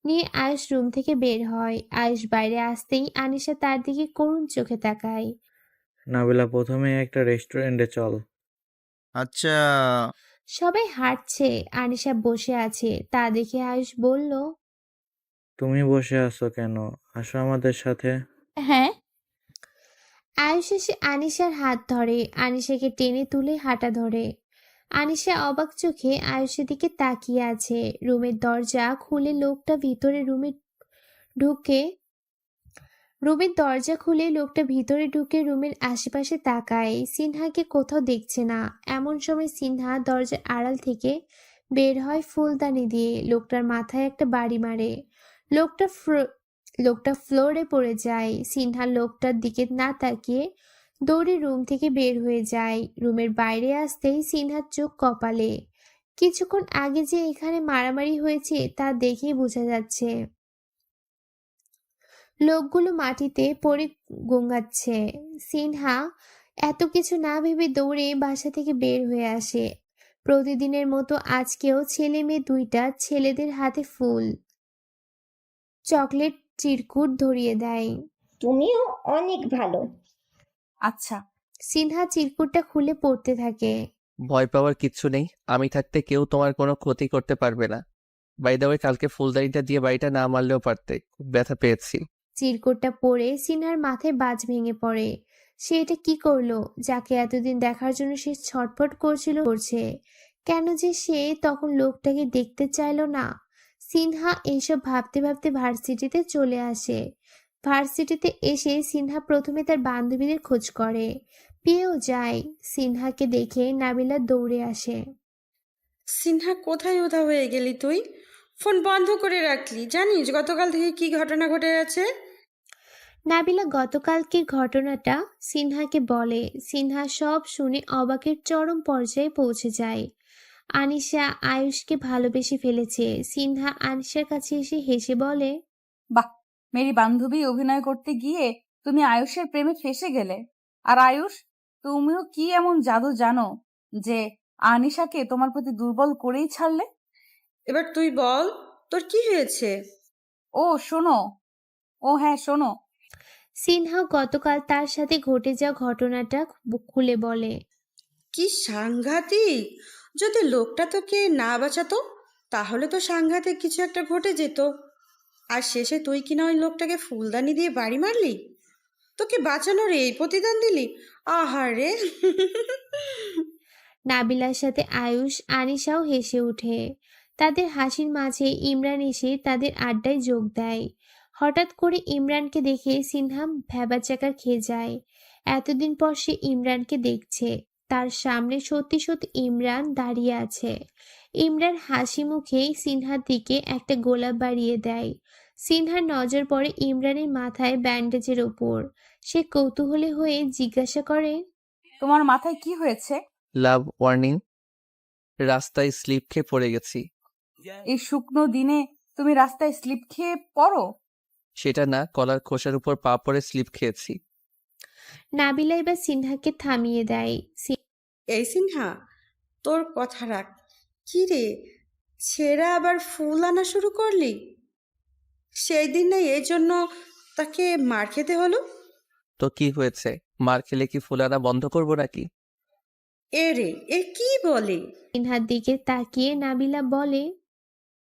নিয়ে আয়ুষ রুম থেকে বের হয়। আয়ুষ বাইরে আসতেই আনিশা তার দিকে করুণ চোখে তাকায়। নাবিলা, প্রথমে একটা রেস্টুরেন্টে চল। আচ্ছা। সবাই হাঁটছে, আনিশা বসে আছে। তা দেখে আয়ুষ বলল, তুমি বসে আছো কেন? আসো আমাদের সাথে। হ্যাঁ। আয়ুষ এসে আনিশার হাত ধরে, আনিশাকে টেনে তুলে হাঁটা ধরে। আনিশা অবাক চোখে আয়ুষের দিকে তাকিয়ে আছে। রুমের দরজা খুলে লোকটা ভিতরে ঢুকে রুমের আশেপাশে তাকায়। সিনহাকে কোথাও দেখছে না। এমন সময় সিনহা দরজার আড়াল থেকে বের হয় ফুলদানি দিয়ে। লোকটার মাথায় একটা বাড়ি মারে। লোকটা ফ্লোরে পড়ে যায়। সিনহা লোকটার দিকে না তাকিয়ে দৌড়ে রুম থেকে বের হয়ে যায়। রুমের বাইরে আসতেই সিনহার চোখ কপালে। কিছুক্ষণ আগে যে এখানে মারামারি হয়েছে তা দেখেই বোঝা যাচ্ছে। লোকগুলো মাটিতে পড়ে গোঙাচ্ছে। সিনহা এত কিছু না ভেবে দৌড়ে বাসা থেকে বের হয়ে আসে। প্রতিদিনের মতো আজকেও ছেলে মেয়ে দুইটা ছেলেদের হাতে ফুল, চকলেট, চিরকুট ধরিয়ে দেয়। তুমিও অনেক ভালো। আচ্ছা। সিনহা চিরকুটটা খুলে পড়তে থাকে। ভয় পাওয়ার কিচ্ছু নেই। আমি থাকতে কেউ তোমার কোনো ক্ষতি করতে পারবে না। বাই দ্য ওয়ে, কালকে ফুলদানিটা দিয়ে বাড়িটা না মারলেও পারতে, খুব ব্যথা পেয়েছি। চিরকুটটা পরে সিনহার মাথায় বাজ ভেঙে পড়ে। সে এটা কি করলো? যাকে এতদিন দেখার জন্য সে ছটফট করছে, কেন যে সে তখন লোকটাকে দেখতে চাইলো না? সিনহা এইসব ভাবতে ভাবতে ভার্সিটিতে চলে আসে। ভার্সিটিতে এসে সিনহা প্রথমে তার বান্ধবীদের খোঁজ করে, পেয়েও যায়। সিনহাকে দেখে নাবিলা দৌড়ে আসে। সিনহা, কোথায় উধাও হয়ে গেলি তুই? ফোন বন্ধ করে রাখলি, জানিস গতকাল থেকে কি ঘটনা ঘটে আছে? নাবিলা গতকালকের ঘটনাটা সিনহাকে বলে। সিনহা সব শুনে অবাকের চরম পর্যায়ে পৌঁছে যায়। আনিশা আয়ুষকে ভালোবেসে ফেলেছে। সিনহা আনিশার কাছে এসে হেসে বলে, বাহ, মেরি বান্ধবী অভিনয় করতে গিয়ে তুমি আয়ুষের প্রেমে ফেসে গেলে। আর আয়ুষ, তুমিও কি এমন জাদু জানো যে আনিশাকে তোমার প্রতি দুর্বল করেই ছাড়লে? এবার তুই বল, তোর কি হয়েছে? ও শোনো, ও হ্যাঁ শোনো, সিনহা গতকাল তার সাথে ঘটে যাওয়া ঘটনাটা খুলে বলে। কি সাংঘাতিক! যদি লোকটা তোকে না বাঁচাতো তাহলে তো সাংঘাতিক কিছু একটা ঘটে যেত। আর শেষে তুই কিনা ওই লোকটাকে ফুলদানি দিয়ে বাড়ি মারলি, তোকে বাঁচানোর এই প্রতিদান দিলি। আহারে! নাবিলার সাথে আয়ুষ আনিশাও হেসে ওঠে। তাদের হাসির মাঝে ইমরান এসে তাদের আড্ডায় যোগ দেয়। হঠাৎ করে ইমরানকে দেখে সিনহা ভ্যাবাচ্যাকা খেয়ে যায়। এতদিন পর সে ইমরানকে দেখছে। তার সামনে সত্যি সত্যি ইমরান দাঁড়িয়ে আছে। ইমরান হাসি মুখে সিনহার দিকে একটা গোলাপ বাড়িয়ে দেয়। সিনহার নজর পড়ে ইমরানের মাথায় ব্যান্ডেজের ওপর। সে কৌতূহলী হয়ে জিজ্ঞাসা করে, তোমার মাথায় কি হয়েছে? লাভ ওয়ার্নিং, রাস্তায় স্লিপ খেয়ে পড়ে গেছি। এই শুকনো দিনে তুমি রাস্তায় স্লিপ খেয়ে পড়ো? সেটা না, কলার খোসার উপর পা পড়ে স্লিপ খেয়েছি। নাবিলা এবার সিনহাকে থামিয়ে দেয়। এই সিনহা, তোর কথা রাখ। কি রে, ছেঁড়া আবার ফুল আনা শুরু করলি? সেই দিন না এই জন্য তাকে মার খেতে হলো? তো কি হয়েছে, মার খেলে কি ফুল আনা বন্ধ করবো নাকি? এ রে, এ কি বলে? সিনহার দিকে তাকিয়ে নাবিলা বলে,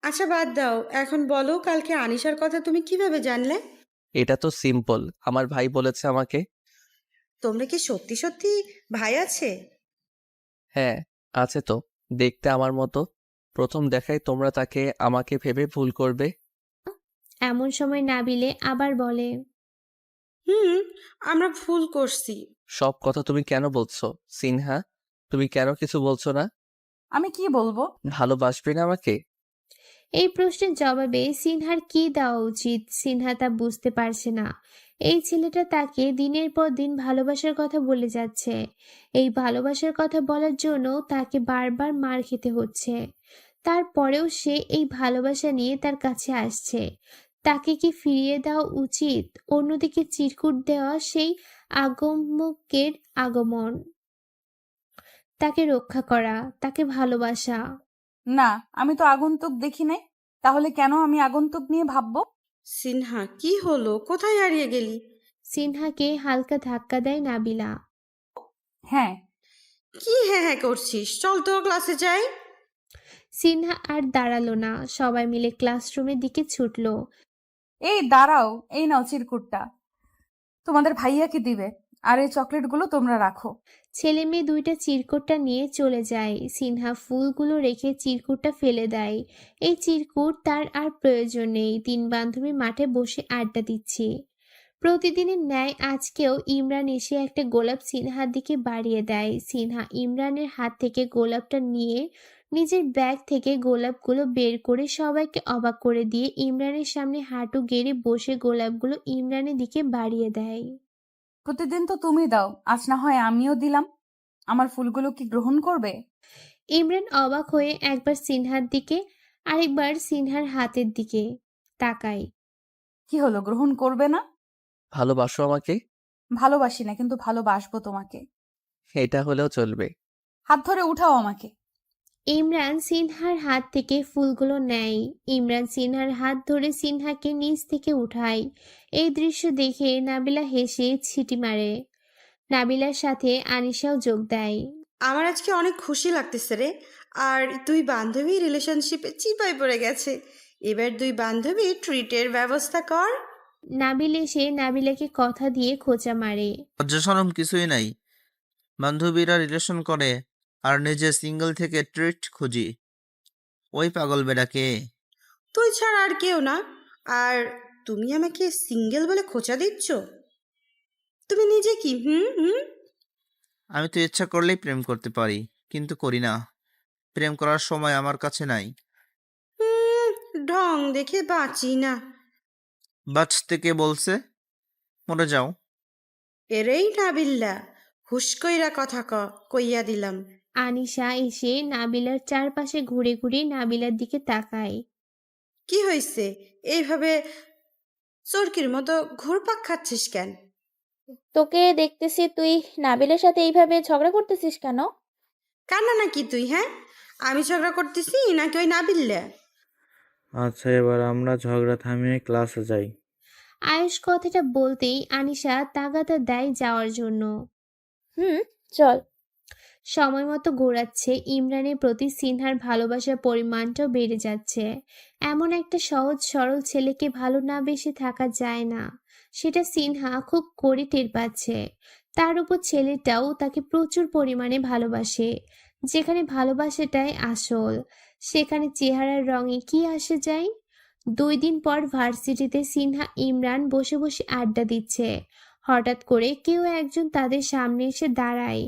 আচ্ছা বাদ দাও, এখন বলো কালকে আনিশার কথা তুমি কিভাবে জানলে? এটা তো সিম্পল, আমার ভাই বলেছে আমাকে। তোমরা কি সত্যি সত্যি ভাই আছে? হ্যাঁ, আছে তো, দেখতে আমার মতো। প্রথম দেখায় তোমরা তাকে আমাকে ভেবে ভুল করবে। এমন সময় নাবিলে আবার বলে, আমরা ভুল করছি। সব কথা তুমি কেন বলছো সিনহা? তুমি কেন কিছু বলছো না? আমি কি বলবো? ভালোবাসবে না আমাকে? এই প্রশ্নের জবাবে সিনহার কি দেওয়া উচিত সিনহা তা বুঝতে পারছে না। এই ছেলেটা তাকে দিনের পর দিন ভালোবাসার কথা বলে যাচ্ছে। এই ভালোবাসার কথা বলার জন্য তাকে বারবার মার খেতে হচ্ছে। তারপরেও সে এই ভালোবাসা নিয়ে তার কাছে আসছে। তাকে কি ফিরিয়ে দেওয়া উচিত? অন্যদিকে চিরকুট দেওয়া সেই আগমকের আগমন, তাকে রক্ষা করা, তাকে ভালোবাসা। না, আমি তো আগন্তুক দেখি নাই, তাহলে কেন আমি আগন্তুক নিয়ে ভাববো? সিনহা, কি হলো? কোথায় হারিয়ে গেলি? সিনহাকে হালকা ধাক্কা দেয় নাবিলা। হ্যাঁ। কি হ্যাঁ হ্যাঁ করছিস? চল তো ক্লাসে যাই। সিনহা আর দাঁড়ালো না, সবাই মিলে ক্লাসরুমের দিকে ছুটলো। এই দাঁড়াও, এই নাও চিরকুটটা, তোমাদের ভাইয়াকে দিবে, আর এই চকলেটগুলো তোমরা রাখো। ছেলে মেয়ে দুইটা চিরকুটটা নিয়ে চলে যায়। সিনহা ফুলগুলো রেখে চিরকুটটা ফেলে দেয়। এই চিরকুট তার আর প্রয়োজন নেই। তিন বান্ধবী মাঠে বসে আড্ডা দিচ্ছি। প্রতিদিনের ন্যায় আজকেও ইমরান এসে একটা গোলাপ সিনহার দিকে বাড়িয়ে দেয়। সিনহা ইমরানের হাত থেকে গোলাপটা নিয়ে নিজের ব্যাগ থেকে গোলাপগুলো বের করে সবাইকে অবাক করে দিয়ে ইমরানের সামনে হাঁটু গেড়ে বসে গোলাপগুলো ইমরানের দিকে বাড়িয়ে দেয়। প্রতিদিন তো তুমি দাও, আজ না হয় আমিও দিলাম। আমার ফুলগুলো কি গ্রহণ করবে? ইমরান অবাক হয়ে একবার সিনহার দিকে আরেকবার সিনহার হাতের দিকে তাকায়। কি হলো, গ্রহণ করবে না? ভালোবাসো আমাকে? ভালোবাসি না, কিন্তু ভালোবাসবো তোমাকে। এটা হলেও চলবে। হাত ধরে উঠাও আমাকে। ইমরান সিনহার হাত থেকে ফুলগুলো নেয়। ইমরান সিনহার হাত ধরে সিনহাকে নিচ থেকে উঠায়। এই দৃশ্য দেখে নাবিলা হেসে ছিটি মারে। নাবিলার সাথে আনিশাও যোগ দেয়। আমার আজকে অনেক খুশি লাগতেছে রে। আর দুই বান্ধবী রিলেশনশিপে চিপায় পড়ে গেছে। এবার দুই বান্ধবী ট্রিটের ব্যবস্থা কর। নাবিল এসে নাবিলাকে কথা দিয়ে খোঁচা মারে। লজ্জা শরম কিছুই নাই। বান্ধবীরা রিলেশন করে আর নিজে সিঙ্গেল থেকে ট্রিট খুঁজি। ওই পাগল বেটাকে। তুই ছাড়া আর কেউ না। আর তুমি আমাকে সিঙ্গেল বলে খোঁচা দিচ্ছ? তুমি নিজে কি? হুম হুম। আমি তো ইচ্ছা করলেই প্রেম করতে পারি, কিন্তু করি না। প্রেম করার সময় আমার কাছে নাই। ঢং দেখে বাঁচি না। বাঁচতে কে বলছে? মরে যাও। এরেই নাবিল্লা, হুশ কইরা কথা কইয়া দিলাম। আনিশা এসে নাবিলার চারপাশে ঘুরে ঘুরে নাবিলার দিকে তাকায়। কি হয়েছে? এইভাবে চরকির মতো ঘুরপাক খাচ্ছিস কেন? তোকে দেখতেছি তুই নাবিলের সাথে এইভাবে ঝগড়া করতেছিস কেন? কান্না নাকি তুই? হ্যাঁ, আমি ঝগড়া করতেছি নাকি ওই নাবিল্লা? আচ্ছা, এবার আমরা ঝগড়া থামিয়ে ক্লাসে যাই। আয়ুষ কথাটা বলতেই আনিশা তাগাদা দেয় যাওয়ার জন্য। চল। সময় মতো ঘোরাচ্ছে। ইমরানের প্রতি সিনহার ভালোবাসার পরিমাণটাও বেড়ে যাচ্ছে। এমন একটা সহজ সরল ছেলেকে ভালো না বেশি থাকা যায় না, সেটা সিনহা খুব করে টের পাচ্ছে। তার উপর ছেলেটাও তাকে প্রচুর পরিমাণে ভালোবাসে। যেখানে ভালোবাসাটাই আসল, সেখানে চেহারার রঙে কি আসে যায়। 2 দিন পর ভার্সিটিতে সিনহা ইমরান বসে বসে আড্ডা দিচ্ছে। হঠাৎ করে কেউ একজন তাদের সামনে এসে দাঁড়ায়।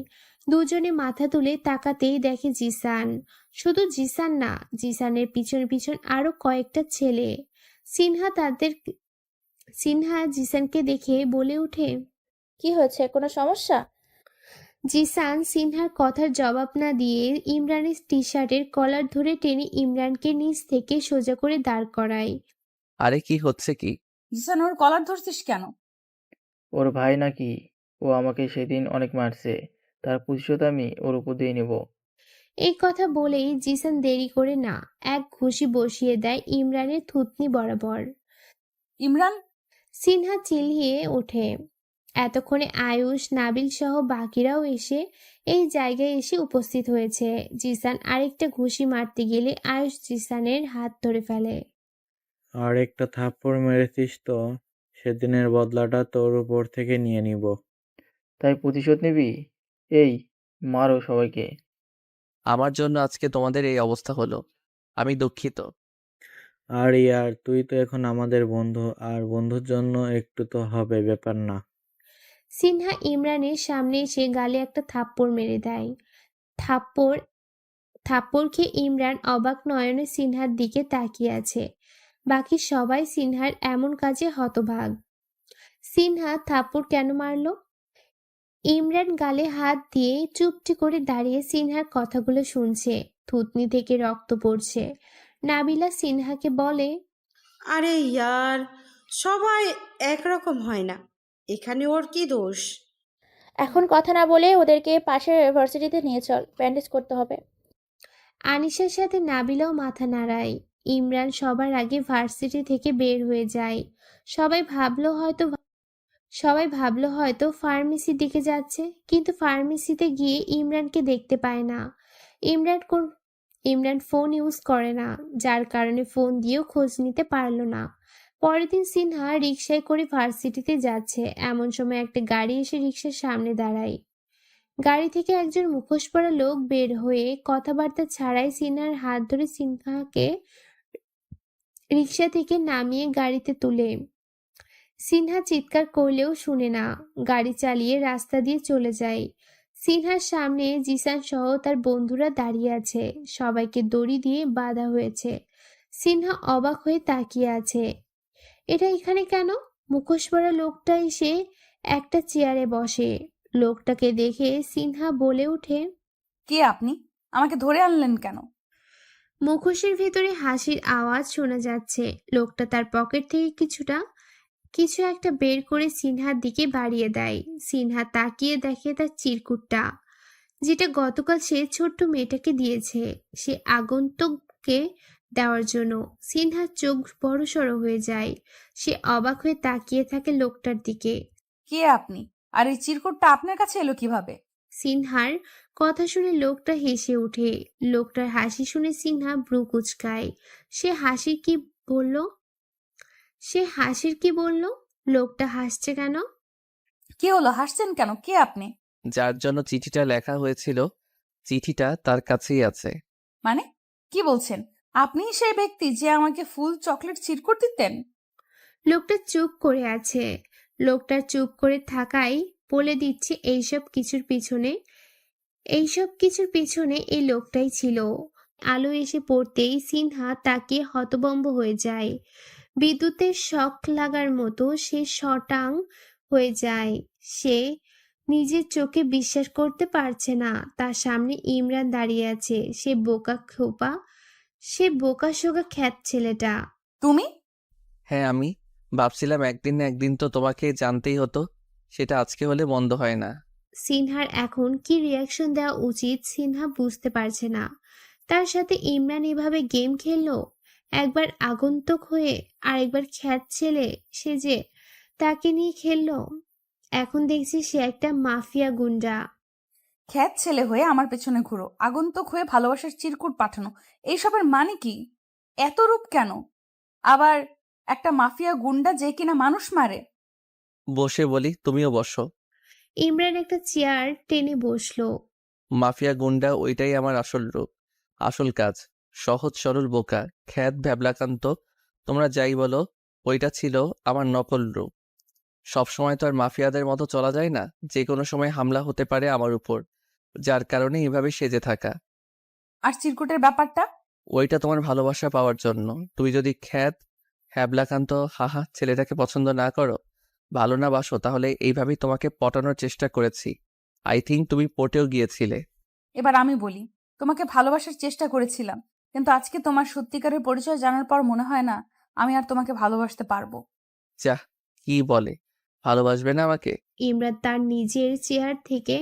দুজনে মাথা তুলে তাকাতেই দেখে জিসান। শুধু জিসান না, জিসানের পিছন পিছন আরো কয়েকটা ছেলে। সিনহা জিসানকে দেখে বলে ওঠে, কি হয়েছে, কোনো সমস্যা? জিসান সিনহার কথার জবাব না দিয়ে ইমরানের টি শার্টের কলার ধরে টেনে ইমরানকে নিচ থেকে সোজা করে দাঁড় করায়। আরে কি হচ্ছে কি? জিসান, ওর কলার ধরছিস কেন? ওর ভাই নাকি? ও আমাকে সেদিন অনেক মারছে, তার প্রতিশোধ আমি ওর উপর দিয়ে নেব। এই কথা বলেই জিসান দেরি করে না এক ঘুষি বসিয়ে দেয় ইমরানের থুতনি বরাবর। ইমরান! সিনহা চিল্লিয়ে ওঠে। এতক্ষণে আয়ুষ, নাবিল সহ বাকিরাও এসে এই জায়গায় এসে উপস্থিত হয়েছে। জিসান আরেকটা ঘুষি মারতে গেলে আয়ুষ জিসানের হাত ধরে ফেলে। আর একটা থাপ্পড় মেরেছিস তো, সেদিনের বদলাটা তোর উপর থেকে নিয়ে নিব। তাই প্রতিশোধ নিবি? এই, মারো সবাইকে। আমার জন্য আজকে তোমাদের এই অবস্থা হলো, আমি দুঃখিত। আর ইয়ার, তুই তো এখন আমাদের বন্ধু, আর বন্ধুর জন্য একটু তো হবে, ব্যাপার না। সিনহা ইমরানের সামনে এসে গালে একটা থাপ্পড় মেরে দেয়। থাপ্পড় খেয়ে ইমরান অবাক নয়নে সিনহার দিকে তাকিয়ে আছে। বাকি সবাই সিনহার এমন কাজে হতবাক। সিনহা থাপ্পড় কেন মারল? ইমরান গালে হাত দিয়ে চুপটি করে দাঁড়িয়ে সিনহার কথাগুলো শুনছে। থুতনি থেকে রক্ত পড়ছে। নাবিলা সিনহাকে বলে, আরে ইয়ার, সবাই একরকম হয় না, এখানে ওর কি দোষ? এখন কথা না বলে ওদেরকে পাশের ভার্সিটিতে নিয়ে চল, ব্যান্ডেজ করতে হবে। আনিশার সাথে নাবিলাও মাথা নাড়ায়। ইমরান সবার আগে ভার্সিটি থেকে বের হয়ে যায়। সবাই ভাবলো হয়তো ফার্মেসির দিকে যাচ্ছে, কিন্তু ফার্মেসিতে গিয়ে ইমরানকে দেখতে পায় না। ইমরান ফোন ইউজ করে না, যার কারণে ফোন দিয়েও খোঁজ নিতে পারলো না। পরের দিন সিনহা রিকশায় করে ভার্সিটিতে যাচ্ছে। এমন সময় একটা গাড়ি এসে রিকশার সামনে দাঁড়ায়। গাড়ি থেকে একজন মুখোশ পরা লোক বের হয়ে কথাবার্তা ছাড়াই সিনহার হাত ধরে সিনহাকে রিকশা থেকে নামিয়ে গাড়িতে তুলে। সিনহা চিৎকার করলেও শুনে না, গাড়ি চালিয়ে রাস্তা দিয়ে চলে যায়। সিনহার সামনে জিসান সহ তার বন্ধুরা দাঁড়িয়ে আছে। সবাইকে দড়ি দিয়ে বাঁধা হয়েছে। সিনহা অবাক হয়ে তাকিয়ে আছে। এটা এখানে কেন? মুখোশ পরা লোকটা এসে একটা চেয়ারে বসে। লোকটাকে দেখে সিনহা বলে ওঠে, কে আপনি? আমাকে ধরে আনলেন কেন? মুখোশের ভেতরে হাসির আওয়াজ শোনা যাচ্ছে। লোকটা তার পকেট থেকে কিছু একটা বের করে সিনহার দিকে বাড়িয়ে দেয়। সিনহা তাকিয়ে দেখে তার চিরকুটটা, যেটা গতকাল সে ছোট্ট মেয়েটাকে দিয়েছে, সে আগন্তুককে দেওয়ার জন্য। সিনহার চোখ বড়সড় হয়ে যায়। সে অবাক হয়ে তাকিয়ে থাকে লোকটার দিকে। কে আপনি? আর এই চিরকুটটা আপনার কাছে এলো কিভাবে? সিনহার কথা শুনে লোকটা হেসে ওঠে। লোকটার হাসি শুনে সিনহা ভ্রু কুঁচকায়। সে হাসির কি বলল সে হাসির কি বলল? লোকটা হাসছে কেন? কি হলো, হাসছেন কেন? কে আপনি? যার জন্য চিঠিটা লেখা হয়েছিল, চিঠিটা তার কাছেই আছে। মানে কি বলছেন? আপনিই সেই ব্যক্তি যে আমাকে ফুল চকলেট চিরকুট দিতেন? লোকটা চুপ করে আছে। লোকটার চুপ করে থাকাই বলে দিচ্ছে এইসব কিছুর পিছনে এই লোকটাই ছিল। আলো এসে পড়তেই সিনহা তাকিয়ে হতভম্ব হয়ে যায়। বিদ্যুতের শক লাগার মতো সে শটাং হয়ে যায়। সে নিজের চোখে বিশ্বাস করতে পারছে না। তার সামনে ইমরান দাঁড়িয়ে আছে। সে বোকা শোকা খ্যাত ছেলেটা। তুমি? হ্যাঁ, আমি ভাবছিলাম একদিন না একদিন তো তোমাকে জানতেই হতো, সেটা আজকে হলে মন্দ হয় না। সিনহার এখন কি রিয়াকশন দেওয়া উচিত সিনহা বুঝতে পারছে না। তার সাথে ইমরান এভাবে গেম খেললো, একবার আগন্তুক হয়ে আরেকবার খ্যাত ছেলে সেজে তাকে নিয়ে খেললো। এখন দেখছি সে একটা মাফিয়া গুন্ডা। খ্যাত ছেলে হয়ে আমার পেছনে ঘুরো, আগন্তুক হয়ে ভালোবাসার চিরকুট পাঠানো, এইসবের মানে কি? এত রূপ কেন? আবার একটা মাফিয়া গুন্ডা যে কিনা মানুষ মারে। বসে বলি, তুমিও বসো। ইমরান একটা চেয়ার টেনে বসলো। মাফিয়া গুন্ডা ওইটাই আমার আসল রূপ, আসল কাজ। সহজ সরল বোকা, খ্যাত ভ্যাবলাকান্ত, তোমরা যাই বলো, ওইটা ছিল আমার নকল রূপ। সবসময় তো আর মাফিয়াদের মতো চলা যায় না, যে কোনো সময় হামলা হতে পারে আমার উপর, যার কারণে এভাবে সেজে থাকা। আর চিরকুটের ব্যাপারটা? ওইটা তোমার ভালোবাসা পাওয়ার জন্য। তুমি যদি খ্যাত হ্যাবলাকান্ত হাহা ছেলেটাকে পছন্দ না করো, ভালো না বাসো, তাহলে এইভাবেই তোমাকে পটানোর চেষ্টা করেছি। আই থিঙ্ক তুমি পটেও গিয়েছিলে। এবার আমি বলি, তোমাকে ভালোবাসার চেষ্টা করেছিলাম, কিন্তু আজকে তোমার সত্যিকারের পরিচয় জানার পর মনে হয় না আমি আর তোমাকে ভালোবাসতে পারবো। যাহ, কি বলে, ভালোবাসবে না আমাকে? ইমরান তার নিজের চেয়ার থেকে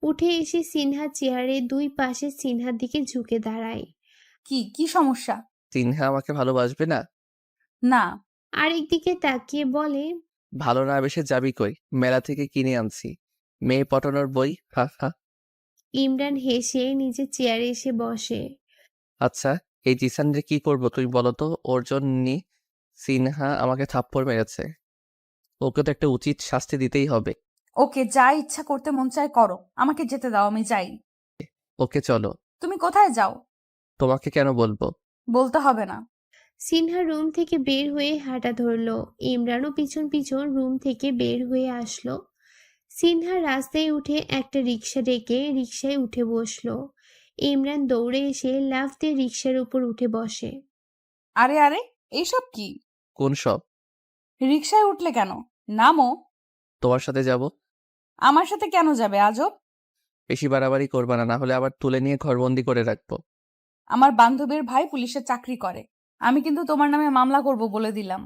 উঠে এসে সিনহা চেয়ারের দুই পাশে সিনহার দিকে ঝুঁকে দাঁড়ায়। কি কি সমস্যা? সিনহা আমাকে ভালোবাসবে না? না। আরেক দিকে তাকিয়ে বলে, ভালো না বেশে যাবি কই? মেলা থেকে কিনে আনছি, মেয়ে পটানোর বই, হা হা। ইমরান হেসে নিজের চেয়ারে এসে বসে। আচ্ছা, এই জিসানরে কি করবো তুই বলো তো? ওর জন্যই সিনহা আমাকে থাপ্পড় মেরেছে, ওকে তো একটা উচিত শাস্তি দিতেই হবে। ওকে, যা ইচ্ছা করতে মন চায় করো, আমাকে যেতে দাও, আমি যাই। ওকে চলো। তুমি কোথায় যাও? তোমাকে কেন বলবো? বলতে হবে না। সিনহা রুম থেকে বের হয়ে হাঁটা ধরলো। ইমরানও পিছন পিছন রুম থেকে বের হয়ে আসলো। সিনহা রাস্তায় উঠে একটা রিক্সা ডেকে রিক্সায় উঠে বসলো। ইমরান দৌড়ে এসে লাফ দিয়ে রিক্সার উপর উঠে বসে। আরে আরে, এইসব কি? কোন সব? রিক্সায় উঠলে কেন? নামো। তোমার সাথে যাব। আমার সাথে কেন যাবে আজব? বেশি বাড়াবাড়ি করবা না, না হলে আবার তুলে নিয়ে ঘরবন্দি করে রাখবো। আমার বান্ধবীর ভাই পুলিশে চাকরি করে, আমি কিন্তু তোমার নামে মামলা করব বলে দিলাম।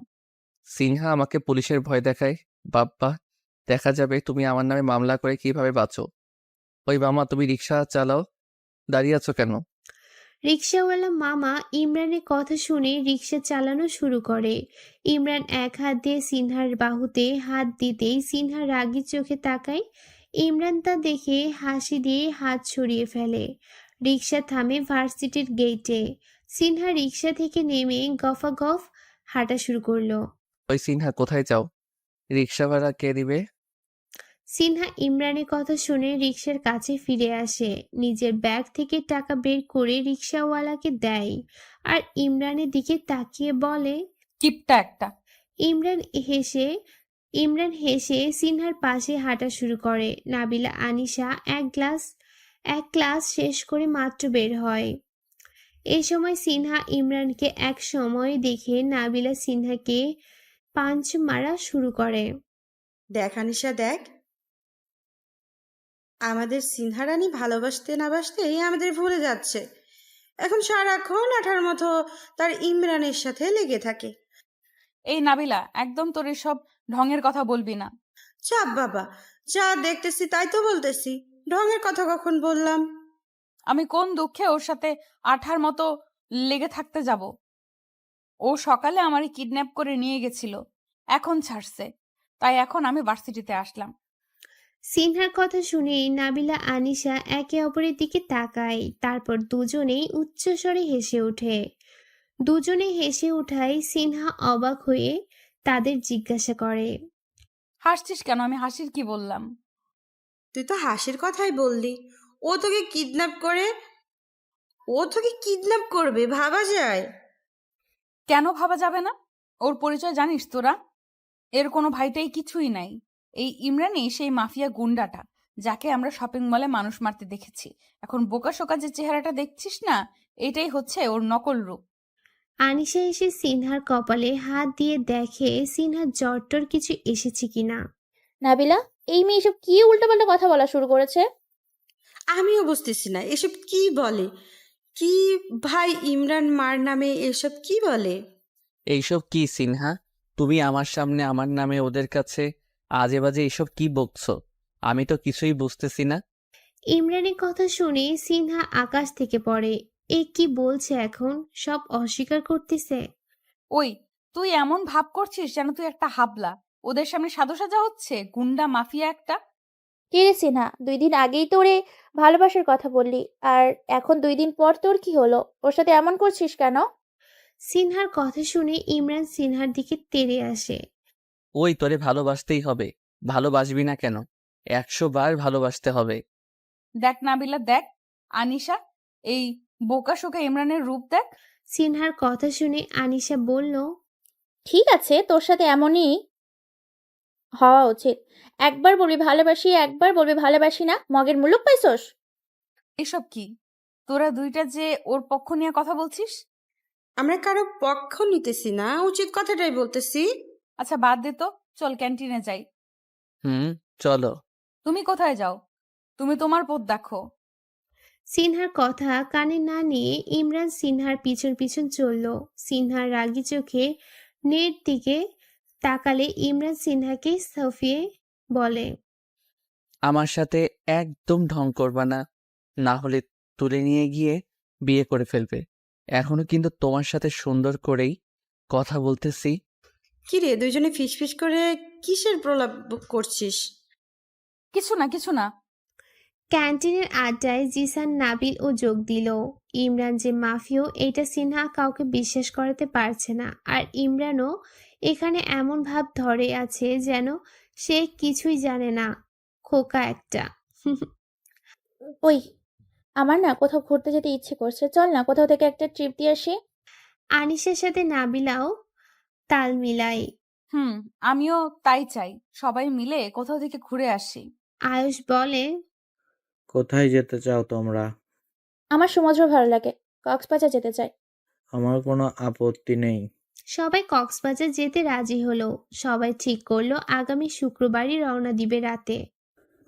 সিনহা আমাকে পুলিশের ভয় দেখায়? বাপ্পা, দেখা যাবে তুমি আমার নামে মামলা করে কিভাবে বাঁচো। ওই মামা, তুমি রিক্সা চালাও, দাঁড়িয়ে আছো কেন? রিক্সাওয়ালা মামা ইমরানের কথা শুনে রিক্সা চালানো শুরু করে। ইমরান এক হাত দিয়ে সিনহার বাহুতে হাত দিতেই সিনহা রাগী চোখে তাকায়। ইমরান তা দেখে হাসি দিয়ে হাত সরিয়ে ফেলে। রিক্সা থামে ভার্সিটির গেটে। সিনহা রিক্সা থেকে নেমে গফাগফ হাঁটা শুরু করলো। ওই সিনহা, কোথায় যাও? রিক্সা ভাড়া কে দিবে? সিনহা ইমরানের কথা শুনে রিক্সার কাছে ফিরে আসে। নিজের ব্যাগ থেকে টাকা বের করে রিক্সাওয়ালাকে দেয় আর ইমরানের দিকে তাকিয়ে বলে, কিপটা একটা। ইমরান হেসে ইমরান হেসে সিনহার পাশে হাঁটা শুরু করে। নাবিলা আনিশা এক ক্লাস শেষ করে মাত্র বের হয়। এই সময় সিনহা ইমরানকে এক সময় দেখে নাবিলা সিনহাকে পাঞ্চ মারা শুরু করে। দেখ আনিশা, দেখ, আমাদের সিনহা রানী ভালোবাসতে না বাসতেই আমাদের ভুলে যাচ্ছে। এখন সারাক্ষণ আঠার মতো তার ইমরানের সাথে লেগে থাকে। এই নাবিলা, একদম তোর এসব ঢঙের কথা বলবি না। চাপ বাবা, যা দেখতেছি তাই তো বলতেছি, ঢঙের কথা কখন বললাম? আমি কোন দুঃখে ওর সাথে আঠার মতো লেগে থাকতে যাব? ও সকালে আমারে কিডন্যাপ করে নিয়ে গেছিল, এখন ছাড়ছে, তাই এখন আমি ভার্সিটিতে আসলাম। সিনহার কথা শুনে নাবিলা আনিশা একে অপরের দিকে তাকায়, তারপর দুজনেই উচ্চস্বরে হেসে ওঠে। দুজনে হেসে ওঠায় সিনহা অবাক হয়ে তাদের জিজ্ঞাসা করে, হাসছিস কেন? আমি হাসির কি বললাম? তুই তো হাসির কথাই বললি। ও তোকে কিডন্যাপ করে ও তোকে কিডন্যাপ করবে ভাবা যায়? কেন ভাবা যাবে না? ওর পরিচয় জানিস তোরা? এর কোনো ভাইটাই কিছুই নাই। এই ইমরানই সেই মাফিয়া গুন্ডাটা, যাকে আমরা শপিং মলে মানুষ মারতে দেখেছি। এখন বোকাশোকা যে চেহারাটা দেখছিস না, এটাই হচ্ছে ওর নকল রূপ। আনিশা এসে সিনহার কপালে হাত দিয়ে দেখে সিনহার জ্বরটর কিছু এসেছে কিনা। নাবিলা, এই মেয়ে এসব কি উল্টোপাল্টা কথা বলা শুরু করেছে? আমিও বুঝতেছি না এসব কি বলে। কি ভাই ইমরান মার নামে এসব কি বলে? এইসব কি সিনহা? তুমি আমার সামনে আমার নামে ওদের কাছে আজে বাজে এসব কি বকছো? আমি তো কিছুই বুঝতেছি না। ইমরানের কথা শুনে সিনহা আকাশ থেকে পড়ে। এ কি বলছে এখন? সব অস্বীকার করতেছে। ওই, তুই এমন ভাব করছিস যেন তুই একটা হাবলা। ওদের সামনে সাজো সাজা হচ্ছে গুন্ডা মাফিয়া একটা। কে রে সিনহা, 2 দিন আগেই তোরে ভালোবাসার কথা বললি, আর এখন 2 দিন পর তোর কি হলো? ওর সাথে এমন করছিস কেন? সিনহার কথা শুনে ইমরান সিনহার দিকে তেড়ে আসে। ওই, তোরে ভালোবাসতেই হবে। ভালোবাসবি না কেন? 100 বার ভালোবাসতে হবে। দেখ নাবিলা, দেখ আনিশা, এই বোকাশোকা ইমরানের রূপ দেখ। সিনহার কথা শুনে আনিশা বলল, ঠিক আছে, তোর সাথে এমনই হওয়া উচিত। একবার বলবি ভালোবাসি, একবার বলবি ভালোবাসি না, মগের মুলুক পাইছস? এসব কি? তোরা দুইটা যে ওর পক্ষ নিয়ে কথা বলছিস? আমরা কারো পক্ষ নিতেছি না, উচিত কথাটাই বলতেছি। আচ্ছা বাদ দে তো, চল ক্যান্টিনে যাই। চলো। তুমি কোথায় যাও? তুমি তোমার পথ দেখো। সিনহার কথা কানে না নিয়ে ইমরান সিনহার পিছন পিছন চলল। সিনহার রাগী চোখে নেট দিকে তাকালে ইমরান সিনহাকে সফিয়ে বলে, আমার সাথে একদম ঢং করবা না, না হলে তুলে নিয়ে গিয়ে বিয়ে করে ফেলবে। এখনো কিন্তু তোমার সাথে সুন্দর করেই কথা বলতেছি। কি রে, দুইজনে ফিসফিস করে কিসের প্রলাপ করছিস? কিছু না, কিছু না। ক্যান্টিনের আড্ডায় জিসান, নাবিল ও যোগ দিল। ইমরান যে মাফিও এটা সিনহা কাউকে বিশ্বাস করাতে পারছে না। আর ইমরানও এখানে এমন ভাব ধরে আছে যেন সে কিছুই জানে না। খোকা একটা। ওই, আমার না কোথাও ঘুরতে যেতে ইচ্ছে করছে, চল না কোথাও থেকে একটা ট্রিপ দিয়ে আসি। আনিসের সাথে নাবিলাও তাল মিলায়। আমিও তাই চাই, সবাই মিলে কোথাও থেকে ঘুরে আসি। আয়ুষ বলে, কোথায় যেতে চাও তোমরা? আমার সমুদ্র ভালো লাগে, কক্সবাজার যেতে চাই। আমার কোনো আপত্তি নেই। সবাই কক্সবাজার যেতে রাজি হলো। সবাই ঠিক করলো আগামী শুক্রবারই রওনা দিবে রাতে।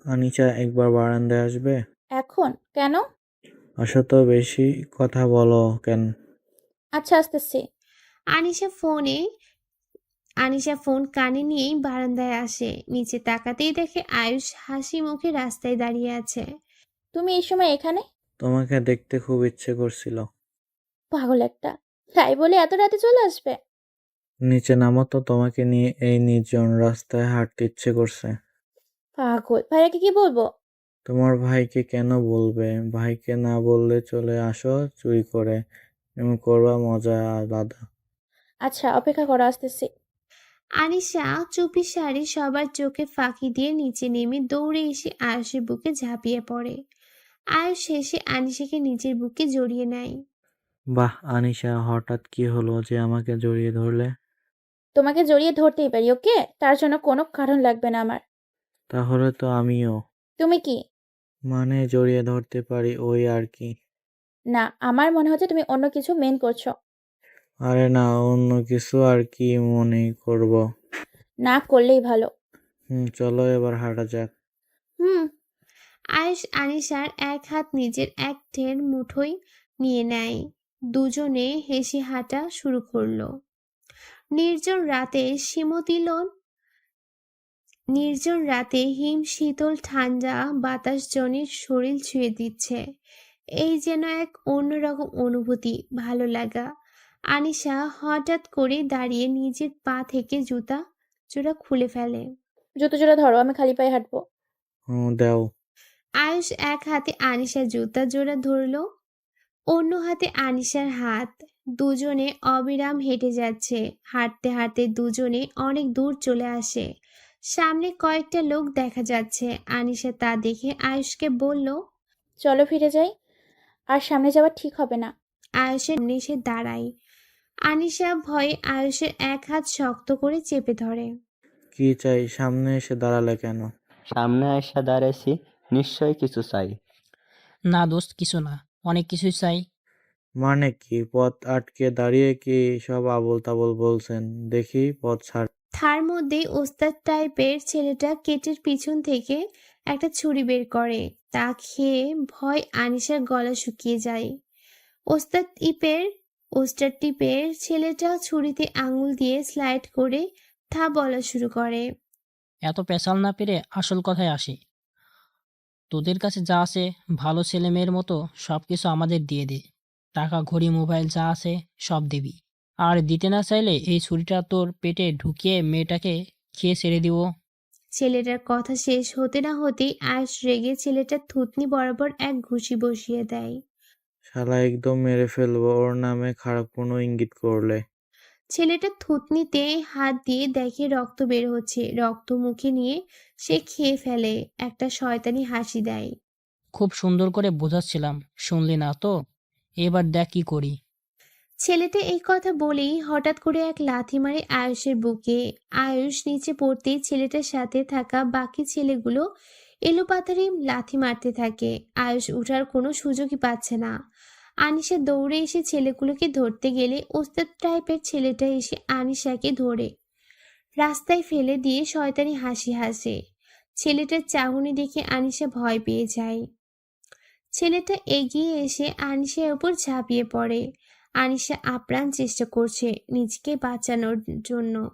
আনিশা, একবার বারান্দায় আসবে? এখন কেন? আসো তো, বেশি কথা বলো কেন? আচ্ছা, আসতেছি। আনিশা ফোন কানে নিয়েই বারান্দায় আসে। নিচে তাকাতেই দেখে আয়ুষ হাসি মুখে রাস্তায় দাঁড়িয়ে আছে। তুমি এই সময় এখানে? তোমাকে দেখতে খুব ইচ্ছে করছিল। পাগল একটা, তাই বলে এত রাতে চলে আসবে? নিচে নামো তো, তোমাকে নিয়ে এই নির্জন রাস্তায় হাঁটতে ইচ্ছে করছে। পাগল, ভাইয়াকে কি বলবো? তোমার ভাইকে কেন বলবে? ভাইকে না বললে চলে আসো চুরি করে, এমন করবা, মজা আলাদা। আচ্ছা, অপেক্ষা করো, আসতেছি। আনিশা চুপিসারে সবার চোখে ফাঁকি দিয়ে নিচে নেমে দৌড়ে এসে আয়ুষের বুকে ঝাঁপিয়ে পড়ে। আয়ুষ হেসে আনিশাকে নিজের বুকে জড়িয়ে নেয়। বাহ আনিশা, হঠাৎ কি হলো যে আমাকে জড়িয়ে ধরলে? তোমাকে জড়িয়ে ধরতেই পারি, ওকে? তার জন্য কোনো কারণ লাগবে না আমার। তাহলে তো আমিও। তুমি কি? মানে জড়িয়ে ধরতে পারি, ওই আর কি। না, আমার মনে হচ্ছে তুমি অন্য কিছু মেন করছো। আরে না, অন্য কিছু আর কি মনে করব? না করলেই ভালো। চলো এবার হাঁটা যাক। হুম। আয়ুষ আনিশার এক হাত নিজের এক ঠের মুঠোয় নিয়ে নেয়। দুজনে হেসে হাঁটা শুরু করলো। নির্জন রাতে হিম শীতল ঠান্ডা বাতাস জনের শরীর ছুঁয়ে দিচ্ছে। এই যেন এক অন্যরকম অনুভূতি, ভালো লাগা। আনিশা হঠাৎ করে দাঁড়িয়ে নিজের পা থেকে জুতা জোড়া খুলে ফেলে। জুতো জোড়া ধরো, আমি খালি পায়ে হাঁটবো। দাও। আয়ুষ এক হাতে আনিশার জুতার জোড়া ধরলো, অন্য হাতে আনিশার হাত। দুজনে অবিরাম হেঁটে যাচ্ছে। হাঁটতে হাঁটতে দুজনে অনেক দূর চলে আসে। সামনে কয়েকটা লোক দেখা যাচ্ছে। আনিশা তা দেখে আয়ুষকে বলল। চলো ফিরে যাই, আর সামনে যাওয়া ঠিক হবে না। আয়ুষের সামনে এসে দাঁড়ায়। আনিশা ভয়ে আয়ুষের এক হাত শক্ত করে চেপে ধরে। কি চাই? সামনে এসে দাঁড়ালে কেন? সামনে আইসা দাঁড়াইছি, নিশ্চয়ই কিছু চাই। না দোস্ত, কিছু না, অনেক কিছুই চাই। মানে কি? পথ আটকে দাঁড়িয়ে কি সব আবোল তাবোল বলছেন? দেখি পথ ছাড়। তার মধ্যেই ওস্তাদ টাইপের ছেলেটা কেটের পিছন থেকে একটা ছুরি বের করে। তা খেয়ে ভয় আনিশার গলা শুকিয়ে যায়। ওস্তাদ টিপের ছেলেটা ছুরিতে আঙুল দিয়ে স্লাইড করে তা বলা শুরু করে। এত পেঁচাল না পেরে আসল কথায় আসি। তোদের কাছে যা আছে ভালো ছেলে মেয়ের মতো সব কিছু আমাদের দিয়ে দে। টাকা, ঘড়ি, মোবাইল যা আছে সব দিবি। আর দিতে না চাইলে এই ছুরিটা তোর পেটে ঢুকিয়ে মেয়েটাকে খেয়ে ছেড়ে দিব। ছেলেটার কথা শেষ হতে না হতেই আয়ুষ রেগে ছেলেটার থুতনি বরাবর এক ঘুষি বসিয়ে দেয়। শালা একদম মেরে ফেলবো ওর নামে খারাপ কোনো ইঙ্গিত করলে। ছেলেটা থুতনিতে হাত দিয়ে দেখে রক্ত বের হচ্ছে। রক্ত মুখে নিয়ে সে খেয়ে ফেলে। একটা শয়তানি হাসি দেয়। খুব সুন্দর করে বোঝাচ্ছিলাম, শুনলি না তো? এবার দেখ কি করি। ছেলেটা এই কথা বলেই হঠাৎ করে এক লাথি মারে আয়ুষের বুকে। আয়ুষ নিচে পড়তেই ছেলেটার সাথে থাকা বাকি ছেলেগুলো এলোপাথারি লাথি মারতে থাকে। আয়ুষ উঠার কোনো সুযোগই পাচ্ছে না। আনিশা দৌড়ে এসে ছেলেগুলোকে ধরতে গেলে ওস্তাদ টাইপের ছেলেটা এসে আনিশাকে ধরে রাস্তায় ফেলে দিয়ে শয়তানি হাসি হাসে। ছেলেটার চাহনি দেখে আনিশা ভয় পেয়ে যায়। ছেলেটা এগিয়ে এসে আনিশার উপর ঝাঁপিয়ে পড়ে। আনিশা আপ্রাণ চেষ্টা করছে নিজেকে বাঁচানোর জন্য।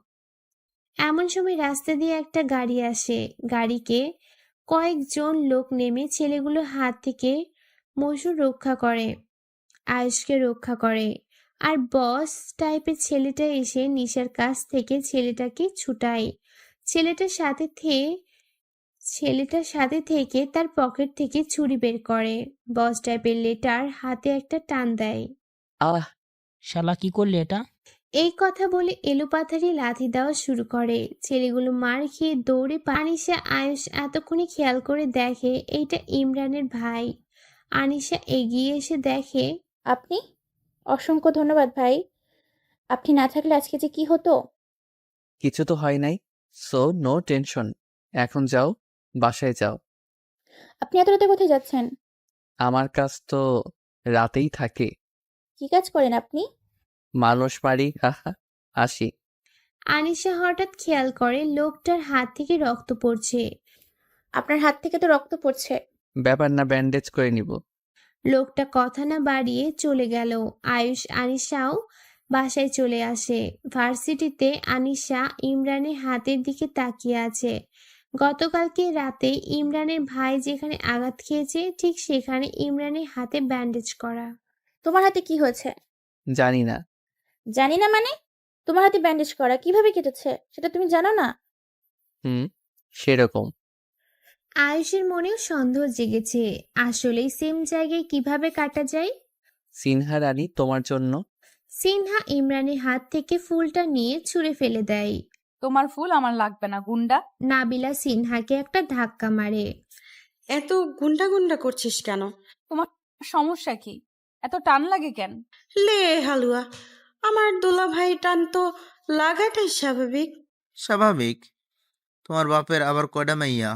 এমন সময় রাস্তা দিয়ে একটা গাড়ি আসে। গাড়িকে কয়েকজন লোক নেমে ছেলেগুলোর হাত থেকে মসুর রক্ষা করে, আয়ুষকে রক্ষা করে। আর বস টাইপের ছেলেটা এসে নিশার কাছ থেকে ছেলেটাকে ছুটায়। ছেলেটার সাথে থেকে তার পকেট থেকে ছুরি বের করে। বস টাইপের লেটার হাতে একটা টান দেয়। আহ, শালা কি করলি এটা? এই কথা বলে এলোপাথারি লাথি দেওয়া শুরু করে। ছেলেগুলো মার খেয়ে দৌড়ে আনিশা আয়ুষ এতক্ষণে খেয়াল করে দেখে এইটা ইমরানের ভাই। আনিশা এগিয়ে এসে দেখে। আপনি? অসংখ্য ধন্যবাদ ভাই, আপনি না থাকলে আজকে যে কি হতো। কিছু তো হয় নাই, সো নো টেনশন। এখন যাও, বাসায় যাও। আপনি এত রাতে কোথায় যাচ্ছেন? আমার কাজ তো রাতেই থাকে। কি কাজ করেন আপনি? মানুষ মারি, হাহা। আসি। আনিশা হঠাৎ খেয়াল করে লোকটার হাত থেকে রক্ত পড়ছে। আপনার হাত থেকে তো রক্ত পড়ছে। ব্যাপার না, ব্যান্ডেজ করে নিব। লোকটা কথা না বাড়িয়ে চলে গেল। আয়ুষ আনিশাও বাসায় চলে আসে। ভার্সিটিতে আনিশা ইমরানের হাতের দিকে তাকিয়ে আছে। গতকালকে রাতে ইমরানের ভাই যেখানে আঘাত খেয়েছে ঠিক সেখানে ইমরানের হাতে ব্যান্ডেজ করা। তোমার হাতে কি হয়েছে? জানি না। জানি না মানে? তোমার হাতে ব্যান্ডেজ করা কিভাবে কেটেছে সেটা তুমি জানো না? সেরকম। আয়ুষের মনেও সন্দেহ জেগেছে, আসলেই সেম জায়গায় কিভাবে কাটা যায়। সিনহা রানী, তোমার জন্য। সিনহা ইমরানের হাত থেকে ফুলটা নিয়ে ছুঁড়ে ফেলে দেয়। তোমার ফুল আমার লাগবে না, গুন্ডা। নাবিলা সিনহাকে একটা ধাক্কা মারে। এত গুন্ডা গুন্ডা করছিস কেন? তোমার সমস্যা কি? এত টান লাগে কেন? লে হালুয়া, আমার দোলা ভাই টান তো লাগাটাই স্বাভাবিক। স্বাভাবিক? তোমার বাপের আবার কয়টা মাইয়া?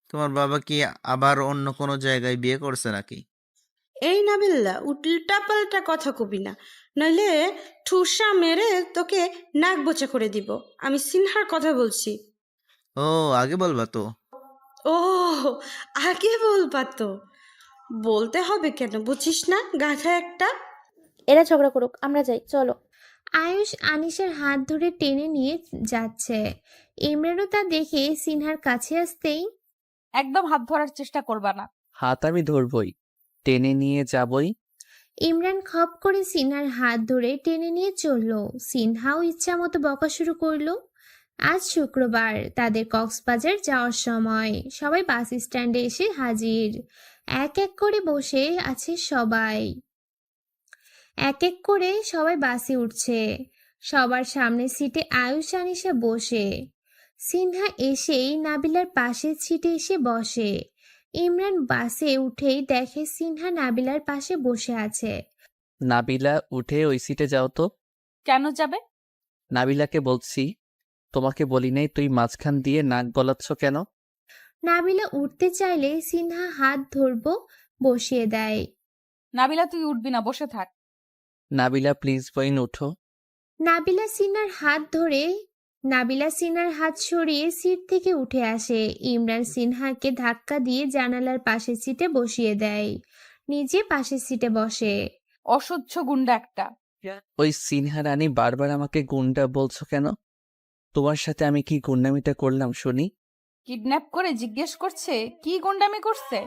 তোমার বাবা কি আবার অন্য কোনো জায়গায় বিয়ে করছে নাকি? এই নাবিল্লা, উল্টা পাল্টা কথা কবি না, নইলে ঠুসা মেরে তোকে নাক বোচা করে দিব। আমি সিনহার কথা বলছি। ও, আগে বলবা তো। ও, আগে বলবা তো। বলতে হবে কেন, বুঝিস না গাধা একটা? এরা ঝগড়া করুক, আমরা যাই, চলো। আয়ুষ আনিশার হাত ধরে টেনে নিয়ে যাচ্ছে। ইমরানও তা দেখে সিনহার কাছে আসতেই। একদম হাত ধরার চেষ্টা করবা না। হাত আমি ধরবই, টেনে নিয়ে যাবই। ইমরান খপ করে সিনহার হাত ধরে টেনে নিয়ে চলল। সিনহাও ইচ্ছা মতো বকা শুরু করলো। আজ শুক্রবার, তাদের কক্সবাজার যাওয়ার সময়। সবাই বাস স্ট্যান্ডে এসে হাজির। এক এক করে বসে আছে সবাই। এক এক করে সবাই বাসে উঠছে। সবার সামনে সিটে আয়ুষ আনিশা বসে। সিনহা এসেই নাবিলার পাশের সিটে এসে বসে। ইমরান বাসে উঠেই দেখে সিনহা নাবিলার পাশে বসে আছে। নাবিলা, উঠে ওই সিটে যাও তো। কেন যাবে? নাবিলাকে বলছি, তোমাকে বলি নাই তুই মাঝখান দিয়ে নাক গলাচ্ছ কেন? নাবিলা উঠতে চাইলে সিনহা হাত ধরবো বসিয়ে দেয়। নাবিলা, তুই উঠবি না, বসে থাক। নাবিলা প্লিজ বইন উঠো। নাবিলা সিনহার হাত সরিয়ে সিট থেকে উঠে আসে। ইমরান সিনহাকে ধাক্কা দিয়ে জানালার পাশের সিটে বসিয়ে দেয়। নিজে পাশের সিটে বসে। অসহ্য গুন্ডা একটা। ওই সিনহা রানী বারবার আমাকে গুন্ডা বলছো কেন? তোমার সাথে আমি কি গুন্ডামিটা করলাম শুনি? কিডন্যাপ করে জিজ্ঞেস করছে কি গুন্ডামি করছে।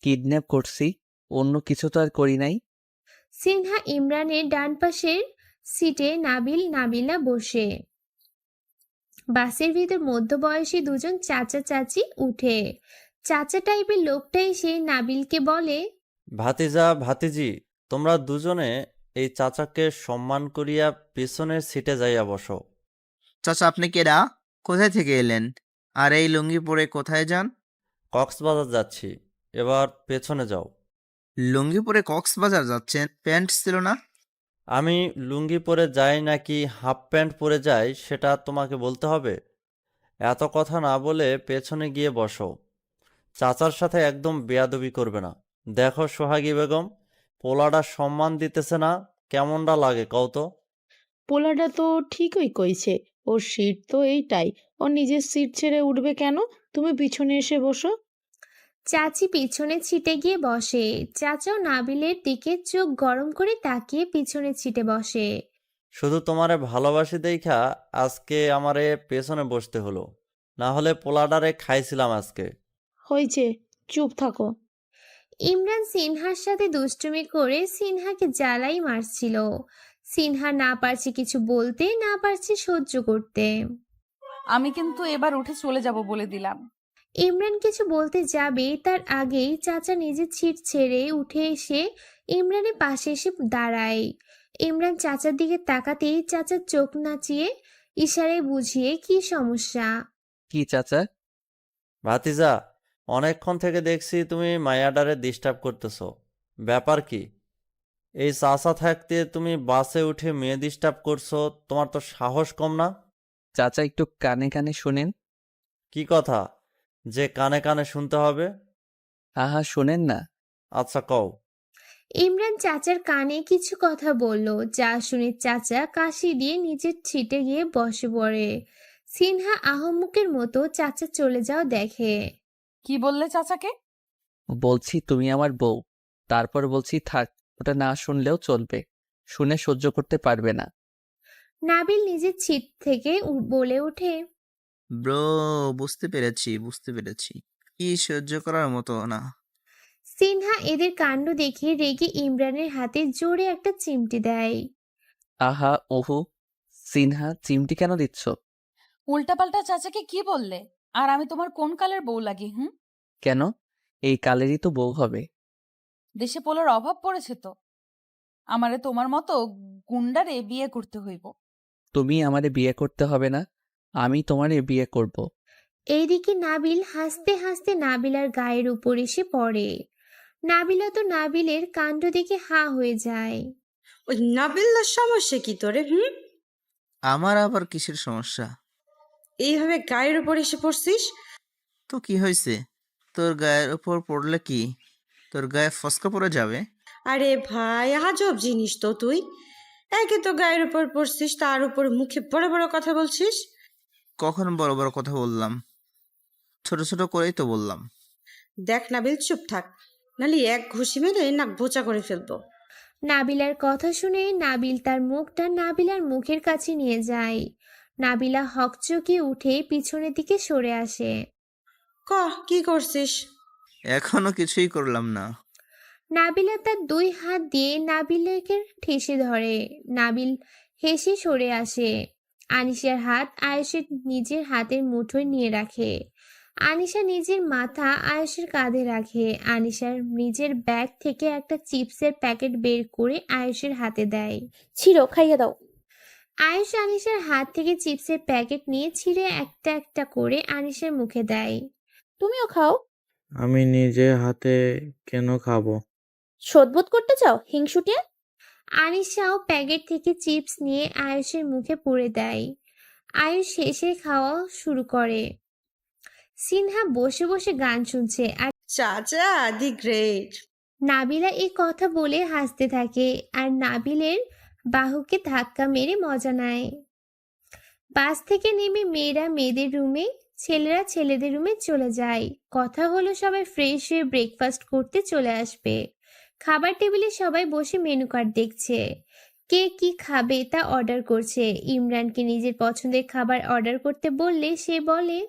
কিডন্যাপ করছি, অন্য কিছু তো আর করি নাই। সিনহা ইমরানের ডান পাশের সিটে নাবিলা বসে। বাসের ভিতর মধ্যবয়সী দুজন চাচা চাচি উঠে। চাচা টাইপের লোকটা এসে নাবিলকে বলে, ভাতিজা ভাতিজি, তোমরা দুজনে এই চাচাকে সম্মান করিয়া পিছনের সিটে যাইয়া বসো। চাচা আপনি কেডা? কোথায় থেকে এলেন? আর এই লুঙ্গি পরে কোথায় যান? কক্সবাজার যাচ্ছি, এবার পেছনে যাও। লুঙ্গি পরে কক্সবাজার যাচ্ছেন? প্যান্ট ছিল না? আমি লুঙ্গি পরে যাই নাকি হাফ প্যান্ট পরে যাই সেটা তোমাকে বলতে হবে? এত কথা না বলে পেছনে গিয়ে বসো। চাচার সাথে একদম বেয়াদবি করবে না। দেখো সোহাগী বেগম, পোলাটা সম্মান দিতেছে না, কেমনটা লাগে কও তো? পোলাটা তো ঠিকই কইছে, ওর সিট তো এইটাই, ও নিজের সিট ছেড়ে উঠবে কেন? তুমি পিছনে এসে বসো। চাচি পিছনের সিটে গিয়ে বসে। চাচাও নাবিলের দিকে চোখ গরম করে তাকিয়ে পিছনের সিটে বসে। শুধু তোমারে ভালোবাসি দেইখা আজকে আমারে পেছনে বসতে হলো, না হলে পোলাডারে খাইছিলাম আজকে। হয়েছে, চুপ থাকো। ইমরান সিনহার সাথে দুষ্টুমি করে সিনহাকে জ্বালাই মারছিল। সিনহা না পারছে কিছু বলতে, না পারছে সহ্য করতে। আমি কিন্তু এবার উঠে চলে যাব বলে দিলাম। ইমরান কিছু বলতে যাবে তার আগেই চাচা নিজের সিট ছেড়ে উঠে এসে ইমরানের পাশে এসে দাঁড়ায়। ইমরান চাচার দিকে তাকাতেই চাচার চোখ নাচিয়ে ইশারায় বুঝিয়ে কি সমস্যা। কি চাচা? ভাতিজা, অনেকক্ষণ থেকে দেখছি তুমি মায়াডারে ডিস্টার্ব করতেছো, ব্যাপার কি? এই চাচা থাকতে তুমি বাসে উঠে মেয়ে ডিস্টার্ব করছো, তোমার তো সাহস কম না? চাচা একটু কানে কানে শোনেন। কি কথা যে কানে কানে শুনতে হবে? আহা শোনেন না। আচ্ছা কও। ইমরান চাচার কানে কিছু কথা বলল, যা শুনে চাচা কাশি দিয়ে নিজের সিটে গিয়ে বসে পড়ে। সিনহা আহম্মকের মতো চাচা চলে যাও দেখে। কি বললে চাচাকে? বলছি তুমি আমার বউ, তারপর বলছি থাক, ওটা না শুনলেও চলবে, শুনে সহ্য করতে পারবে না। নাবিল নিজের সিট থেকে বলে ওঠে, ব্রো, বুঝতে পেরেছি। কি সহ্য করার মতো না। সিনহা এদের কাণ্ড দেখে রেগে ইমরানের হাতে জোরে একটা চিমটি দেয়। আহা ওহু, সিনহা চিমটি কেন দিচ্ছ? উল্টাপাল্টা চাচাকে কি বললে? আর আমি তোমার কোন কালের বউ লাগি? কেন? এই কালেরই তো বউ হবে। দেশে পোলার অভাব পড়েছে তো, আমারে তোমার মতো গুন্ডারে বিয়ে করতে হইব। তুমি আমারে বিয়ে করতে হবে না, আমি তোমারে বিয়ে করব। এইদিকে নাবিল হাসতে হাসতে নাবিলার গায়ের উপর এসে পড়ে। নাবিলা তো নাবিলের কাণ্ড দেখে হা হয়ে যায়। ওই নাবিল্লার সমস্যা কি তোরে? আমার আবার কিসের সমস্যা? এইভাবে গায়ের উপর এসে পড়ছিস তো কি হয়েছে? তোর গায়ের উপর পড়লে কি তোর গায়ে ফসকা পড়ে যাবে? আরে ভাই, আজব জিনিস তো তুই। একে তো গায়ের উপর পড়ছিস, তার উপর মুখে বড় বড় কথা বলছিস। কখন বড় বড় কথা বললাম? ছোট ছোট করেই তো বললাম। দেখ নাবিল, চুপ থাক, নালি এক ঘুষি মেরে নাক বোচা করে ফেলবো। নাবিলার কথা শুনে নাবিল তার মুখটা নাবিলার মুখের কাছে নিয়ে যায়। নাবিলা হকচকিয়ে উঠে পিছনের দিকে সরে আসে। কি করছিস? এখনো কিছুই করলাম না। নাবিলা তার দুই হাত দিয়ে নাবিলকে ঠেসে ধরে। নাবিল হেসে সরে আসে। আনিশার হাত আয়েশের নিজের হাতের মুঠোয় নিয়ে রাখে। আনিশা নিজের মাথা আয়েশের কাঁধে রাখে। আনিশার নিজের ব্যাগ থেকে একটা চিপসের প্যাকেট বের করে আয়েশের হাতে দেয়। ছিঁড়ো, খাইয়ে দাও। আয়েশ আনিশার হাত থেকে চিপসের প্যাকেট নিয়ে ছিঁড়ে একটা একটা করে আনিশার মুখে দেয়। তুমিও খাও। আমি নিজে হাতে কেন খাবো? শোধবোধ করতে চাও, হিংসুটে? আনিশাও প্যাকেট থেকে চিপস নিয়ে আয়েশের মুখে পুরে দেয়। আয়েশ হেসে খাওয়া শুরু করে। সিনহা বসে বসে গান শুনছে আর চাচা দি গ্রেট। নাবিলা এই কথা বলে হাসতে থাকে আর নাবিলের বাহুকে ধাক্কা মেরে মজা নেয়। বাস থেকে নেমে মেয়েরা মেয়েদের রুমে, ছেলেরা ছেলেদের রুমে চলে যায়। কথা হলো সবাই ফ্রেশ হয়ে ব্রেকফাস্ট করতে চলে আসবে। খাবার টেবিলে সবাই বসে মেনু কার্ড দেখছে, কে কি খাবে তা অর্ডার করছে। ইমরানকে নিজের পছন্দের খাবার অর্ডার করতে বললে সে বলে,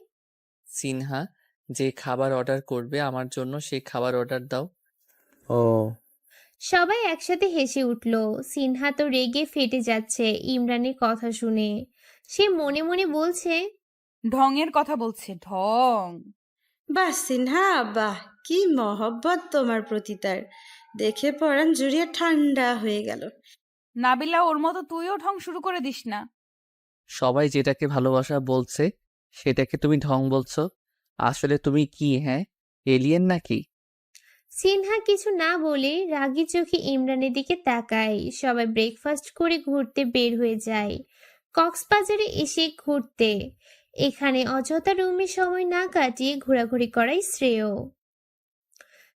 সিনহা, যে খাবার অর্ডার করবে আমার জন্য সেই খাবার অর্ডার দাও। ও, সবাই একসাথে হেসে উঠল। সিনহা তো রেগে ফেটে যাচ্ছে ইমরানের কথা শুনে। সে মনে মনে বলছে, ঢঙের কথা বলছে, ঢং। বাহ সিনহা, বাহ, কি মহব্বত তোমার প্রতি তার। দেখে পরাণ জুড়িয়ে ঠান্ডা হয়ে গেল। নাবিলা, ওর মতো তুইও ঢং শুরু করে দিস না। সবাই যেটাকে ভালোবাসা বলছে সেটাকে তুমি ঢং বলছো? আসলে তুমি কি, হ্যাঁ, এলিয়েন নাকি? সিনহা কিছু না বলে রাগী চোখে ইমরানের দিকে তাকায়। সবাই ব্রেকফাস্ট করে ঘুরতে বের হয়ে যায়, কক্সবাজারে এসে ঘুরতে। এখানে অযথা রুমে সময় না কাটিয়ে ঘোরাঘুরি করাই শ্রেয়।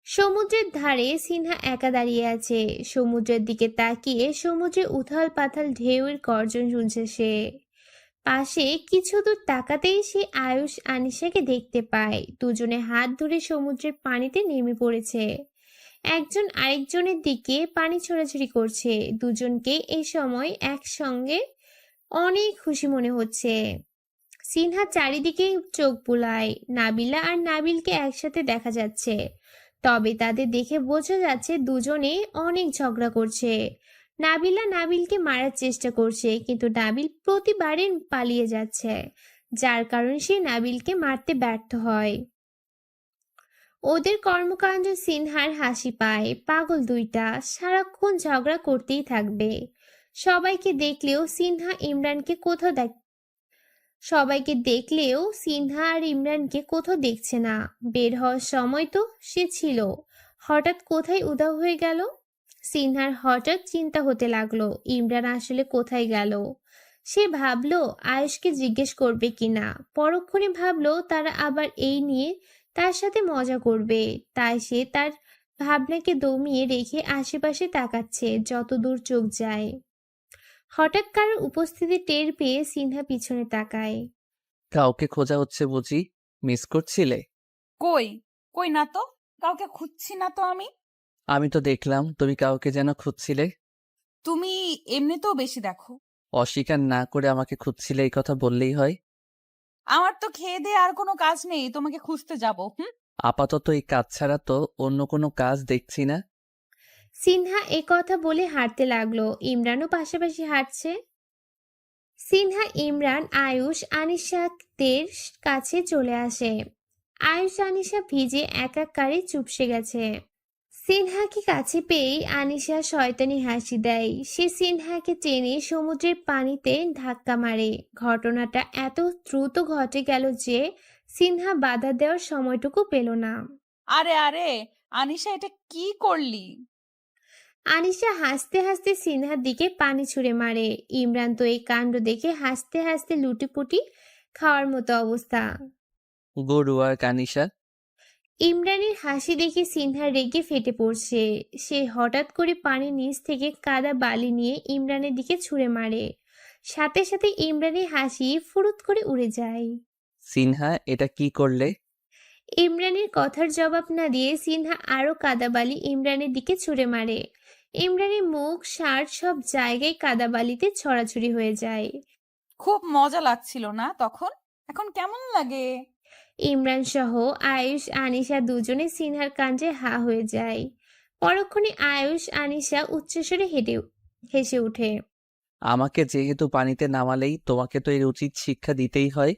সমুদ্রের ধারে সিনহা একা দাঁড়িয়ে আছে। সমুদ্রের দিকে তাকিয়ে সমুদ্রের উথাল পাথাল ঢেউয়ের গর্জন শুনছে সে। পাশে কিছু দূর তাকাতেই সে আয়ুষ আনিশাকে দেখতে পায়। দুজনে হাত ধরে সমুদ্রের পানিতে নেমে পড়েছে। একজন আরেকজনের দিকে পানি ছোড়াছুড়ি করছে। দুজনকে এই সময় একসঙ্গে অনেক খুশি মনে হচ্ছে। সিনহা চারিদিকে চোখ বুলায়। নাবিলা আর নাবিলকে একসাথে দেখা যাচ্ছে, তবে তাদের দেখে বোঝা যাচ্ছে দুজনে অনেক ঝগড়া করছে। নাবিলা নাবিলকে মারার চেষ্টা করছে, কিন্তু নাবিল প্রতিবারে পালিয়ে যাচ্ছে, যার কারণে সে নাবিলকে মারতে ব্যর্থ হয়। ওদের কর্মকাণ্ড সিনহার হাসি পায়। পাগল দুইটা, সারাক্ষণ ঝগড়া করতেই থাকবে। সবাইকে দেখলেও সিনহা আর ইমরানকে কোথাও দেখছে না। বের হওয়ার সময় তো সে ছিল, হঠাৎ কোথায় উধাও হয়ে গেল। সিনহার হঠাৎ চিন্তা হতে লাগলো, ইমরান আসলে কোথায় গেল। সে ভাবলো আয়েশকে জিজ্ঞেস করবে কিনা। পরক্ষণে ভাবলো তারা আবার এই নিয়ে তার সাথে মজা করবে। তাই সে তার ভাবনাকে দমিয়ে রেখে আশেপাশে তাকাচ্ছে যতদূর চোখ যায়। হঠাৎ কারোর উপস্থিতি টের পেয়ে সিনহা পিছনে তাকায়। কাউকে খোঁজা হচ্ছে বুঝি? মিস করছিলে? কই কই না তো, কাউকে খুঁজছি না তো আমি। আমি তো দেখলাম তুমি কাউকে যেন খুঁজছিলে। তুমি এমনিতেও বেশি দেখো। অস্বীকার না করে আমাকে খুঁজছিলে এই কথা বললেই হয়। আমার তো খেয়ে দিয়ে আর কোনো কাজ নেই তোমাকে খুঁজতে যাব। আপাতত এই কাজ ছাড়া তো অন্য কোনো কাজ দেখছি না। সিনহা এ কথা বলে হাঁটতে লাগলো। ইমরানও পাশাপাশি হাঁটছে। সিনহা, ইমরান, আয়ুষ আনিশাদের কাছে চলে আসে। আয়ুষ আনিশা ভিজে একাকারে চুপসে গেছে। সিনহাকে কাছে পেয়েই আনিশা শয়তানি হাসি দেয়। সে সিনহাকে টেনে সমুদ্রের পানিতে ধাক্কা মারে। ঘটনাটা এত দ্রুত ঘটে গেল যে সিনহা বাধা দেওয়ার সময়টুকু পেল না। আরে আরে আনিশা, এটা কি করলি? আনিশা হাসতে হাসতে সিনহার দিকে পানি ছুঁড়ে মারে। ইমরান তো এই কাণ্ড দেখে হাসতে হাসতে লুটিপুটি খাওয়ার মতো অবস্থা। Good work Anisha. ইমরানের হাসি দেখে সিনহা রেগে ফেটে পড়ছে। সে হঠাৎ করে পানির নিচ থেকে কাদা বালি নিয়ে ইমরানের দিকে ছুঁড়ে মারে। সাথে সাথে ইমরানের হাসি ফুরুত করে উড়ে যায়। সিনহা, এটা কি করলে? ইমরানের কথার জবাব না দিয়ে সিনহা আরো কাদাবালি ইমরানের দিকে ছুঁড়ে মারে। ইমরানের মুখ, শার্ট সব জায়গায় কাদাবালিতে ছড়াছড়ি হয়ে যায়। খুব মজা লাগছিল না তখন? এখন কেমন লাগে? ইমরান সহ আয়ুষ আনিশা দুজনে সিনহার কাণ্ডে হা হয়ে যায়। পরক্ষণে আয়ুষ আনিশা উচ্চস্বরে হেসে ওঠে। আমাকে যেহেতু পানিতে নামালেই তোমাকে তো এর উচিত শিক্ষা দিতেই হয়।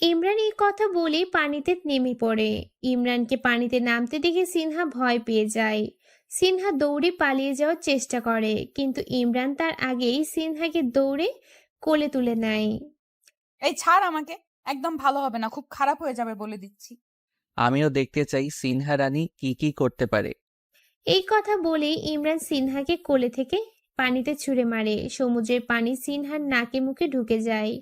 ইমরান এই কথা বলে পানিতে নেমে পড়ে। ইমরানকে পানিতে নামতে দেখে সিনহা ভয় পেয়ে যায়। সিনহা দৌড়ে পালিয়ে যাওয়ার চেষ্টা করে, কিন্তু ইমরান তার আগেই সিনহাকে দৌড়ে কোলে তুলে নেয়। এই ছাড় আমাকে, একদম ভালো হবে না, খুব খারাপ হয়ে যাবে বলে দিচ্ছি। আমিও দেখতে চাই সিনহা রানী কি কি করতে পারে। এই কথা বলে ইমরান সিনহাকে কোলে থেকে পানিতে ছুঁড়ে মারে। সমুদ্রের পানি সিনহার নাকে মুখে ঢুকে যায়।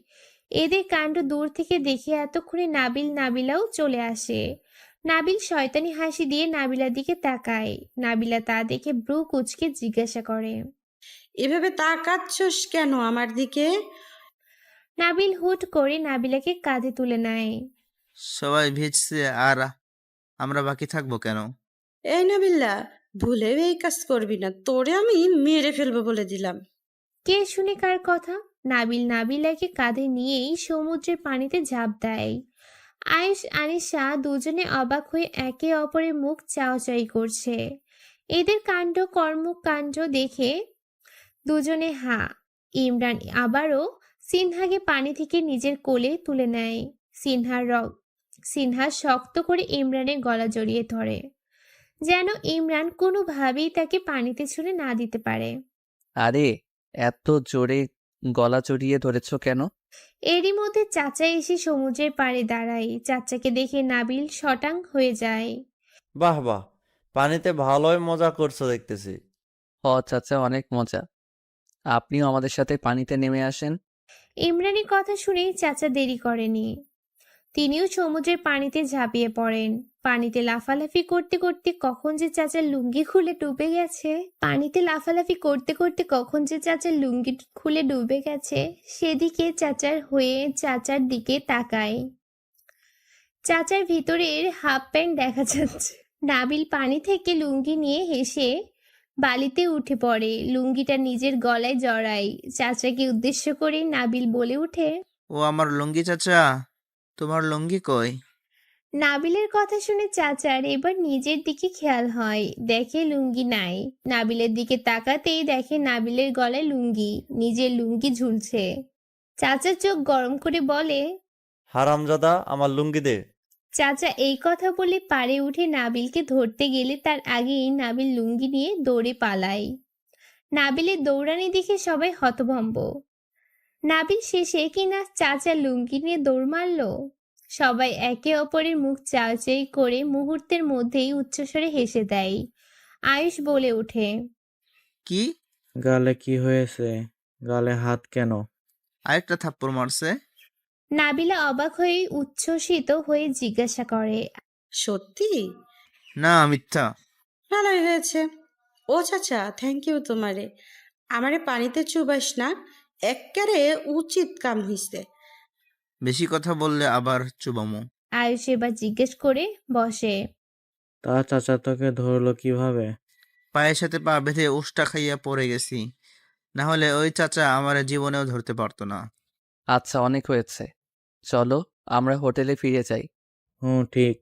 এদের কাণ্ড দূর থেকে দেখে এতক্ষণে নাবিলাও চলে আসে। নাবিল শয়তানি হাসি দিয়ে নাবিলার দিকে তাকায়। নাবিলা তা দেখে ব্রু কুঁচকে জিজ্ঞাসা করে, এভাবে তাকাচ্ছস কেন আমার দিকে? নাবিল হুট করে নাবিলাকে কাঁধে তুলে নেয়। সবাই ভিজছে আর আমরা বাকি থাকবো কেন? এই নাবিল্লা, ভুলেও এই কাজ করবি না, তোরে আমি মেরে ফেলবো বলে দিলাম। কে শুনে কার কথা? নাবিলাকে কাঁধে নিয়েই সমুদ্রের পানিতে ঝাঁপ দেয়। আয়েশ আনিশা দুজনে অবাক হয়ে একে অপরের মুখ চাওয়াচাই করছে। এদের কর্মকাণ্ড দেখে দুজনে হা। ইমরান আবারও সিনহাকে পানি থেকে নিজের কোলে তুলে নেয়। সিনহা শক্ত করে ইমরানের গলা জড়িয়ে ধরে, যেন ইমরান কোনোভাবেই তাকে পানিতে ছুঁড়ে না দিতে পারে। আরে এত জোরে গলা জড়িয়ে ধরেছ কেন? এরই মধ্যে চাচা এসে সমুদ্রের পাড়ে দাঁড়ায়। চাচাকে দেখে নাবিল শটাং হয়ে যায়। বাহ বাহ, পানিতে ভালোই মজা করছো দেখতেছি। চাচা, অনেক মজা। আপনিও আমাদের সাথে পানিতে নেমে আসেন। ইমরানের কথা শুনে চাচা দেরি করেনি। তিনিও সমুদ্রের পানিতে ঝাঁপিয়ে পড়েন। পানিতে লাফালাফি করতে করতে কখন যে চাচার লুঙ্গি খুলে ডুবে গেছে সেদিকে চাচার দিকে তাকায়। চাচার ভিতরের হাফ প্যান্ট দেখা যাচ্ছে। নাবিল পানি থেকে লুঙ্গি নিয়ে হেসে বালিতে উঠে পড়ে, লুঙ্গিটা নিজের গলায় জড়ায়। চাচাকে উদ্দেশ্য করে নাবিল বলে ওঠে, ও আমার লুঙ্গি চাচা, তোমার লুঙ্গি কই? নাবিলের কথা শুনে চাচার এবার নিজের দিকে খেয়াল হয়, দেখে লুঙ্গি নাই। নাবিলের দিকে তাকাতেই দেখে নাবিলের গলায় লুঙ্গি, নিজের লুঙ্গি ঝুলছে। চাচা চোখ গরম করে বলে, হারামজাদা, আমার লুঙ্গি দে। চাচা এই কথা বলে পাড়ে উঠে নাবিলকে ধরতে গেলে তার আগেই নাবিল লুঙ্গি নিয়ে দৌড়ে পালায়। নাবিলের দৌড়ানি দেখে সবাই হতভম্ব। নাবিল শেষে কিনা চাচা লুঙ্গি নিয়ে দৌড় মারল। সবাই একে অপরের মুখ চাওয়াচাই করে মুহূর্তের মধ্যেই উচ্চস্বরে হেসে দেয়। আয়ুষ বলে ওঠে, কি? গালে কি হয়েছে? গালে হাত কেন? আরেকটা থাপ্পড় মারছে। নাবিলা অবাক হয়ে উচ্ছ্বসিত হয়ে জিজ্ঞাসা করে, সত্যি? না, মিথ্যা। ভালোই হয়েছে। ও চাচা, থ্যাংক ইউ তোমারে। আমারে পানিতে চুবাস না, এক্কারে উচিত কাম হইছে। বেশি কথা বললে আবার চুবামো। আয়ুষ এবার জিজ্ঞেস করে বসে। তা চাচা তোকে ধরলো কিভাবে? পায়ের সাথে পা বেঁধে উষ্টা খাইয়া পড়ে গেছি, না হলে ওই চাচা আমার জীবনেও ধরতে পারতো না। আচ্ছা, অনেক হয়েছে, চলো আমরা হোটেলে ফিরে যাই। হুম, ঠিক।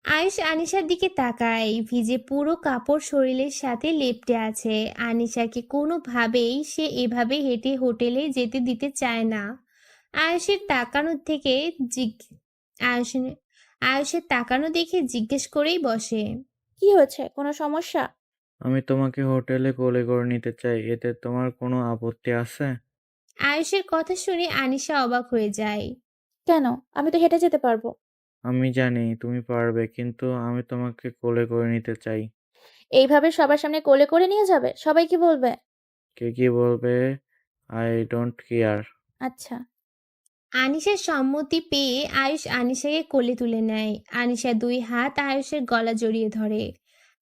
আয়ুষ আনিশার দিকে তাকায়। ভিজে পুরো কাপড় শরীরের সাথে লেপ্টে আছে। আনিশাকে কোনোভাবেই সে এভাবে হেঁটে হোটেলে যেতে দিতে চায় না। আয়ুষের তাকানো থেকে আয়ুষের তাকানো দেখে জিজ্ঞেস করেই বসে, কি হয়েছে, কোনো সমস্যা? আমি তোমাকে হোটেলে কোলে করে নিতে চাই, এতে তোমার কোনো আপত্তি আছে? আয়ুষের কথা শুনে আনিশা অবাক হয়ে যায়। কেন? আমি তো হেঁটে যেতে পারবো। আমি জানি তুমি পারবে, কিন্তু আমি তোমাকে কোলে করে নিতে চাই। এইভাবে সবার সামনে কোলে করে নিয়ে যাবে? সবাই কি বলবে? কে কি বলবে, আই ডোন্ট কেয়ার। আচ্ছা। আনিশার সম্মতি পেয়ে আয়ুষ আনিশাকে কোলে তুলে নেয়। আনিশা দুই হাত আয়ুষের গলা জড়িয়ে ধরে।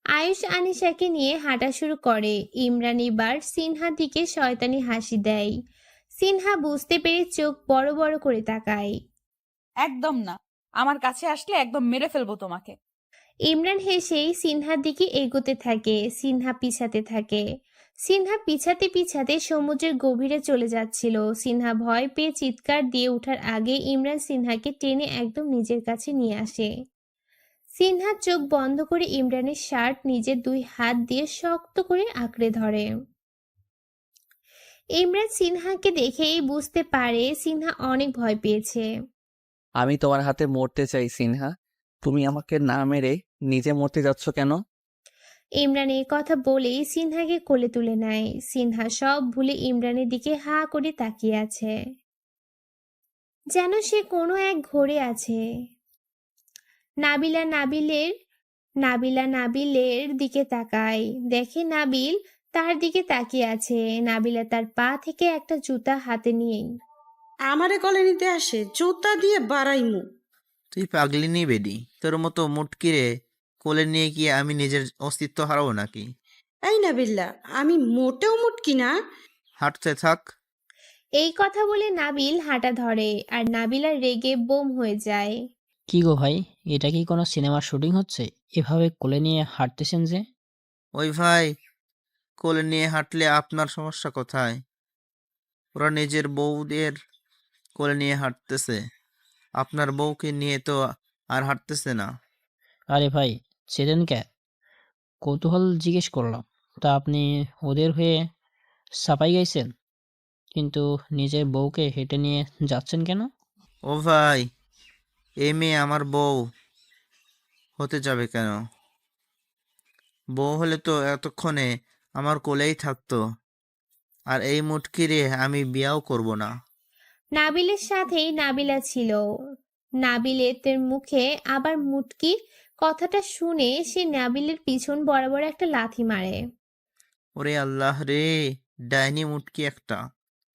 আয়ুষ আনিশাকে নিয়ে হাঁটা শুরু করে। ইমরান এবার সিনহার দিকে শয়তানি হাসি দেয়। সিনহা বুঝতে পেরে চোখ বড় বড় করে তাকায়। একদম না, আমার কাছে আসলে একদম মেরে ফেলবো তোমাকে। ইমরান হেসেই সিনহার দিকে এগোতে থাকে। সিনহা পিছাতে থাকে। সিনহা পিছাতে পিছাতে সমুদ্রের গভীরে চলে যাচ্ছিল। সিনহা ভয় পেয়ে চিৎকার দিয়ে ওঠার আগে ইমরান সিনহাকে টেনে একদম নিজের কাছে নিয়ে আসে। সিনহা চোখ বন্ধ করে ইমরানের শার্ট নিজের দুই হাত দিয়ে শক্ত করে আঁকড়ে ধরে। ইমরান সিনহাকে দেখেই বুঝতে পারে সিনহা অনেক ভয় পেয়েছে। আমি তোমার হাতে মরতে চাই সিনহা। তুমি আমাকে না মেরে নিজে মরতে যাচ্ছ কেন? ইমরান এই কথা বলেই সিনহাকে কোলে তুলে নেয়। সিনহা সব ভুলে ইমরানের দিকে হা করে তাকিয়ে আছে, যেন সে কোনো এক ঘোরে আছে। নাবিলের দিকে তাকায়, দেখে নাবিল তার দিকে তাকিয়ে আছে। নাবিলা তার পা থেকে একটা জুতা হাতে নিয়ে আমারে কলে নিতে আসে, জুতা দিয়ে বাড়াইমু। তুই পাগলিনি বেডি, তোর মতো মুটকিরে কোলে নিয়ে গিয়ে আমি নিজের অস্তিত্ব হারাবো নাকি? এই নাবিল্লা, আমি মোটেও মুটকি না। হাঁটতে থাক। এই কথা বলে নাবিল হাঁটা ধরে, আর নাবিলা রেগে বোম হয়ে যায়। কি গো ভাই, এটা কি কোনো সিনেমার শুটিং হচ্ছে? এভাবে কোলে নিয়ে হাঁটতেছেন যে? ওই ভাই, কোলে নিয়ে হাঁটলে আপনার সমস্যা কোথায়? ওরা নিজের বউদের কোলে নিয়ে হাঁটতেছে, আপনার বউকে নিয়ে তো আর হাঁটতেছে না। আরে ভাই, চেনেন কে? কৌতূহল জিজ্ঞেস করলাম। তা আপনি ওদের হয়ে সাপাই গাইছেন, কিন্তু নিজের বউকে হেঁটে নিয়ে যাচ্ছেন কেন? ও ভাই, এই মেয়ে আমার বউ হতে যাবে কেন? বউ হলে তো এতক্ষণে আমার কোলেই থাকতো, আর এই মুটকিরে আমি বিয়াও করব না। নাবিলের সাথেই নাবিলা ছিল। নাবিলের মুখে আবার মুটকি কথাটা শুনে সে নাবিলের পিছন বরাবর একটা লাথি মারে। ওরে আল্লাহ রে, ডাইনি মুটকি একটা,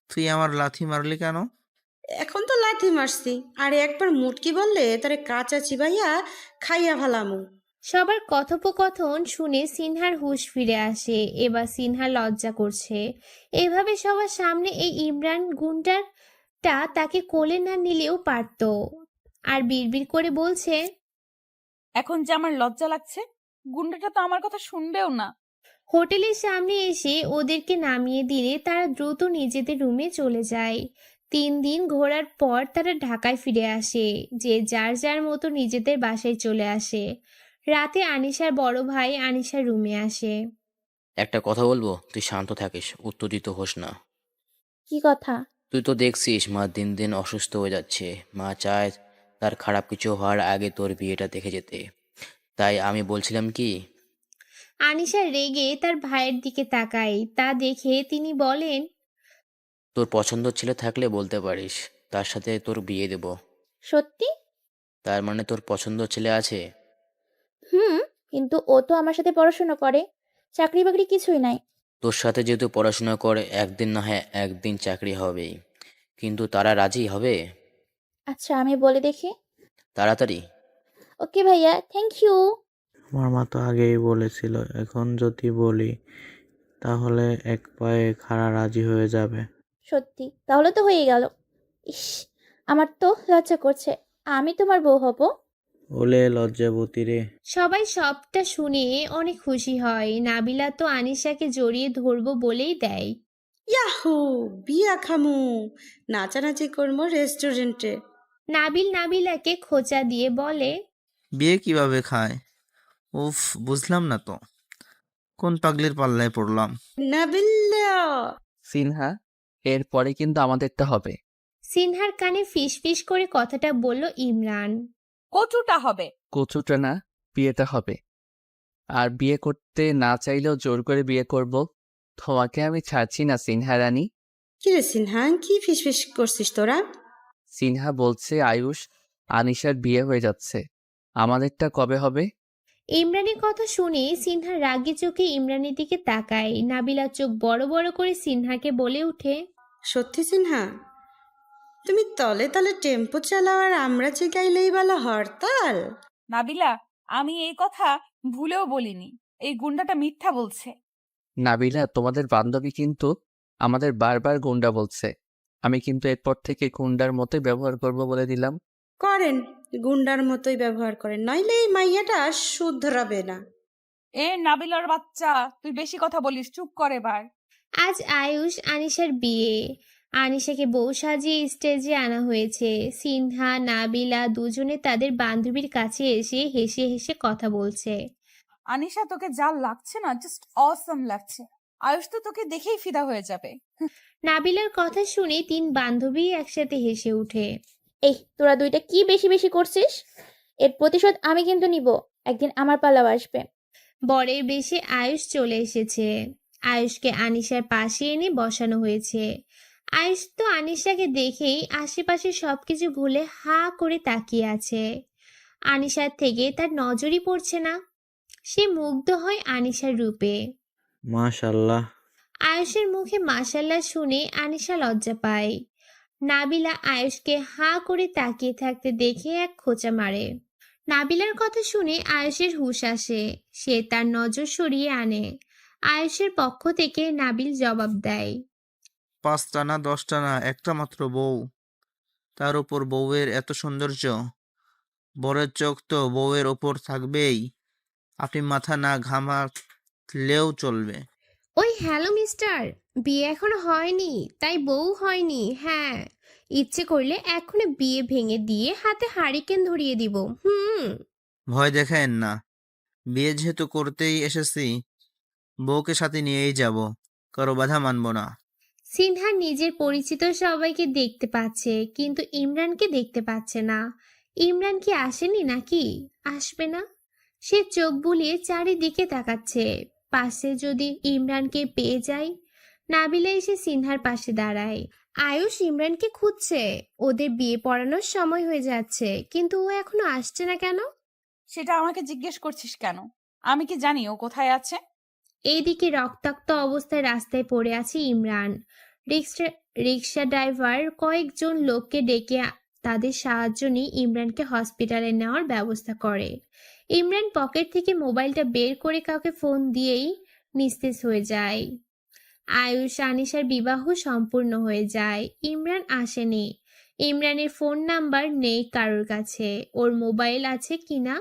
তুই আমার লাথি মারলি কেন? এখন তো লাথি মারছি, আর একবার মুটকি বললে তারে কাঁচা চিবাইয়া খাইয়া ফেলামু। সবার কথোপকথন শুনে সিনহার হুঁশ ফিরে আসে। এবার সিনহা লজ্জা করছে। এভাবে সবার সামনে এই ইমরান গুন্ডারটা তাকে কোলে না নিলেও পারতো। আর বিড়বিড় করে বলছে, এখন যে আমার লজ্জা লাগছে, গুন্ডাটা তো আমার কথা শুনবেও না। হোটেলের সামনে এসে ওদেরকে নামিয়ে দিলে তারা দ্রুত নিজেদের রুমে চলে যায়। 3 দিন ঘোরার পর তারা ঢাকায় ফিরে আসে, যে যার যার মতো নিজেদের বাসায় চলে আসে। রাতে আনিশার বড় ভাই আনিশার রুমে আসে। একটা কথা বলবো, তুই শান্ত থাকিস, উত্তেজিত হোস না। কি কথা? তুই তো দেখছিস মা দিন দিন অসুস্থ হয়ে যাচ্ছে। মা চায় তার খারাপ কিছু হওয়ার আগে তোর বিয়েটা দেখে যেতে। তাই আমি বলছিলাম কি, আনিশা রেগে তার ভাইয়ের দিকে তাকায়। তা দেখে তিনি বলেন, তোর পছন্দ ছেলে থাকলে বলতে পারিস, তার সাথে তোর বিয়ে দেব। সত্যি? তার মানে তোর পছন্দ ছেলে আছে? হুম। কিন্তু ও তো আমার সাথে পড়াশোনা করে, চাকরি বাকরি কিছুই নাই। তোর সাথে যেহেতু পড়াশোনা করে, একদিন না হয় একদিন চাকরি হবেই। কিন্তু তারা রাজি হবে? আচ্ছা, আমি বলে দেখি। তাড়াতাড়ি। ওকে ভাইয়া, থ্যাংক ইউ। আমার মা তো আগেই বলেছিল, এখন যদি বলি তাহলে এক পায়ে খাড়া রাজি হয়ে যাবে। সত্যি? তাহলে তো হয়ে গেল। ইস, আমার তো লজ্জা করছে। আমি তোমার বউ হব। ওলে লজ্জাবতী রে। সবাই সবটা শুনে অনেক খুশি হয়। নাবিলা তো আনিশাকে জড়িয়ে ধরবো বলেই দেয়। ইয়াহু, বিয়া খামু, নাচানাচি করবো রেস্টুরেন্টে। নাবিলাকে খোঁচা দিয়ে বলে, বিয়ে কিভাবে খায়? উফ, বুঝলাম না তো, কোন পাগলির পাল্লায় পড়লাম। নাবিল্লা। সিনহা, এরপরে কিন্তু আমাদেরটা হবে। সিনহার কানে ফিসফিস করে কথাটা বলল ইমরান। কচুটা হবে। কচুটা না, বিয়েটা হবে। আর বিয়ে করতে না চাইলেও জোর করে বিয়ে করব। তোমাকে আমি ছাড়ছি না সিনহা রানী। কিরে সিনহা, কি ফিসফিস করছিস তোরা? সিনহা বলছে আয়ুষ আনিশার বিয়ে হয়ে যাচ্ছে, আমাদেরটা কবে হবে? ইমরানের কথা শুনে সিনহা রাগী চোখে ইমরানের দিকে তাকায়। নাবিলা চোখ বড় বড় করে সিনহাকে বলে ওঠে, সত্যি সিনহা, তুমি তলে তলে টেম্পো চালাও আর আমরা যে গাইলেই বলো হরতাল। নাবিলা, আমি এই কথা ভুলেও বলিনি। এই গুন্ডাটা মিথ্যা বলছে। নাবিলা, তোমাদের বান্ধবী কিন্তু আমাদের বারবার গুন্ডা বলছে। আমি কিন্তু এরপর থেকে গুন্ডার মতোই ব্যবহার করব বলে দিলাম। করেন, গুন্ডার মতোই ব্যবহার করেন, নইলে এই মাইয়াটা শুধরাবে না। এ নাবিলার বাচ্চা, তুই বেশি কথা বলিস, চুপ করে এবার। আজ আয়ুষ আনিশার বিয়ে। আনিশাকে বউ সাজিয়ে স্টেজে আনা হয়েছে। সিনহা নাবিলা দুজনে তাদের বান্ধবীর কাছে এসে হেসে হেসে কথা বলছে। আনিশা, তোকে যা লাগছে না, জাস্ট অসম লাগছে। আয়ুষ তো তোকে দেখেই ফিদা হয়ে যাবে। নাবিলার কথা শুনে 3 বান্ধবী একসাথে হেসে ওঠে। এই তোরা দুইটা কি বেশি বেশি করছিস? এর প্রতিশোধ আমি কিন্তু নিব। একদিন আমার পালাও আসবে। বরের বেশে আয়ুষ চলে এসেছে। আয়ুষকে আনিশার পাশে এনে বসানো হয়েছে। আয়ুষ তো আনিশাকে দেখেই আশেপাশে সবকিছু ভুলে হা করে তাকিয়ে আছে। আনিশার থেকে তার নজরই পড়ছে না। সে মুগ্ধ হয় আনিশার রূপে। মাশাল্লাহ। আয়ুষের মুখে মাশাল্লাহ শুনে আনিশা লজ্জা পায়। নাবিলা আয়ুষকে হা করে তাকিয়ে থাকতে দেখে এক খোঁচা মারে। নাবিলার কথা শুনে আয়ুষের হুঁশ আসে। সে তার নজর সরিয়ে আনে। আয়ুষের পক্ষ থেকে নাবিল জবাব দেয়। 5টা না 10টা না, একটা মাত্র বউ, তার উপর বউয়ের এত সৌন্দর্য। বরের চোখ তো বউয়ের ওপর থাকবেই। আপনি মাথা না ঘামালেও চলবে। ওই হ্যালো মিস্টার, বিয়ে এখনো হয়নি তাই বউ হয়নি। হ্যাঁ, ইচ্ছে করলে এখনই বিয়ে ভেঙে দিয়ে হাতে হারিকেন ধরিয়ে দিব। ভয় দেখায়েন না, বিয়ে যেহেতু করতেই এসেছি, বউকে সাথে নিয়েই যাব, কারো বাধা মানব না। সিনহা নিজের পরিচিত সবাইকে দেখতে পাচ্ছে, কিন্তু ইমরানকে দেখতে পাচ্ছে না। ইমরান কি আসেনি নাকি? আসবে না? সে চোখ বুলিয়ে চারিদিকে তাকাচ্ছে। পাশে যদি ইমরানকে পেয়ে যায়। নাবিলা এসে সিনহার পাশে দাঁড়ায়। আয়ুষ ইমরানকে খুঁজছে। ওদের বিয়ে পড়ানোর সময় হয়ে যাচ্ছে, কিন্তু ও এখনো আসছে না কেন? সেটা আমাকে জিজ্ঞেস করছিস কেন? আমি কি জানি ও কোথায় আছে? এইদিকে রক্তাক্ত অবস্থায় রাস্তায় পড়ে আছে ইমরান। রিক্সা ড্রাইভার কয়েকজন লোককে ডেকে তাদের সাহায্য নিয়ে ইমরানকে হসপিটালে নেওয়ার ব্যবস্থা করে। ইমরান পকেট থেকে মোবাইলটা বের করে কাউকে ফোন দিয়েই নিস্তেজ হয়ে যায়। আয়ুষ আনিশার বিবাহ সম্পূর্ণ হয়ে যায়। ইমরান আসেনি। ইমরানের ফোন নাম্বার নেই কারোর কাছে। ওর মোবাইল আছে কিনা।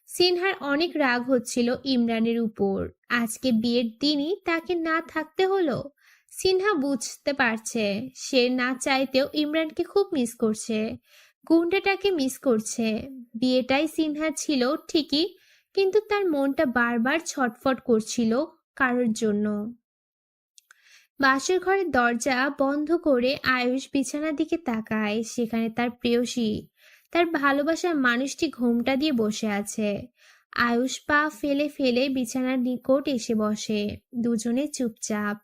সিনহার অনেক রাগ হচ্ছিল ইমরানের উপর। আজকে বিয়ের দিনই তাকে না থাকতে হলো। সিনহা বুঝতে পারছে সে না চাইতেও ইমরানকে খুব মিস করছে। গুন্ডাটাকে মিস করছে। বিয়েটাই সিনহা ছিল ঠিকই, কিন্তু তার মনটা বারবার ছটফট করছিল কারোর জন্য। বাসর ঘরের দরজা বন্ধ করে আয়ুষ বিছানার দিকে তাকায়। সেখানে তার প্রেয়সী, তার ভালোবাসার মানুষটি ঘোমটা দিয়ে বসে আছে। আয়ুষ পা ফেলে ফেলে বিছানার নিকট এসে বসে। দুজনে চুপচাপ,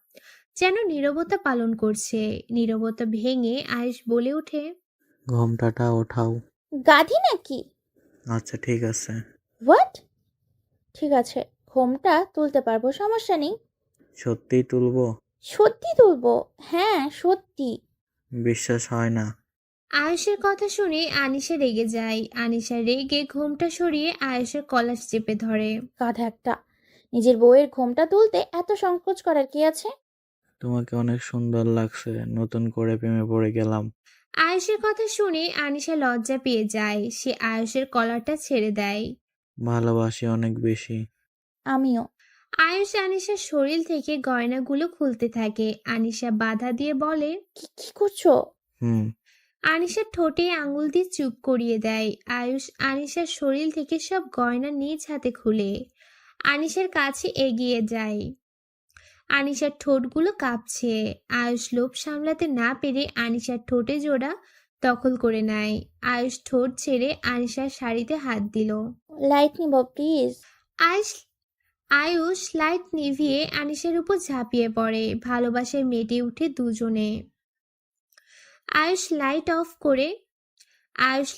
যেন নীরবতা পালন করছে। নীরবতা ভেঙে আয়ুষ বলে ওঠে, ঘোমটাটা ওঠাও। গাধি নাকি? আচ্ছা ঠিক আছে। হোয়াট? ঠিক আছে, ঘোমটা তুলতে পারবো, সমস্যা নেই। সত্যিই তুলবো? সত্যি তুলবো, হ্যাঁ সত্যি। বিশ্বাস হয় না। আয়ুষের কথা শুনে আনিশা রেগে যায়। আনিশা রেগে ঘোমটা সরিয়ে আয়ুষের কলার চেপে ধরে। গাধা একটা, নিজের বউয়ের ঘোমটা তুলতে এত সংকোচ করার কি আছে? তোমাকে অনেক সুন্দর লাগছে, নতুন করে প্রেমে পড়ে গেলাম। আয়ুষের কথা শুনে আনিশা লজ্জা পেয়ে যায়। সে আয়ুষের কলারটা ছেড়ে দেয়। ভালোবাসি অনেক বেশি। আমিও। আয়ুষ আনিশার শরীর থেকে গয়নাগুলো খুলতে থাকে। আনিশা বাধা দিয়ে বলে, কি করছো? আনিশার ঠোঁটে আঙুল দিয়ে চুপ করিয়ে দেয়। আয়ুষ আনিশার শরীর থেকে সব গয়না নিজ হাতে খুলে আনিশার কাছে এগিয়ে যায়। আনিশার ঠোঁটগুলো কাঁপছে। আয়ুষ লোভ সামলাতে না পেরে আনিশার ঠোঁটে জোড়া দখল করে নেয়। আয়ুষ ঠোঁট ছেড়ে আনিশার শাড়িতে হাত দিল। লাইট নিব প্লিজ। আয়ুষ লাইট নিভিয়ে আনিশার উপর ঝাঁপিয়ে পড়ে। ভালোবাসায় মেতে উঠে দুজনে। আয়ুষ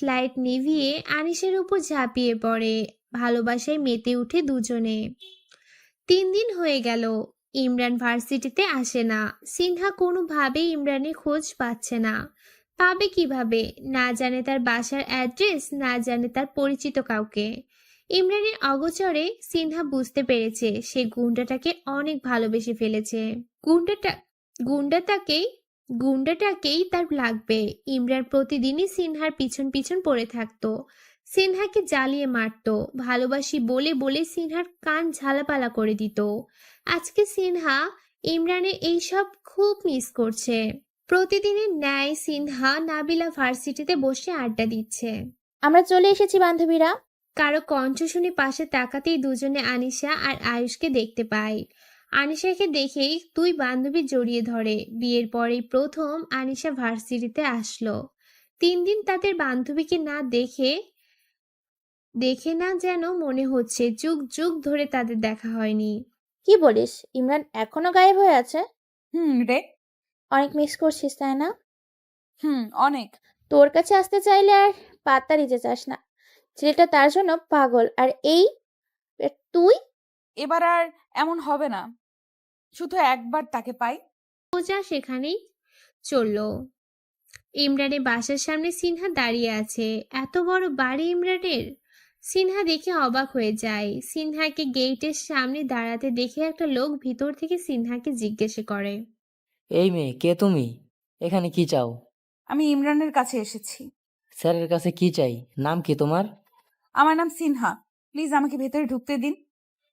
লাইট নিভিয়ে আনিশার উপর ঝাঁপিয়ে পড়ে। ভালোবাসায় মেতে উঠে দুজনে। 3 দিন হয়ে গেল। ইমরান ভার্সিটিতে আসে না। সিনহা কোনোভাবেই ইমরানের খোঁজ পাচ্ছে না। পাবে কিভাবে? না জানে তার বাসার অ্যাড্রেস, না জানে তার পরিচিত কাউকে। ইমরানের অগোচরে সিনহা বুঝতে পেরেছে সে গুন্ডাটাকে অনেক ভালোবেসে ফেলেছে। গুন্ডাটাকেই তার লাগবে। ইমরান প্রতিদিনই সিনহার পিছন পিছন পড়ে থাকতো। সিনহাকে জ্বালিয়ে মারতো। ভালোবাসি বলে বলে সিনহার কান ঝালাপালা করে দিত। আজকে সিনহা ইমরানের এইসব খুব মিস করছে। প্রতিদিনের ন্যায় সিনহা নাবিলা ভার্সিটিতে বসে আড্ডা দিচ্ছে। আমরা চলে এসেছি বান্ধবীরা। কারো কণ্ঠ শুনে পাশে তাকাতেই দুজনে আনিশা আর আয়ুষকে দেখতে পায়। আনিশাকে দেখেই দুই বান্ধবী জড়িয়ে ধরে। বিয়ের পরেই প্রথম আনিশা ভার্সিটিতে আসলো। 3 দিন তাদের বান্ধবীকে না দেখে দেখে না যেন মনে হচ্ছে যুগ যুগ ধরে তাদের দেখা হয়নি। কি বলিস, ইমরান এখনো গায়েব হয়ে আছে? রে। অনেক মিস করছিস তাই না? অনেক। তোর কাছে আসতে চাইলে আর পাত্তা দিতে চাস না। ছেলেটা তার জন্য পাগল, আর তুই। এবার আর এমন হবে না, শুধু একবার তাকে পাই। পূজা সেখানেই চলল। ইমরানের বাসার সামনে সিনহা দাঁড়িয়ে আছে। এত বড় বাড়ি ইমরানের! সিনহা দেখে অবাক হয়ে যায়। সিনহাকে গেটের সামনে দাঁড়াতে দেখে একটা লোক ভিতর থেকে সিনহাকে জিজ্ঞেস করে, এই মেয়ে, কে তুমি? এখানে কি চাও? আমি ইমরানের কাছে এসেছি। স্যারের কাছে কি চাই? নাম কি তোমার? আমার নাম সিনহা। প্লিজ আমাকে ভেতরে ঢুকতে দিন।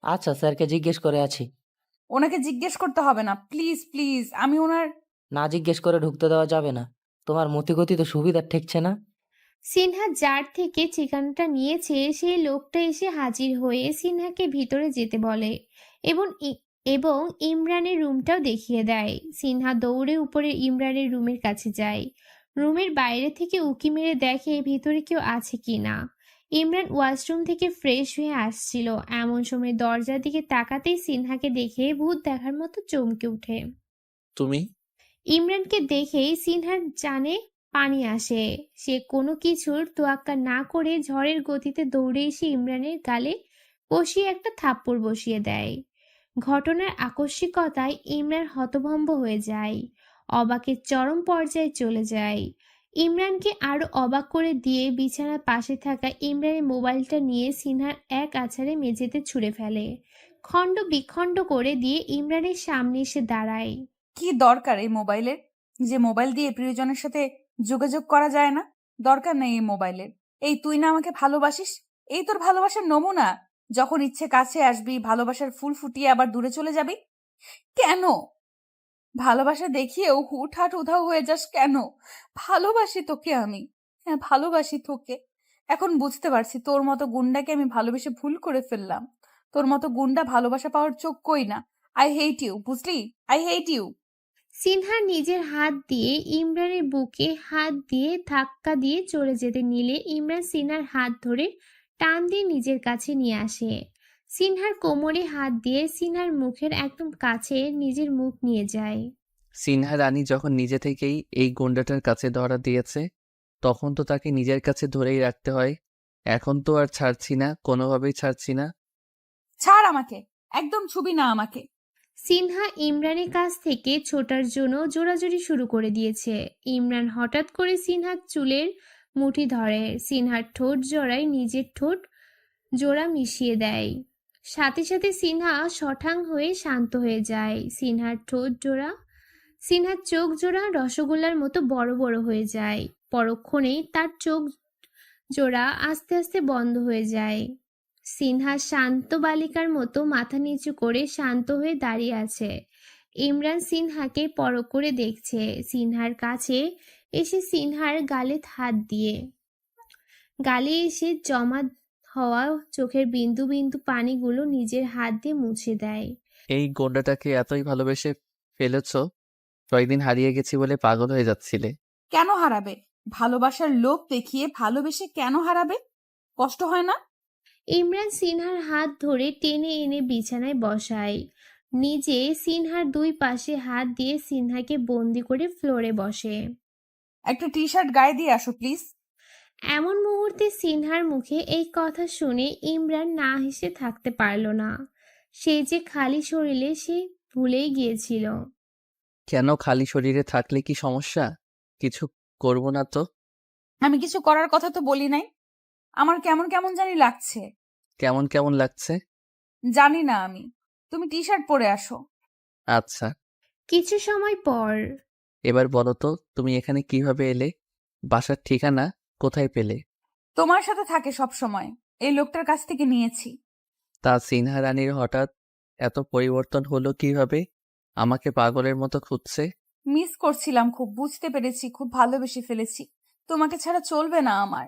আচ্ছা, স্যারকে জিজ্ঞেস করে আছি। ওনাকে জিজ্ঞেস করতে হবে না, প্লিজ প্লিজ। আমি ওনার না জিজ্ঞেস করে ঢুকতে দেওয়া যাবে না। তোমার মতিগতি তো সুবিধার ঠেকছে না। সিনহা যার থেকে ঠিকানাটা নিয়েছে সেই লোকটা এসে হাজির হয়ে সিনহাকে ভিতরে যেতে বলে এবং ইমরানের রুমটাও দেখিয়ে দেয়। সিনহা দৌড়ে উপরে ইমরানের রুমের কাছে যায়। রুমের বাইরে থেকে উকি মেরে দেখে ভিতরে কেউ আছে কিনা। ইমরান ওয়াশরুম থেকে ফ্রেশ হয়ে আসছিল। এমন সময় দরজার দিকে তাকাতেই সিনহাকে দেখে ভূত দেখার মতো চমকে ওঠে। তুমি? ইমরানকে দেখেই সিনহার জানে পানি আসে। সে কোনো কিছুর তোয়াক্কা না করে ঝড়ের গতিতে দৌড়ে এসে ইমরানের গালে কষিয়ে একটা থাপ্পড় বসিয়ে দেয়। ঘটনার আকস্মিকতায় ইমরান হতভম্ব হয়ে যায়, অবাকের চরম পর্যায়ে চলে যায়। ইমরানকে আরো অবাক করে দিয়ে বিছানার পাশে থাকা ইমরানের মোবাইলটা নিয়ে সিনহার এক আছাড়ে মেঝেতে ছুঁড়ে ফেলে। খণ্ড বিখণ্ড করে দিয়ে ইমরানের সামনে এসে দাঁড়ায়। কি দরকার এই মোবাইলের? যে মোবাইল দিয়ে প্রিয়জনের সাথে যোগাযোগ করা যায় না, দরকার নেই এই মোবাইলের। এই তুই না আমাকে ভালোবাসিস, এই তোর ভালোবাসার নমুনা। যখন ইচ্ছে কাছে আসবি, ভালোবাসার ফুল ফুটিয়ে আবার দূরে চলে যাবি কেন? ভালোবাসা দেখিয়েও হুটহাট উধাও হয়ে যাস কেন? ভালোবাসি তোকে আমি, হ্যাঁ ভালোবাসি তোকে। এখন বুঝতে পারছি তোর মতো গুন্ডাকে আমি ভালোবেসে ভুল করে ফেললাম। তোর মতো গুন্ডা ভালোবাসা পাওয়ার যোগ্যই না। আই হেট ইউ, বুঝলি? I hate you. সিনহা নিজের হাত দিয়ে ইমরানের বুকে হাত দিয়ে ধাক্কা দিয়ে চলে যেতে নিলে ইমরান সিনহার হাত ধরে টান দিয়ে নিজের কাছে নিয়ে আসে। সিনহার কোমরে হাত দিয়ে সিনহার মুখের একদম কাছে নিজের মুখ নিয়ে যায়। সিনহা রানী যখন নিজে থেকেই এই গুন্ডাটার কাছে ধরা দিয়েছে, তখন তো তাকে নিজের কাছে ধরেই রাখতে হয়। এখন তো আর ছাড়ছি না, কোনোভাবেই ছাড়ছি না। ছাড় আমাকে, একদম ছুবি না আমাকে। সিনহা ইমরানের কাছ থেকে ছোটার জন্য জোরাজুরি শুরু করে দিয়েছে। ইমরান হঠাৎ করে সিনহার চুলের মুঠি ধরে, সিনহার ঠোঁট জোড়ায় নিজের ঠোঁট জোড়া মিশিয়ে দেয়। সাথে সাথে সিনহা শঠাং হয়ে শান্ত হয়ে যায়। সিনহার চোখ জোড়া রসগোল্লার মতো বড় বড় হয়ে যায়। পরক্ষণেই তার চোখ জোড়া আস্তে আস্তে বন্ধ হয়ে যায়। সিনহা শান্ত বালিকার মতো মাথা নিচু করে শান্ত হয়ে দাঁড়িয়ে আছে। ইমরান সিনহাকে পরখ করে দেখছে। সিনহার কাছে এসে সিনহার গালে হাত দিয়ে গালে এসে জমা হওয়া চোখের বিন্দু বিন্দু পানিগুলো নিজের হাত দিয়ে মুছে দেয়। এই গুন্ডাটাকে এতই ভালোবেসে ফেলেছ, কয়েকদিন হারিয়ে গেছি বলে পাগল হয়ে যাচ্ছিলে। কেন হারাবে? ভালোবাসার লোভ দেখিয়ে ভালোবেসে কেন হারাবে? কষ্ট হয় না? ইমরান সিনহার হাত ধরে টেনে এনে বিছানায় বসায়। নিজে সিনহার দুই পাশে হাত দিয়ে সিনহাকে বন্দি করে ফ্লোরে বসে। একটা টি শার্ট গায়ে দিয়ে আসো প্লিজ। এমন মুহূর্তে সিনহার মুখে এই কথা শুনে ইমরান না হেসে থাকতে পারল না। সে যে খালি শরীরে সে ভুলেই গিয়েছিল। কেন, খালি শরীরে থাকলে কি সমস্যা? কিছু করব না তো। আমি কিছু করার কথা তো বলি নাই। আমার কেমন কেমন জানি লাগছে। কেমন কেমন লাগছে? জানি না আমি। তুমি টি শার্ট পরে আসো। আচ্ছা। কিছু সময় পর এবার বলো তো, তুমি এখানে কিভাবে এলে? বাসার ঠিকানা কোথায় পেলে? তোমার সাথে থাকে সব সময়, এই লোকটার কাছ থেকে নিয়েছি। তা সিনহা রানীর হঠাৎ এত পরিবর্তন হলো কিভাবে? আমাকে পাগলের মতো খুঁজছে। মিস করছিলাম খুব, বুঝতে পেরেছি, খুব ভালোবেসে ফেলেছি। তোমাকে ছাড়া চলবে না আমার।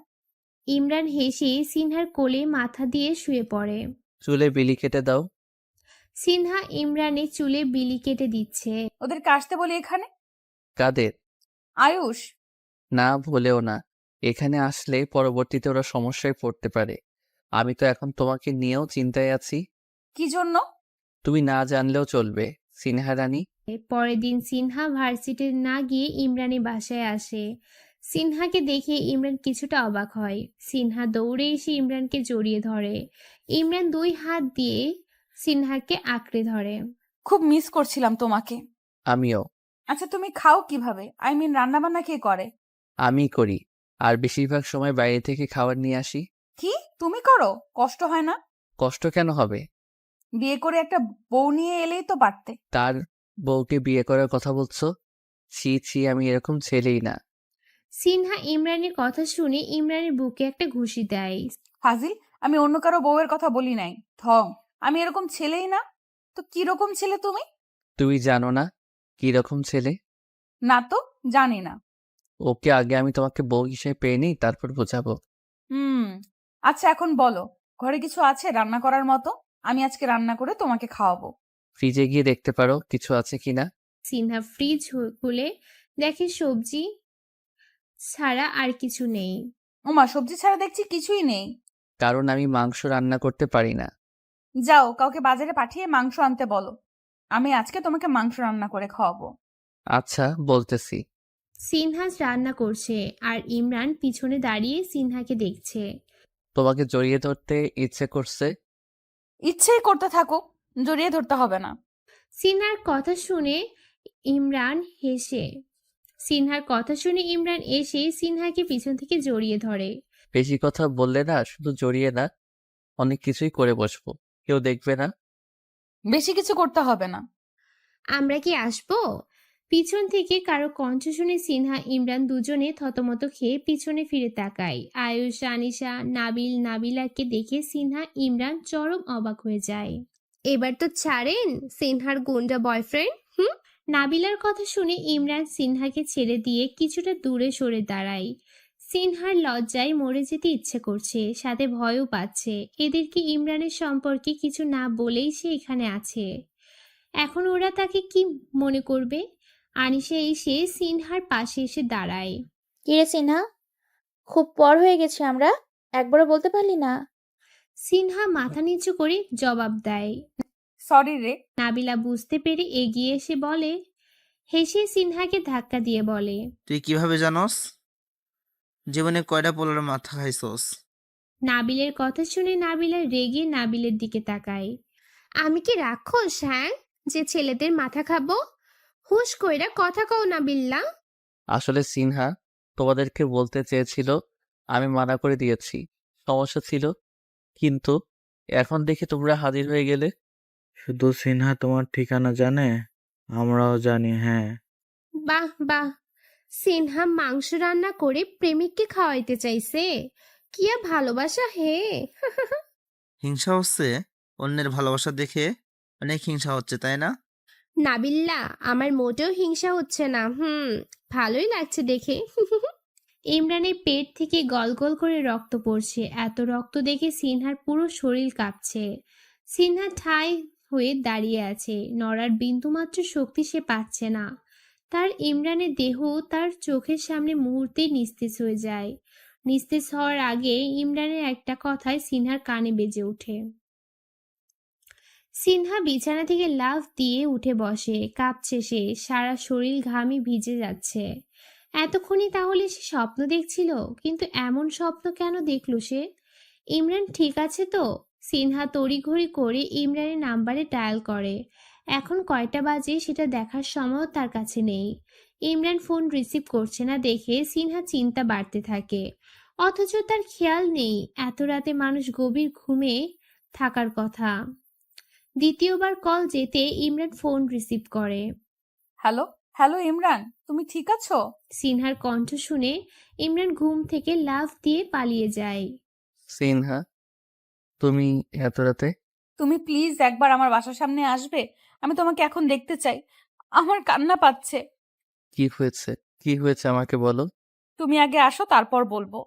ইমরান হেসে সিনহার কোলে মাথা দিয়ে শুয়ে পড়ে। চুলে বিলি কেটে দাও। সিনহা ইমরানের চুলে বিলি কেটে দিচ্ছে। ওদেরকে আসতে বলি এখানে। কাদের? আয়ুষ। না, বলেও না। এখানে আসলে পরবর্তীতে ওরা সমস্যায় পড়তে পারে। আমি তো এখন তোমাকে নিয়েও চিন্তায় আছি। কি জন্য? তুমি না জানলেও চলবে, সিনহা রানী। পরের দিন সিনহা ভার্সিটি না গিয়ে ইমরানের বাসায় আসে। সিনহাকে দেখে ইমরান কিছুটা অবাক হয়। সিনহা দৌড়ে এসে ইমরানকে জড়িয়ে ধরে। ইমরান 2 হাত দিয়ে সিনহাকে আঁকড়ে ধরে। খুব মিস করছিলাম তোমাকে। আমিও। আচ্ছা, তুমি খাও কিভাবে? আই মিন, রান্না বান্না কে করে? আমি করি। আর বেশিরভাগ সময় বাইরে থেকে খাবার নিয়ে আসি। কি, তুমি করো? কষ্ট হয় না? কষ্ট কেন হবে? বিয়ে করে একটা বউ নিয়ে এলেই তো পারতে। তার বউকে বিয়ে করার কথা বলছো? ছি ছি, আমি এরকম ছেলেই না। সিনহা ইমরানের কথা শুনে ইমরানের বুকে একটা ঘুষি দেয়। ফাজিল, আমি অন্য কারো বউয়ের কথা বলি নাই। ঢং, আমি এরকম ছেলেই না। তো কিরকম ছেলে তুমি? তুমি জানো না কি রকম ছেলে? না তো, জানি না। ওকে আগে আমি তোমাকে বউ হিসেবে পেয়ে নিই, তারপর বোঝাবো। হুম, আচ্ছা এখন বলো, ঘরে কিছু আছে রান্না করার মতো? আমি আজকে রান্না করে তোমাকে খাওয়াবো। ফ্রিজে গিয়ে দেখতে পারো কিছু আছে কিনা। সিনহা ফ্রিজ খুলে দেখে সবজি ছাড়া আর কিছু নেই। ওমা, সবজি ছাড়া দেখছি কিছুই নেই। কারণ আমি মাংস রান্না করতে পারি না। যাও, কাউকে বাজারে পাঠিয়ে মাংস আনতে বলো। আমি আজকে তোমাকে মাংস রান্না করে খাওয়াবো। আচ্ছা, বলতেছি। সিনহা রান্না করছে আর ইমরান পিছনে দাঁড়িয়ে সিনহাকে দেখছে। তোমাকে জড়িয়ে ধরতে ইচ্ছে করছে। ইচ্ছেই করতে থাকো, জড়িয়ে ধরতে হবে না। সিনহার কথা শুনে ইমরান এসে সিনহাকে পিছন থেকে জড়িয়ে ধরে। বেশি কথা বললে না, শুধু জড়িয়ে না, অনেক কিছুই করে বসবো, কেউ দেখবে না। বেশি কিছু করতে হবে না। আমরা কি আসবো? পিছন থেকে কারো কণ্ঠ শুনে সিনহা ইমরান দুজনে থতমত খেয়ে পিছনে ফিরে তাকায়। আয়ুষ, আনিশা, নাবিলাকে দেখে সিনহা ইমরান চরম অবাক হয়ে যায়। এবার তো ছাড়েন সিনহার গুন্ডা বয়ফ্রেন্ড। নাবিলার কথা শুনে ইমরান সিনহাকে ছেড়ে দিয়ে কিছুটা দূরে সরে দাঁড়ায়। সিনহার লজ্জায় মরে যেতে ইচ্ছে করছে, সাথে ভয়ও পাচ্ছে। এদেরকে ইমরানের সম্পর্কে কিছু না বলেই সে এখানে আছে। এখন ওরা তাকে কি মনে করবে? আনিশা এসে সিনহার পাশে এসে দাঁড়ায়। কিরে সিনহা, খুব পর হয়ে গেছে, আমরা একবারও বলতে পারলি না? সিনহা মাথা নিচু করে জবাব দেয়। সরি রে। নাবিলা বুঝতে পেরে এগিয়ে এসে বলে, হেসে সিনহাকে ধাক্কা দিয়ে বলে, তুই কিভাবে জানোস? জীবনে কয়টা পোলার মাথা খাইছস? নাবিলের কথা শুনে নাবিলা রেগে নাবিলের দিকে তাকায়। আমি কি রাক্ষস, হ্যাঁ, যে ছেলেদের মাথা খাবো? হুশ কইরা কথা কও নাবিল্লা। আসলে সিনহা তোমাদেরকে বলতে চেয়েছিল, আমি মানা করে দিয়েছি, সমস্যা ছিল। কিন্তু এখন দেখি তোমরা হাজির হয়ে গেলে। শুধু সিনহা তোমার ঠিকানা জানে? আমরাও জানি, হ্যাঁ। বাহ বাহ, সিনহা মাংস রান্না করে প্রেমিককে খাওয়াইতে চাইছে। কি আর ভালোবাসা হে। হিংসা হচ্ছে? অন্যের ভালোবাসা দেখে অনেক হিংসা হচ্ছে, তাই না? নাবিল্লা, আমার মোটেও হিংসা হচ্ছে না। ভালোই লাগছে দেখে। ইমরানের পেট থেকে গল গল করে রক্ত পড়ছে। এত রক্ত দেখে সিনহার পুরো শরীর কাঁপছে। সিনহা ঠাই হয়ে দাঁড়িয়ে আছে, নড়ার বিন্দুমাত্র শক্তি সে পাচ্ছে না। তার ইমরানের দেহ তার চোখের সামনে মুহূর্তেই নিস্তেজ হয়ে যায়। নিস্তেজ হওয়ার আগে ইমরানের একটা কথায় সিনহার কানে বেজে ওঠে। সিনহা বিছানা থেকে লাফ দিয়ে উঠে বসে। কাঁপছে সে, সারা শরীর ঘামে ভিজে যাচ্ছে। এতক্ষণই তাহলে সে স্বপ্ন দেখছিল, কিন্তু এমন স্বপ্ন কেন দেখল সে? ইমরান ঠিক আছে তো? সিনহা তড়িঘড়ি করে ইমরানের নাম্বারে ডায়াল করে। এখন কয়টা বাজে সেটা দেখার সময়ও তার কাছে নেই। ইমরান ফোন রিসিভ করছে না দেখে সিনহা চিন্তা বাড়তে থাকে। অথচ তার খেয়াল নেই এত রাতে মানুষ গভীর ঘুমে থাকার কথা। দ্বিতীয়বার কল যেতে ইমরান ফোন রিসিভ করে। হ্যালো হ্যালো ইমরান, তুমি ঠিক আছো? সিনহার কণ্ঠ শুনে ইমরান ঘুম থেকে লাফ দিয়ে পালিয়ে যায়। সিনহা, তুমি এত রাতে? তুমি প্লিজ একবার আমার বাসার সামনে আসবে? আমি তোমাকে এখন দেখতে চাই। আমার কান্না পাচ্ছে। কি হয়েছে? কি হয়েছে আমাকে বলো। তুমি আগে আসো, তারপর বলবো।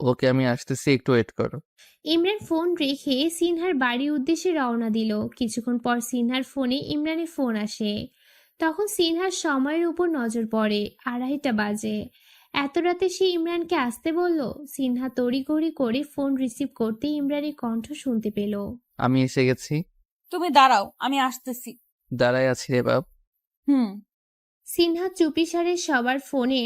ওকে, আমি আসতেছি, একটু ওয়েট করো। ইমরান ফোন রেখে সিনহার বাড়ির উদ্দেশ্যে রওনা দিল। কিছুক্ষণ পর সিনহার ফোনে ইমরানের ফোন আসে। তখন সিনহার সময়ের উপর নজর পড়ে, 2:30 বাজে। এত রাতে সে ইমরানকে আসতে বলল। সিনহা তড়িঘড়ি করে ফোন রিসিভ করতে ইমরানের কণ্ঠ শুনতে পেল। আমি এসে গেছি। তুমি দাঁড়াও, আমি আসতেছি। দাঁড়ায় আছি রে বাপ। হুম। সিনহা চুপিসারে সবার ফোনে